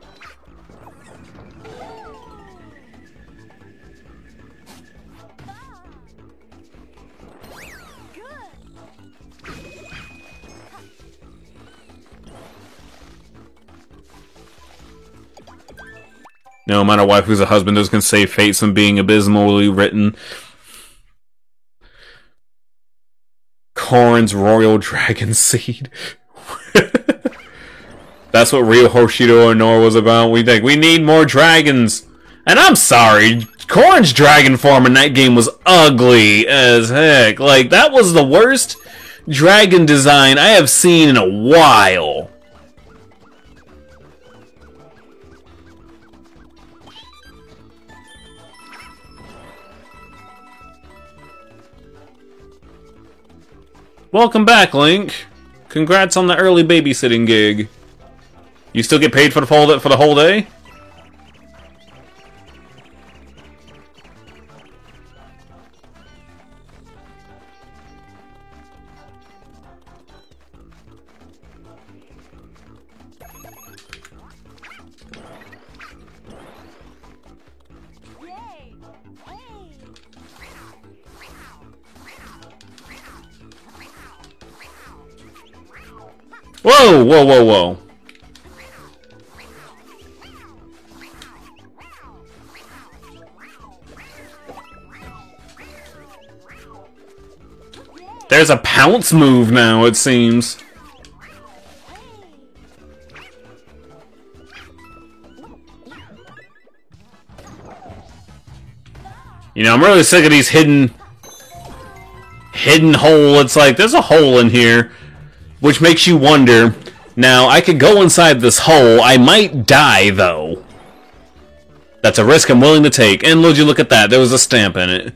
No matter what, who's a husband who's gonna save Fate from being abysmally written. Corrin's Royal Dragon Seed. That's what Ryo Hoshido Honor was about. We need more dragons. And I'm sorry, Corrin's dragon form in that game was ugly as heck. Like, that was the worst dragon design I have seen in a while. Welcome back, Link. Congrats on the early babysitting gig. You still get paid for the whole day? Whoa, whoa, whoa, whoa. There's a pounce move now, it seems. You know, I'm really sick of these hidden hole. It's like, there's a hole in here. Which makes you wonder, now, I could go inside this hole, I might die, though. That's a risk I'm willing to take. And would you look at that, there was a stamp in it.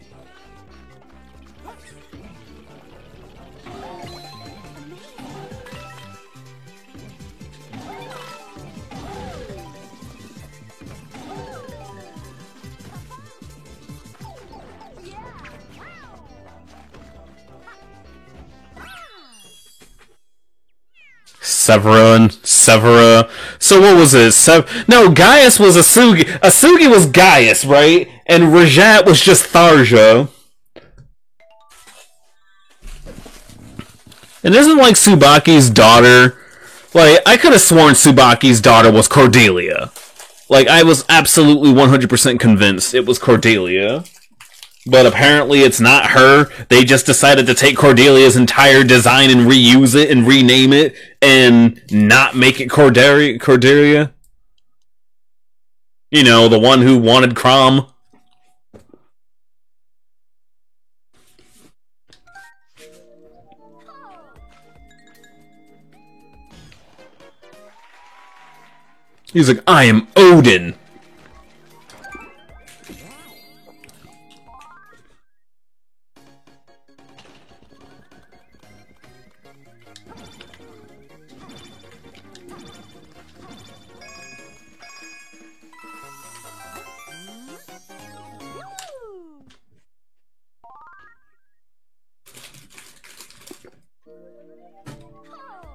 Severa. So what was it? No, Gaius was Asugi. Asugi was Gaius, right? And Rajat was just Tharja. And isn't like Tsubaki's daughter? Like, I could have sworn Tsubaki's daughter was Cordelia. Like, I was absolutely 100% convinced it was Cordelia. But apparently it's not her. They just decided to take Cordelia's entire design and reuse it and rename it and not make it Cordelia. You know, the one who wanted Chrom. He's like, I am Odin.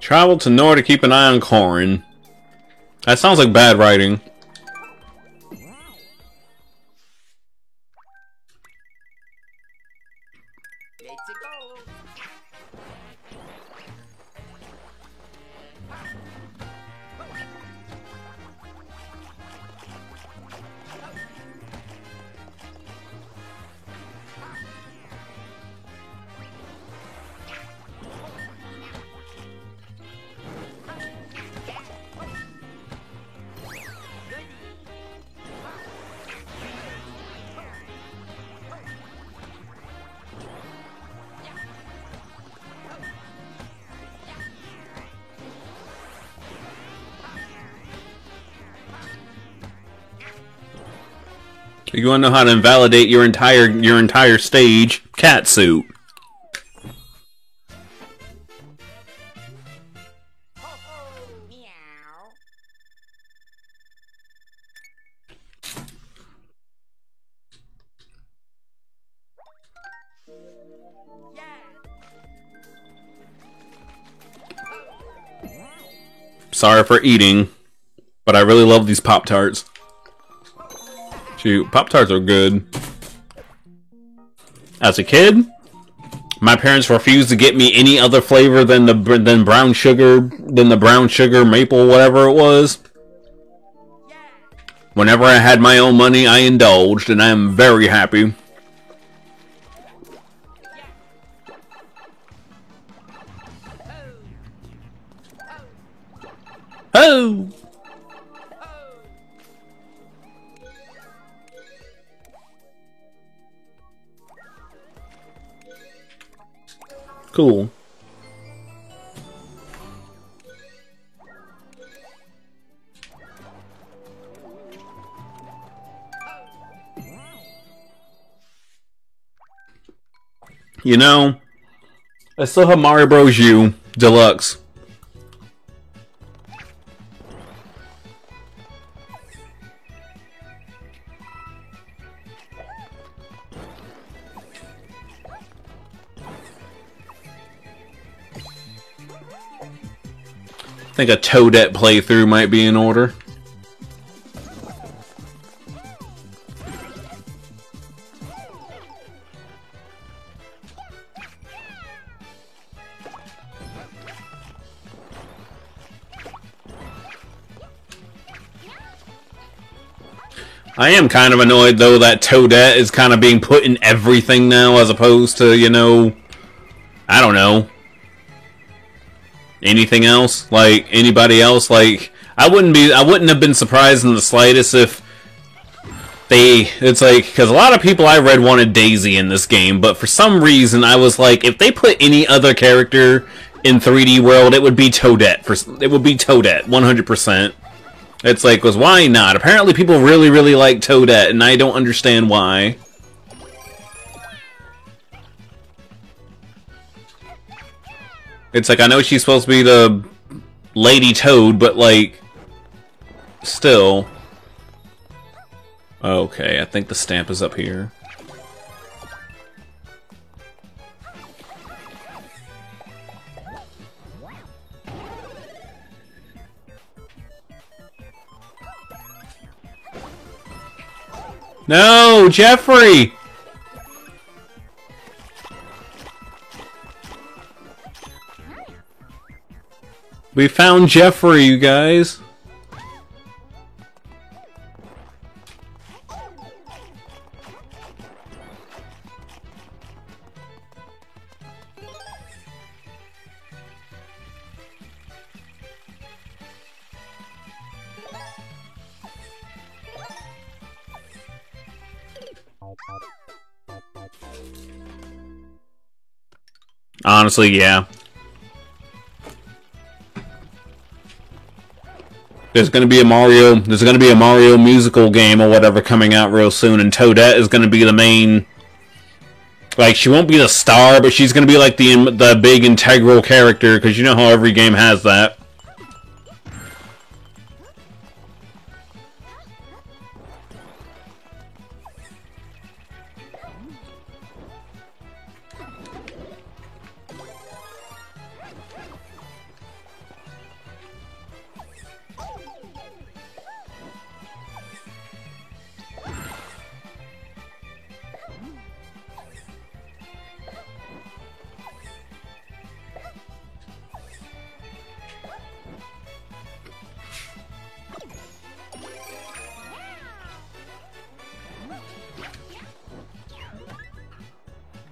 Travel to Nor to keep an eye on Corrin. That sounds like bad writing. You want to know how to invalidate your entire stage? Catsuit. Sorry for eating, but I really love these Pop-Tarts. Shoot, Pop-Tarts are good. As a kid, my parents refused to get me any other flavor than the brown sugar, maple, whatever it was. Whenever I had my own money, I indulged, and I am very happy. Oh! Cool. You know, I still have Mario Bros. U Deluxe. I think a Toadette playthrough might be in order. I am kind of annoyed, though, that Toadette is kind of being put in everything now, as opposed to, you know, I don't know, anything else? Like, anybody else? Like, I wouldn't have been surprised in the slightest if it's like, because a lot of people I read wanted Daisy in this game, but for some reason I was like, if they put any other character in 3D World, it would be Toadette. It would be Toadette, 100%. It's like, why not? Apparently people really, really like Toadette, and I don't understand why. It's like, I know she's supposed to be the Lady Toad, but like, still. Okay, I think the stamp is up here. No, Jeffrey! We found Jeffrey, you guys. Honestly, yeah. There's gonna be a Mario musical game or whatever coming out real soon, and Toadette is gonna be the main. Like, she won't be the star, but she's gonna be like the big integral character, because you know how every game has that.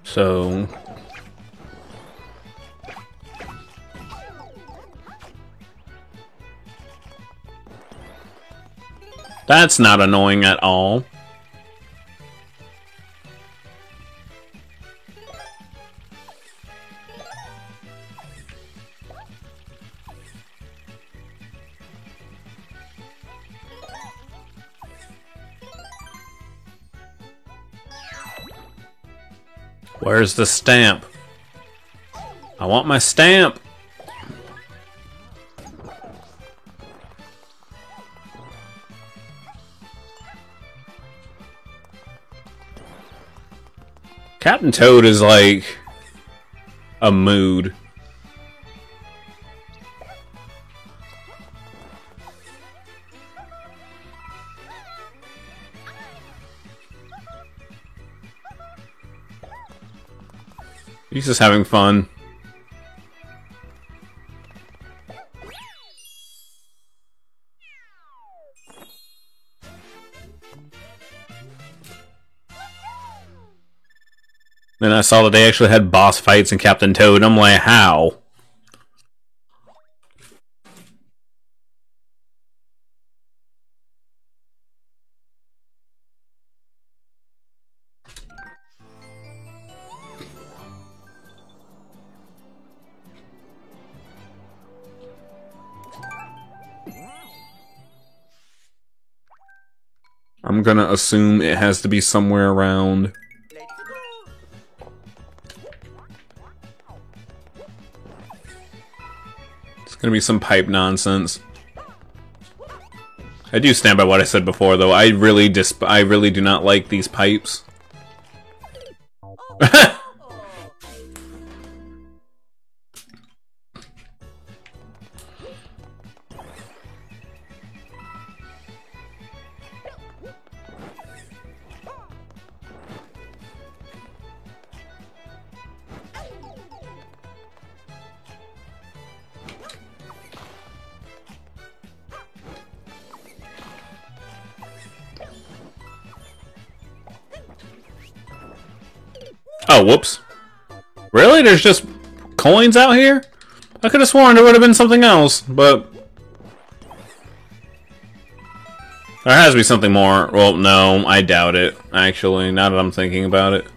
So that's not annoying at all. Where's the stamp? I want my stamp! Captain Toad is like a mood. He's just having fun. Then I saw that they actually had boss fights in Captain Toad, and I'm like, how? I'm gonna assume it has to be somewhere around. Gonna be some pipe nonsense. I do stand by what I said before, though. I really do not like these pipes. Oh, whoops. Really? There's just coins out here? I could have sworn there would have been something else, but... There has to be something more. Well, no, I doubt it, actually, now that I'm thinking about it.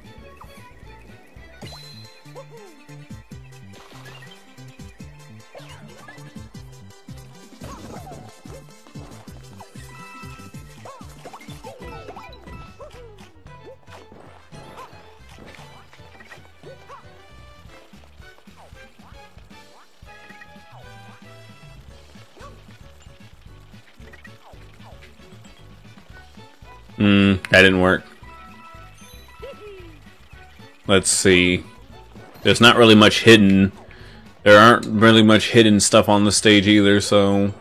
That didn't work. Let's see. There's not really much hidden. There aren't really much hidden stuff on the stage either, so...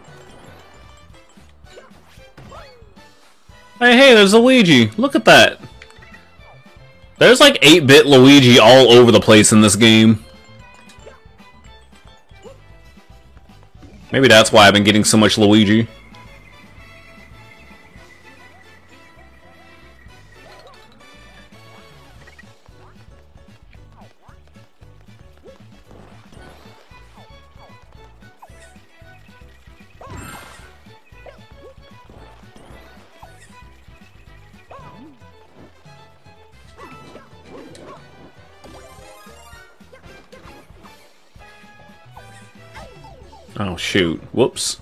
Hey, there's Luigi! Look at that! There's like 8-bit Luigi all over the place in this game. Maybe that's why I've been getting so much Luigi. Oh shoot, whoops.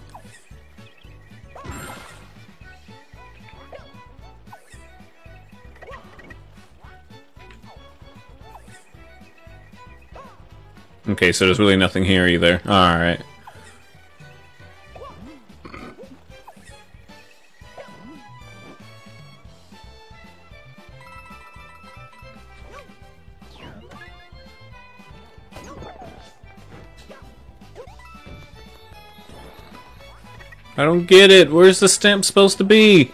Okay, so there's really nothing here either. Alright. I don't get it. Where's the stamp supposed to be?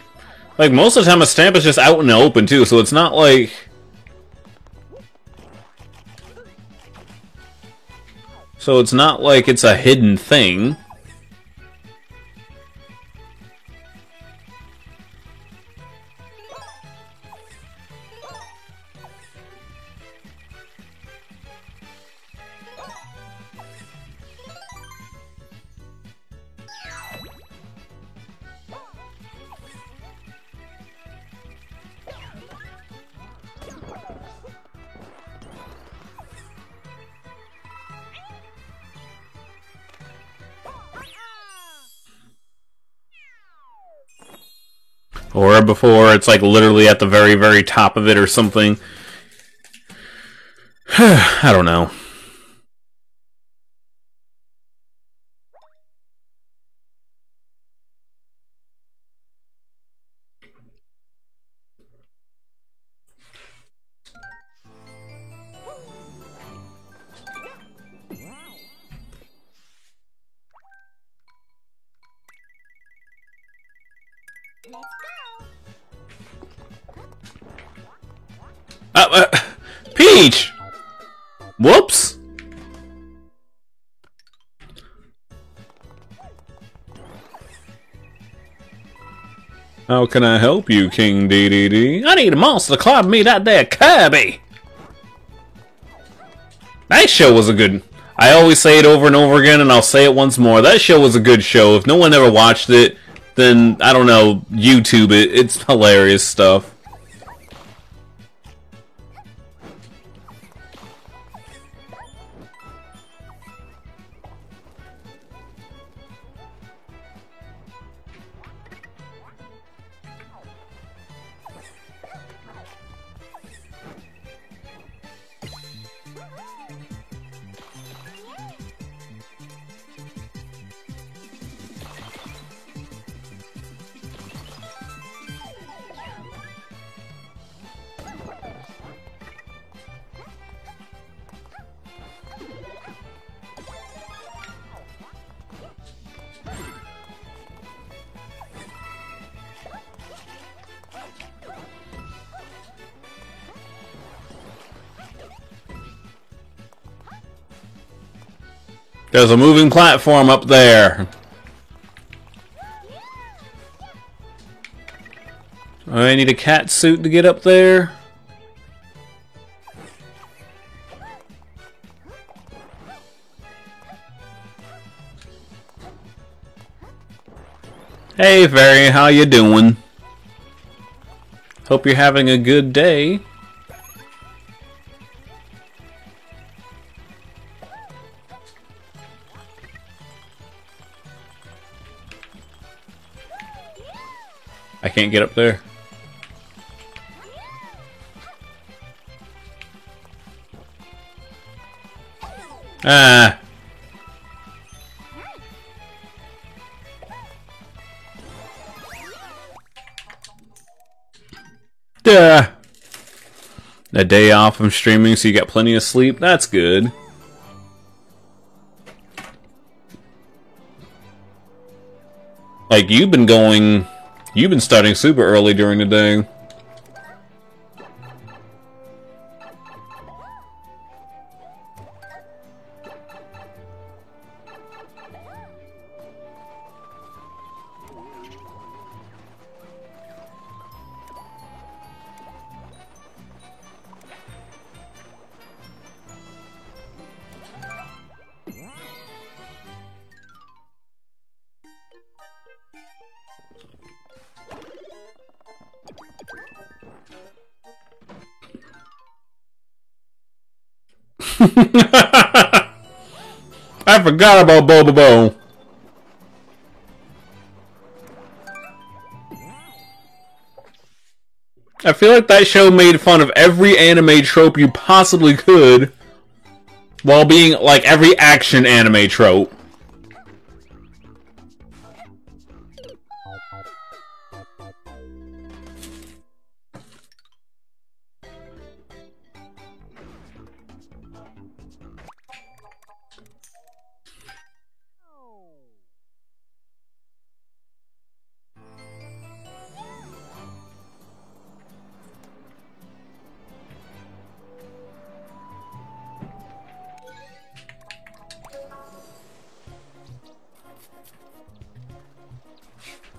Like, most of the time a stamp is just out in the open, too, so it's not like... So it's not like it's a hidden thing. Or before, it's like literally at the very, very top of it or something. I don't know. Peach! Whoops! How can I help you, King DDD? I need a monster to climb me that there Kirby! That show was a good... I always say it over and over again, and I'll say it once more. That show was a good show. If no one ever watched it, then, I don't know, YouTube it. It's hilarious stuff. There's a moving platform up there. I need a cat suit to get up there. Hey Fairy, how you doing? Hope you're having a good day. I can't get up there. Ah. Duh. A day off from streaming so you got plenty of sleep? That's good. Like, you've been starting super early during the day. I forgot about Bobobo. I feel like that show made fun of every anime trope you possibly could, while being like every action anime trope.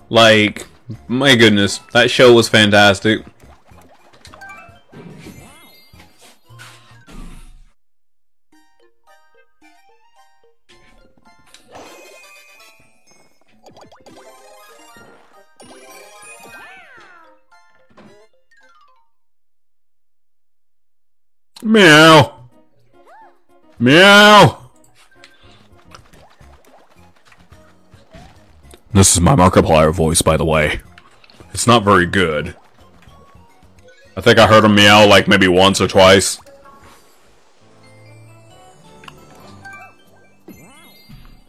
Like, my goodness, that show was fantastic. Meow. Meow. This is my Markiplier voice, by the way. It's not very good. I think I heard him meow like maybe once or twice.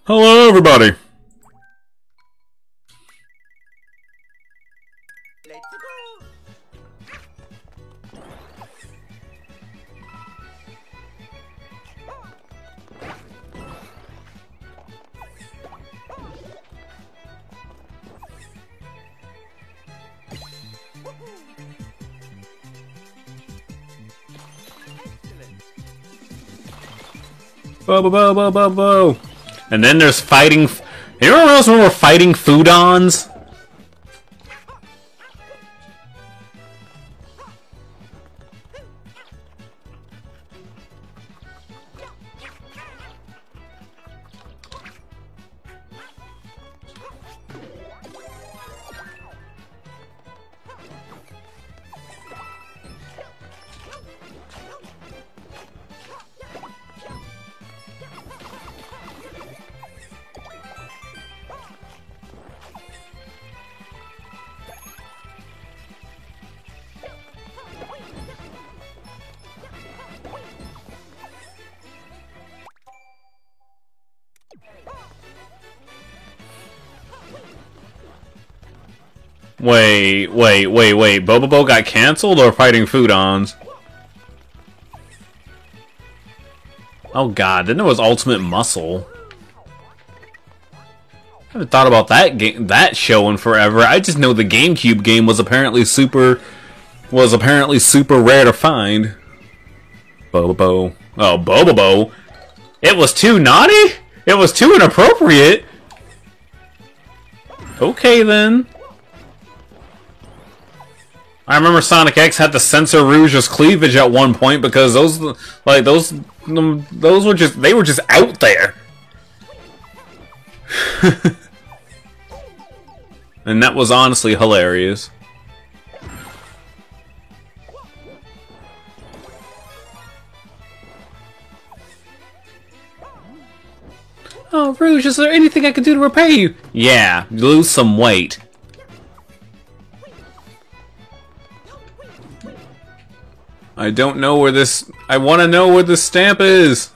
Hello, everybody. Bo bo bo bo bo bo. And then there's fighting. Anyone else remember fighting Foodons? Wait. Bobobo got cancelled or fighting Foodons? Oh god, then there was Ultimate Muscle. I haven't thought about that show in forever. I just know the GameCube game was apparently super rare to find. Bobobo. Oh, Bobobo. It was too naughty? It was too inappropriate. Okay, then. I remember Sonic X had to censor Rouge's cleavage at one point because those were just out there. And that was honestly hilarious. Oh, Rouge, is there anything I can do to repay you? Yeah, lose some weight. I don't know where this... I want to know where this stamp is!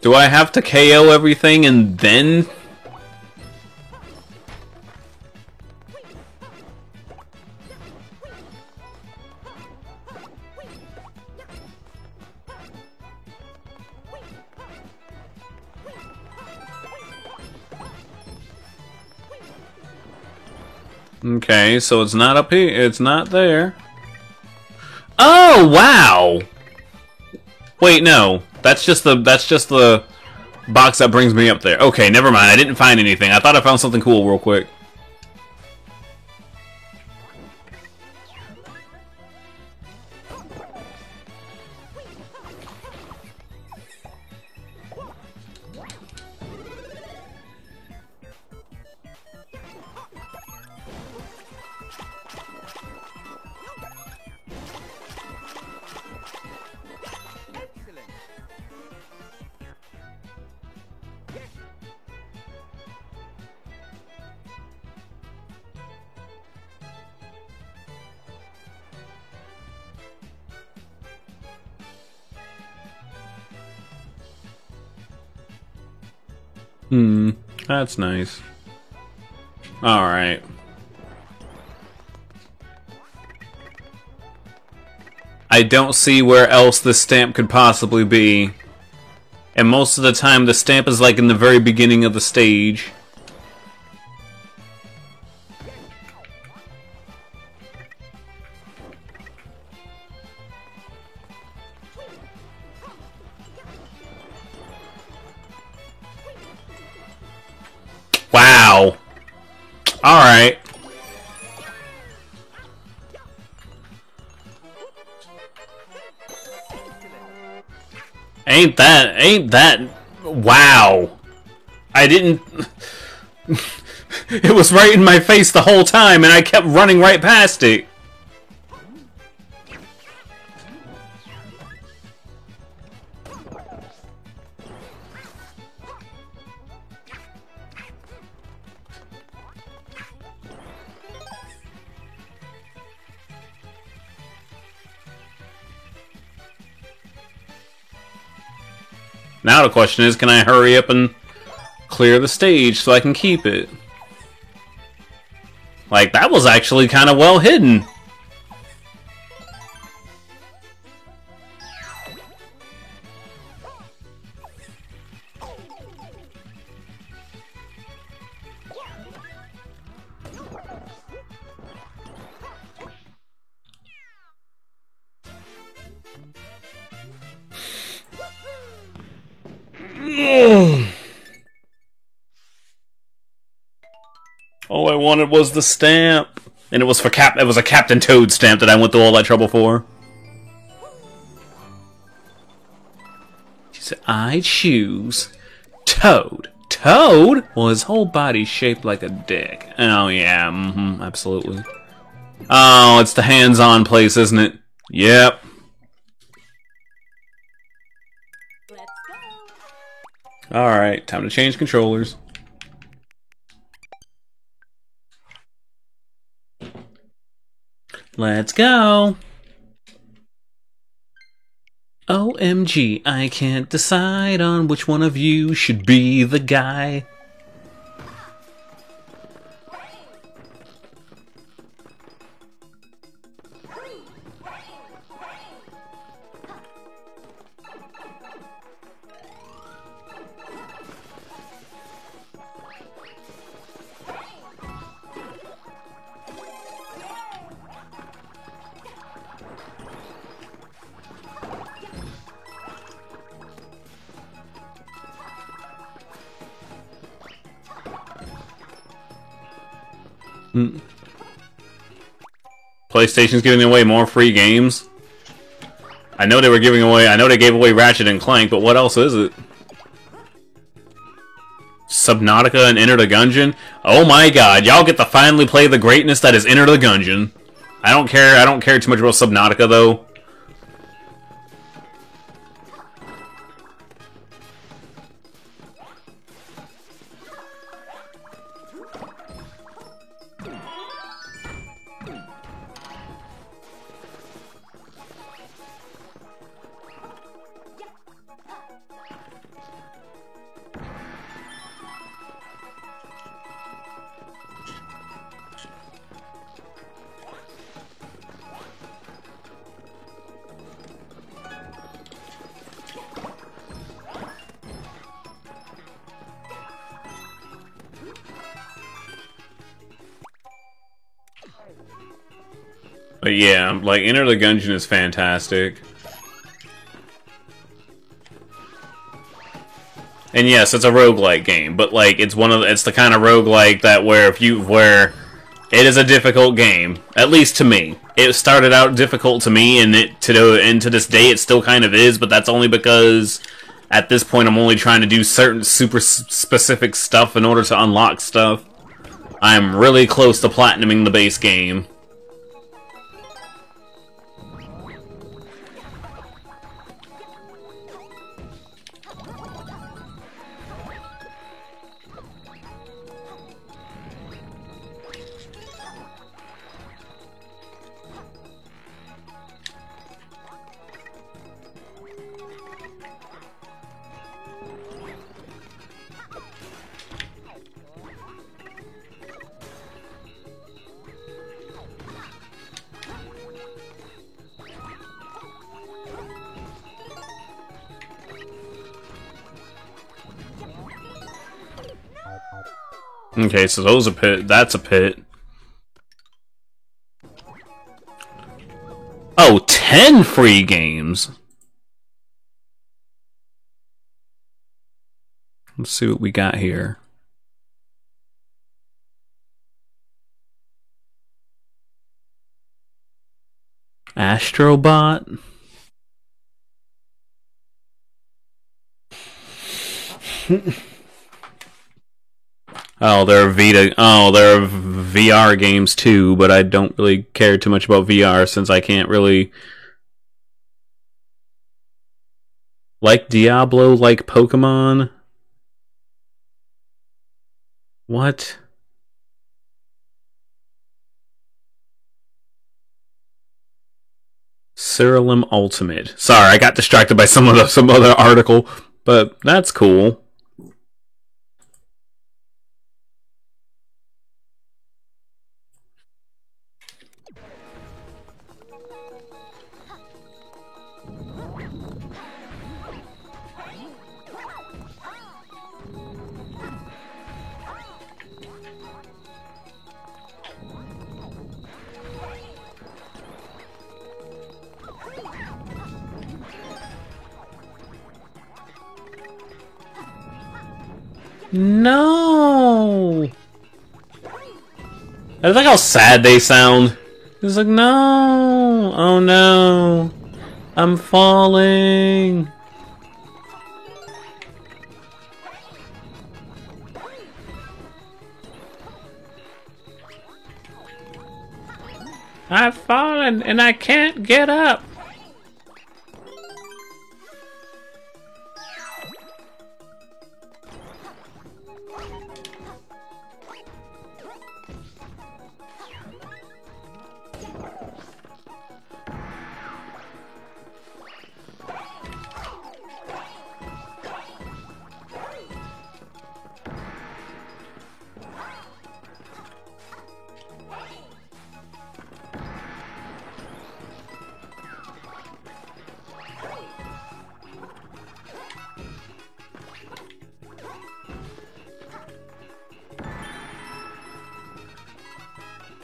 Do I have to KO everything and then... Okay, so it's not up here. It's not there. Oh, wow! Wait, no. That's just the box that brings me up there. Okay, never mind. I didn't find anything. I thought I found something cool real quick. That's nice. Alright. I don't see where else this stamp could possibly be. And most of the time the stamp is like in the very beginning of the stage. Wow. Alright. Ain't that... Wow. I didn't... It was right in my face the whole time and I kept running right past it. Now the question is, can I hurry up and clear the stage so I can keep it? Like, that was actually kind of well hidden. All I wanted was the stamp, and it was for it was a Captain Toad stamp that I went through all that trouble for. She said, "I choose Toad." Toad? Well, his whole body's shaped like a dick. Oh yeah, absolutely. Oh, it's the hands-on place, isn't it? Yep. Alright, time to change controllers. Let's go! OMG, I can't decide on which one of you should be the guy. PlayStation's giving away more free games. I know they were giving away. I know they gave away Ratchet and Clank, but what else is it? Subnautica and Enter the Gungeon. Oh my God! Y'all get to finally play the greatness that is Enter the Gungeon. I don't care. I don't care too much about Subnautica though. But yeah, like, Enter the Gungeon is fantastic. And yes, it's a roguelike game, but like it's the kind of roguelike that where it is a difficult game, at least to me. It started out difficult to me, and to this day it still kind of is, but that's only because at this point I'm only trying to do certain super specific stuff in order to unlock stuff. I'm really close to platinuming the base game. Okay, so those are pit. That's a pit. Oh, 10 free games. Let's see what we got here. Astrobot. Oh, there are VR games too, but I don't really care too much about VR since I can't really like Diablo, like Pokemon. What? Ceruleum Ultimate. Sorry, I got distracted by some other article, but that's cool. No! I like how sad they sound. It's like, no! Oh no! I'm falling! I've fallen and I can't get up!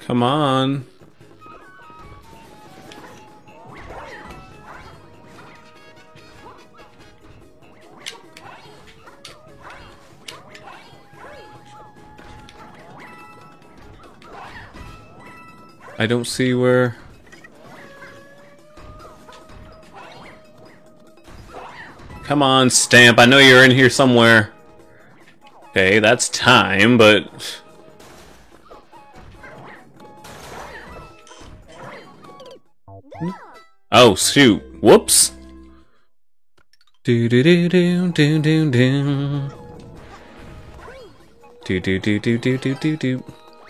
Come on. I don't see where... Come on, Stamp. I know you're in here somewhere. Okay, that's time, but... Oh, shoot. Whoops. Do do do do do do do. Do do do do do do do do.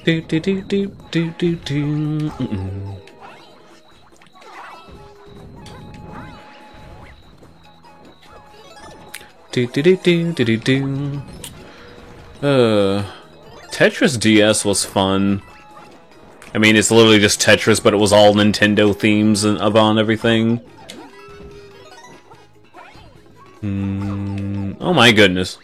Do do do do do do do. Do do do do do do do. Tetris DS was fun. I mean, it's literally just Tetris, but it was all Nintendo themes and on everything. Oh my goodness.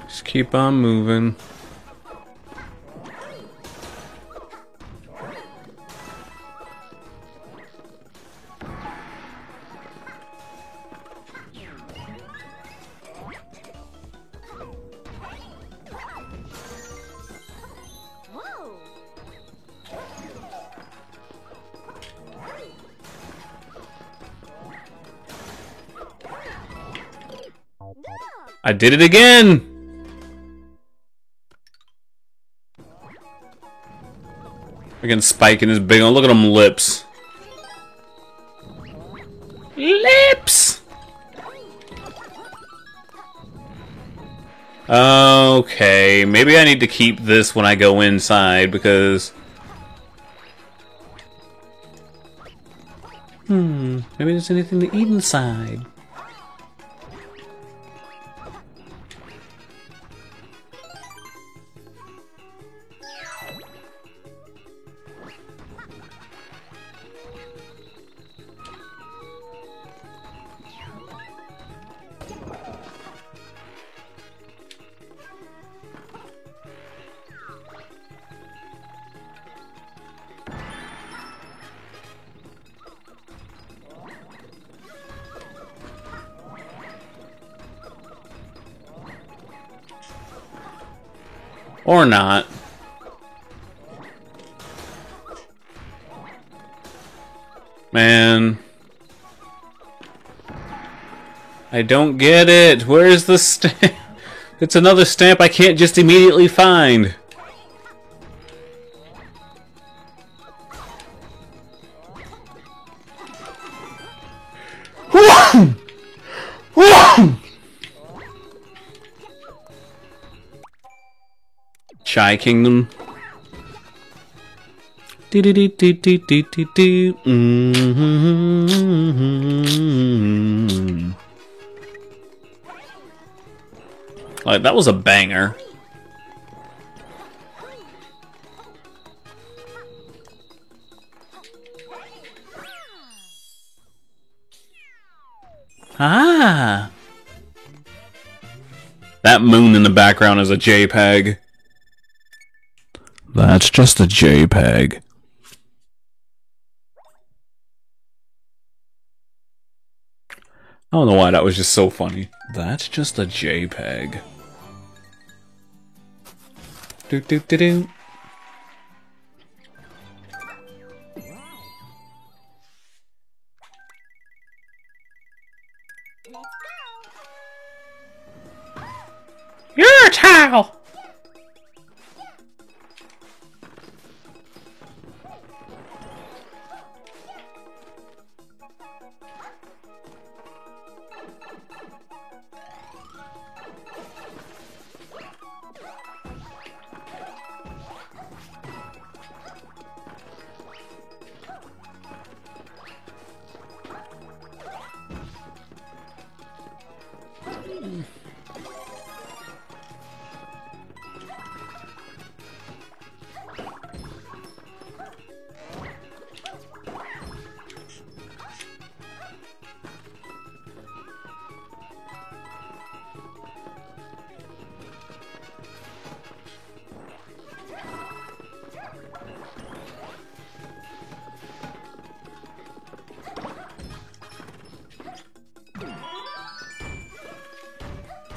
Just keep on moving. I did it again! Again, Spike and his big one. Look at them lips. Lips! Okay, maybe I need to keep this when I go inside because... maybe there's anything to eat inside. Or not. Man. I don't get it. Where's the stamp? It's another stamp I can't just immediately find. Shy Kingdom. Do do do do do do do do. Like that was a banger. Ah. That moon in the background is a JPEG. That's just a JPEG. I don't know why that was just so funny. That's just a JPEG. Do do do do. You're a towel.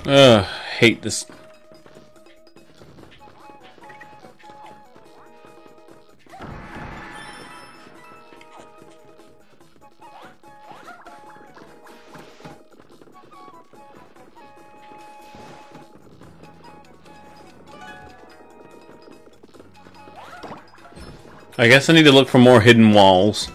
Hate this. I guess I need to look for more hidden walls.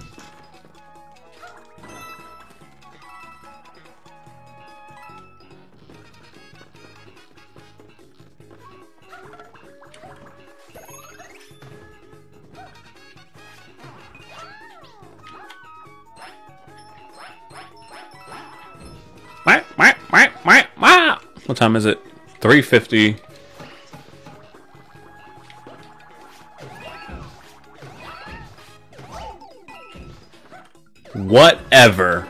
What time is it? 3:50. Whatever.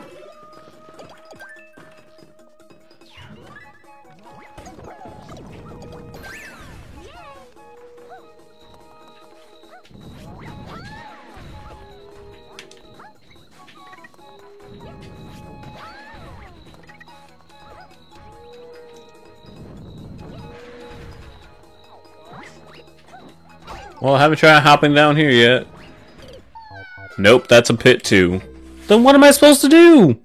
Well, I haven't tried hopping down here yet. Nope, that's a pit too. Then what am I supposed to do?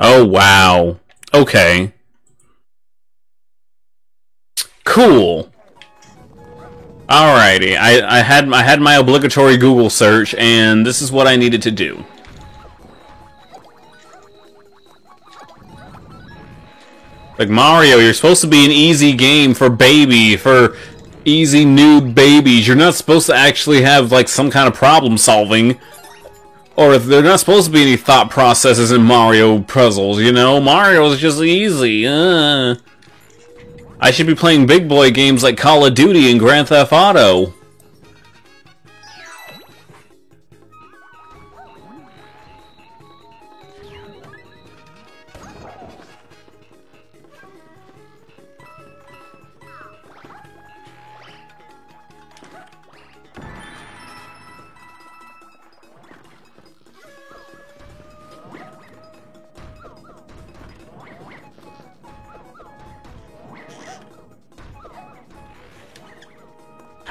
Oh, wow. Okay. Cool. Alrighty. I had my obligatory Google search, and this is what I needed to do. Like Mario, you're supposed to be an easy game for easy noob babies. You're not supposed to actually have like some kind of problem solving. Or if there are not supposed to be any thought processes in Mario puzzles, you know? Mario's just easy. I should be playing big boy games like Call of Duty and Grand Theft Auto.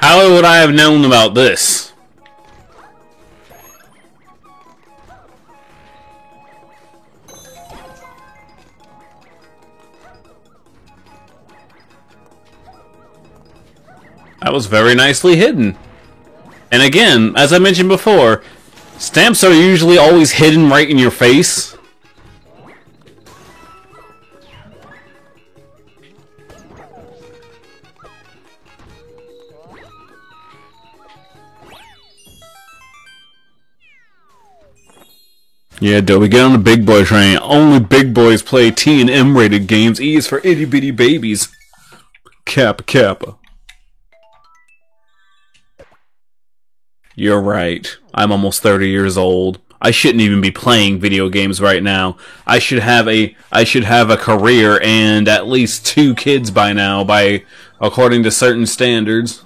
How would I have known about this? That was very nicely hidden. And again, as I mentioned before, stamps are usually always hidden right in your face. Yeah, Adobe, get on the big boy train. Only big boys play T and M rated games. E is for itty bitty babies. Kappa Kappa. You're right. I'm almost 30 years old. I shouldn't even be playing video games right now. I should have a career and at least 2 kids by now, according to certain standards.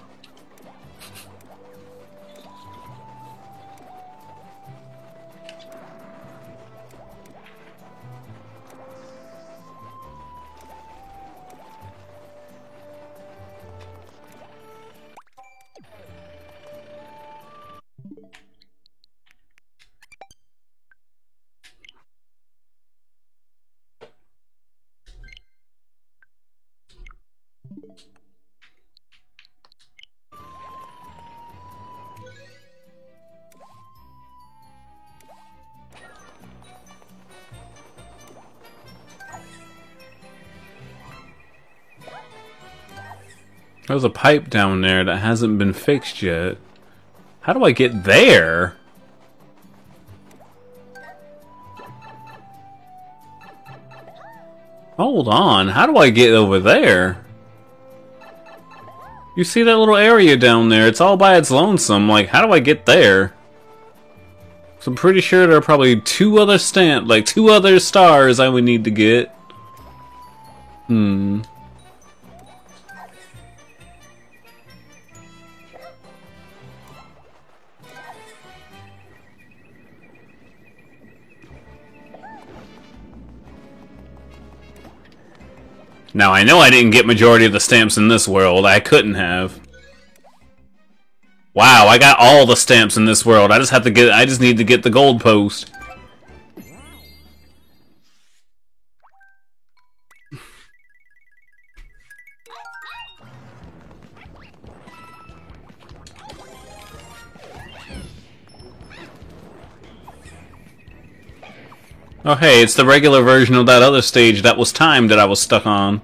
There's a pipe down there that hasn't been fixed yet. How do I get there? Hold on, how do I get over there? You see that little area down there? It's all by its lonesome. Like, how do I get there? So I'm pretty sure there are probably two other stars I would need to get. Now, I know I didn't get majority of the stamps in this world. I couldn't have. Wow, I got all the stamps in this world. I just need to get the gold post. Oh hey, it's the regular version of that other stage that was timed that I was stuck on.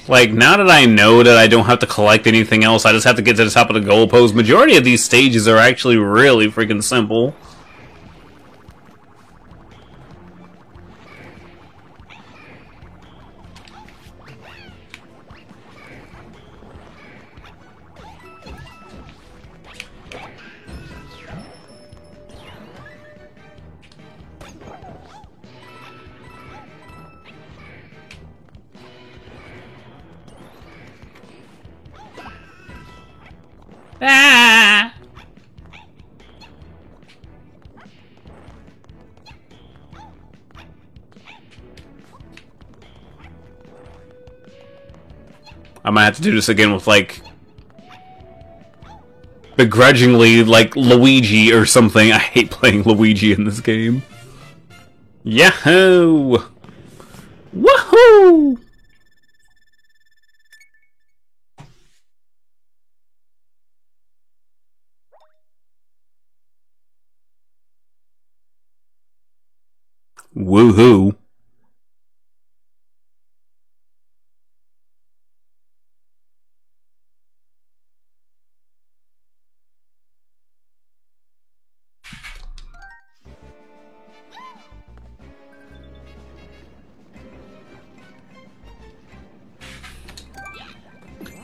Like, now that I know that I don't have to collect anything else, I just have to get to the top of the goal post. Majority of these stages are actually really freaking simple. Ah! I might have to do this again with, like, begrudgingly, like, Luigi or something. I hate playing Luigi in this game. Yahoo! Woohoo! Woohoo.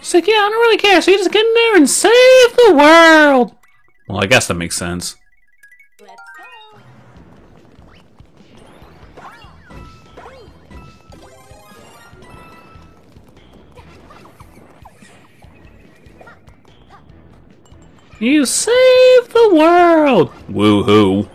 It's like, yeah, I don't really care, so you just get in there and save the world! Well, I guess that makes sense. You saved the world! Woohoo.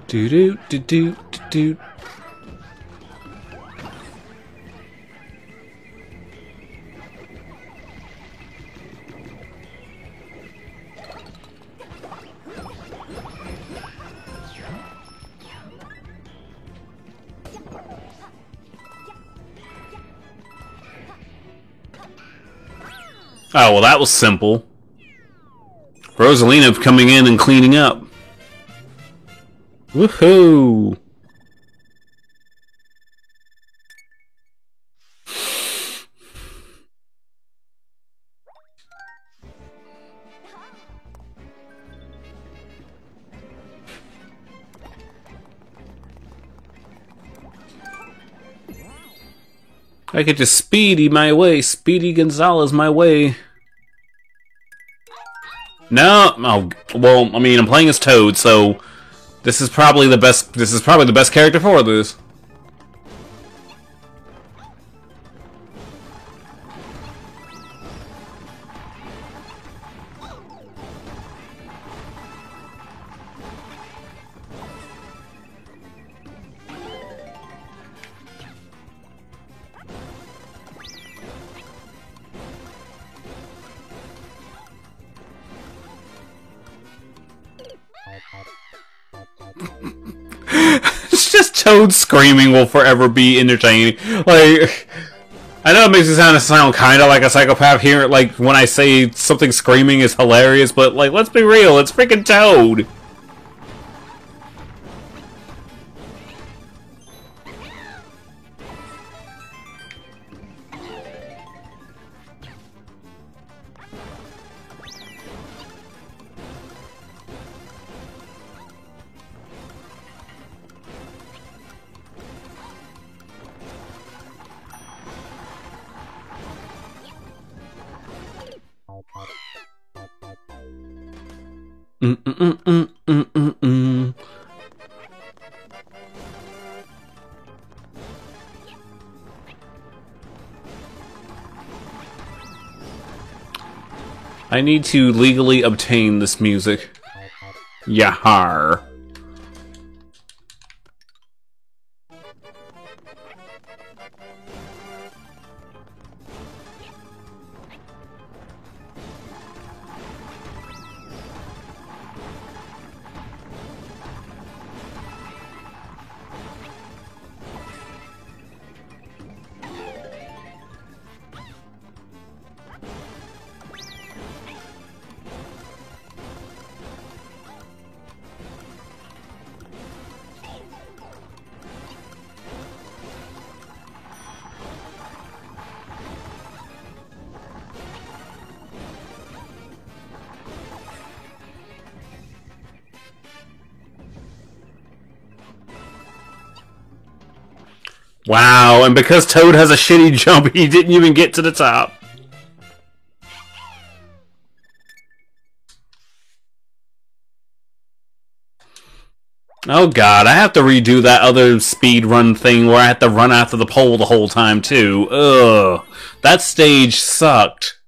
Do do do do do. Oh, well, that was simple. Rosalina coming in and cleaning up. Woohoo! I could just Speedy my way. Speedy Gonzalez my way. No, oh, well, I mean, I'm playing as Toad, so this is probably the best. This is probably the best character for this. Toad screaming will forever be entertaining. Like, I know it makes it sound kind of like a psychopath here, like when I say something screaming is hilarious, but like, let's be real, it's freaking Toad. I need to legally obtain this music. Yahar. Wow, and because Toad has a shitty jump, he didn't even get to the top. Oh god, I have to redo that other speed run thing where I have to run after the pole the whole time too. Ugh. That stage sucked.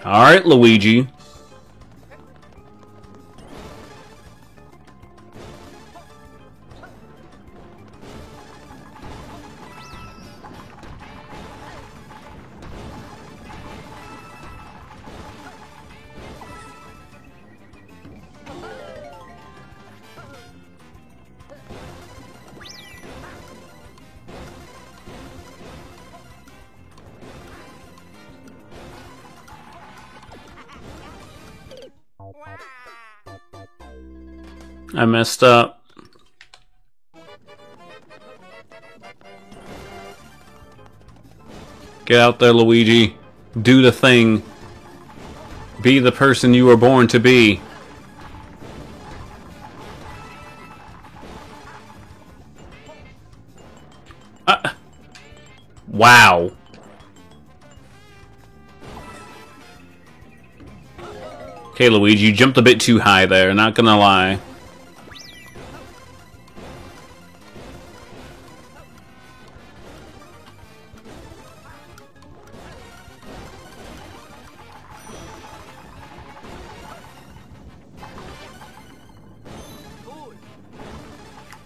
Alright, Luigi. I messed up. Get out there, Luigi. Do the thing. Be the person you were born to be. Wow. Okay, Luigi, you jumped a bit too high there, not gonna lie.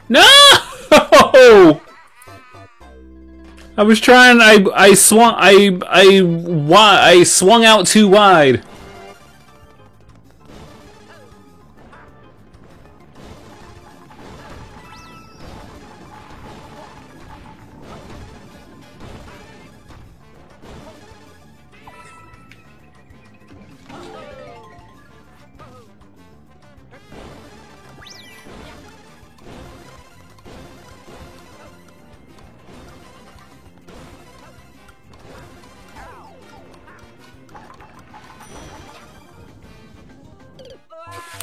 No! I was trying. I swung out too wide.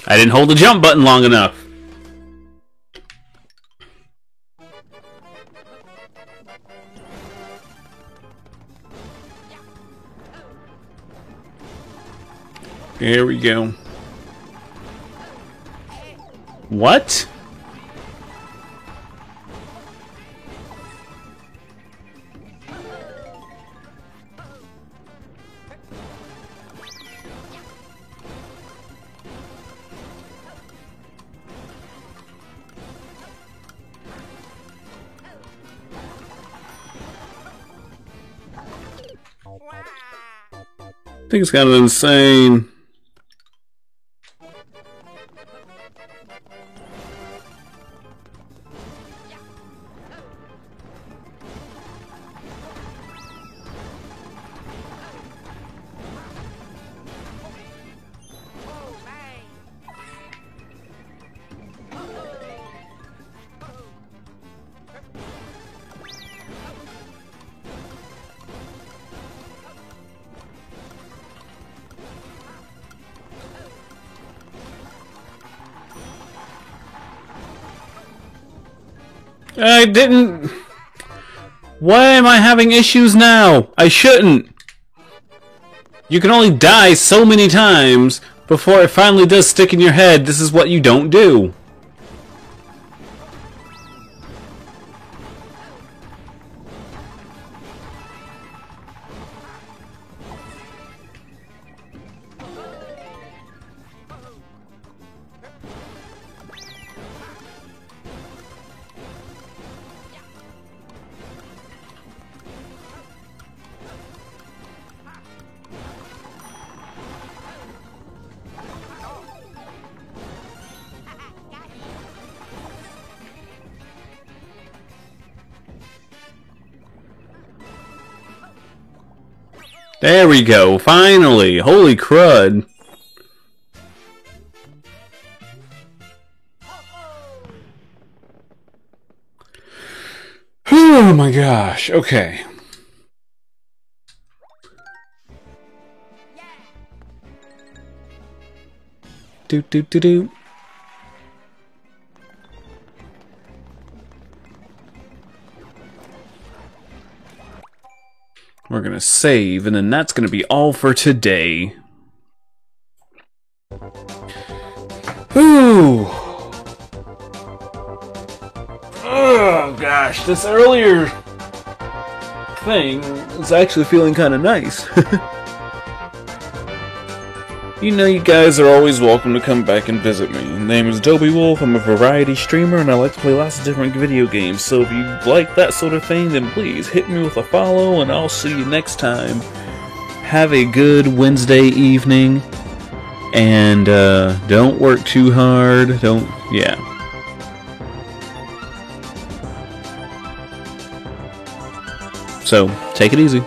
I didn't hold the jump button long enough. Here we go. What? I think it's kind of insane. I didn't... Why am I having issues now? I shouldn't. You can only die so many times before it finally does stick in your head. This is what you don't do. There we go, finally! Holy crud! Oh my gosh, okay. Do do do do. We're gonna save, and then that's gonna be all for today. Ooh. Oh gosh, this earlier thing is actually feeling kind of nice. You know, you guys are always welcome to come back and visit me. My name is Dobie Wolf, I'm a variety streamer, and I like to play lots of different video games, so if you like that sort of thing, then please hit me with a follow, and I'll see you next time. Have a good Wednesday evening, and don't work too hard, yeah. So, take it easy.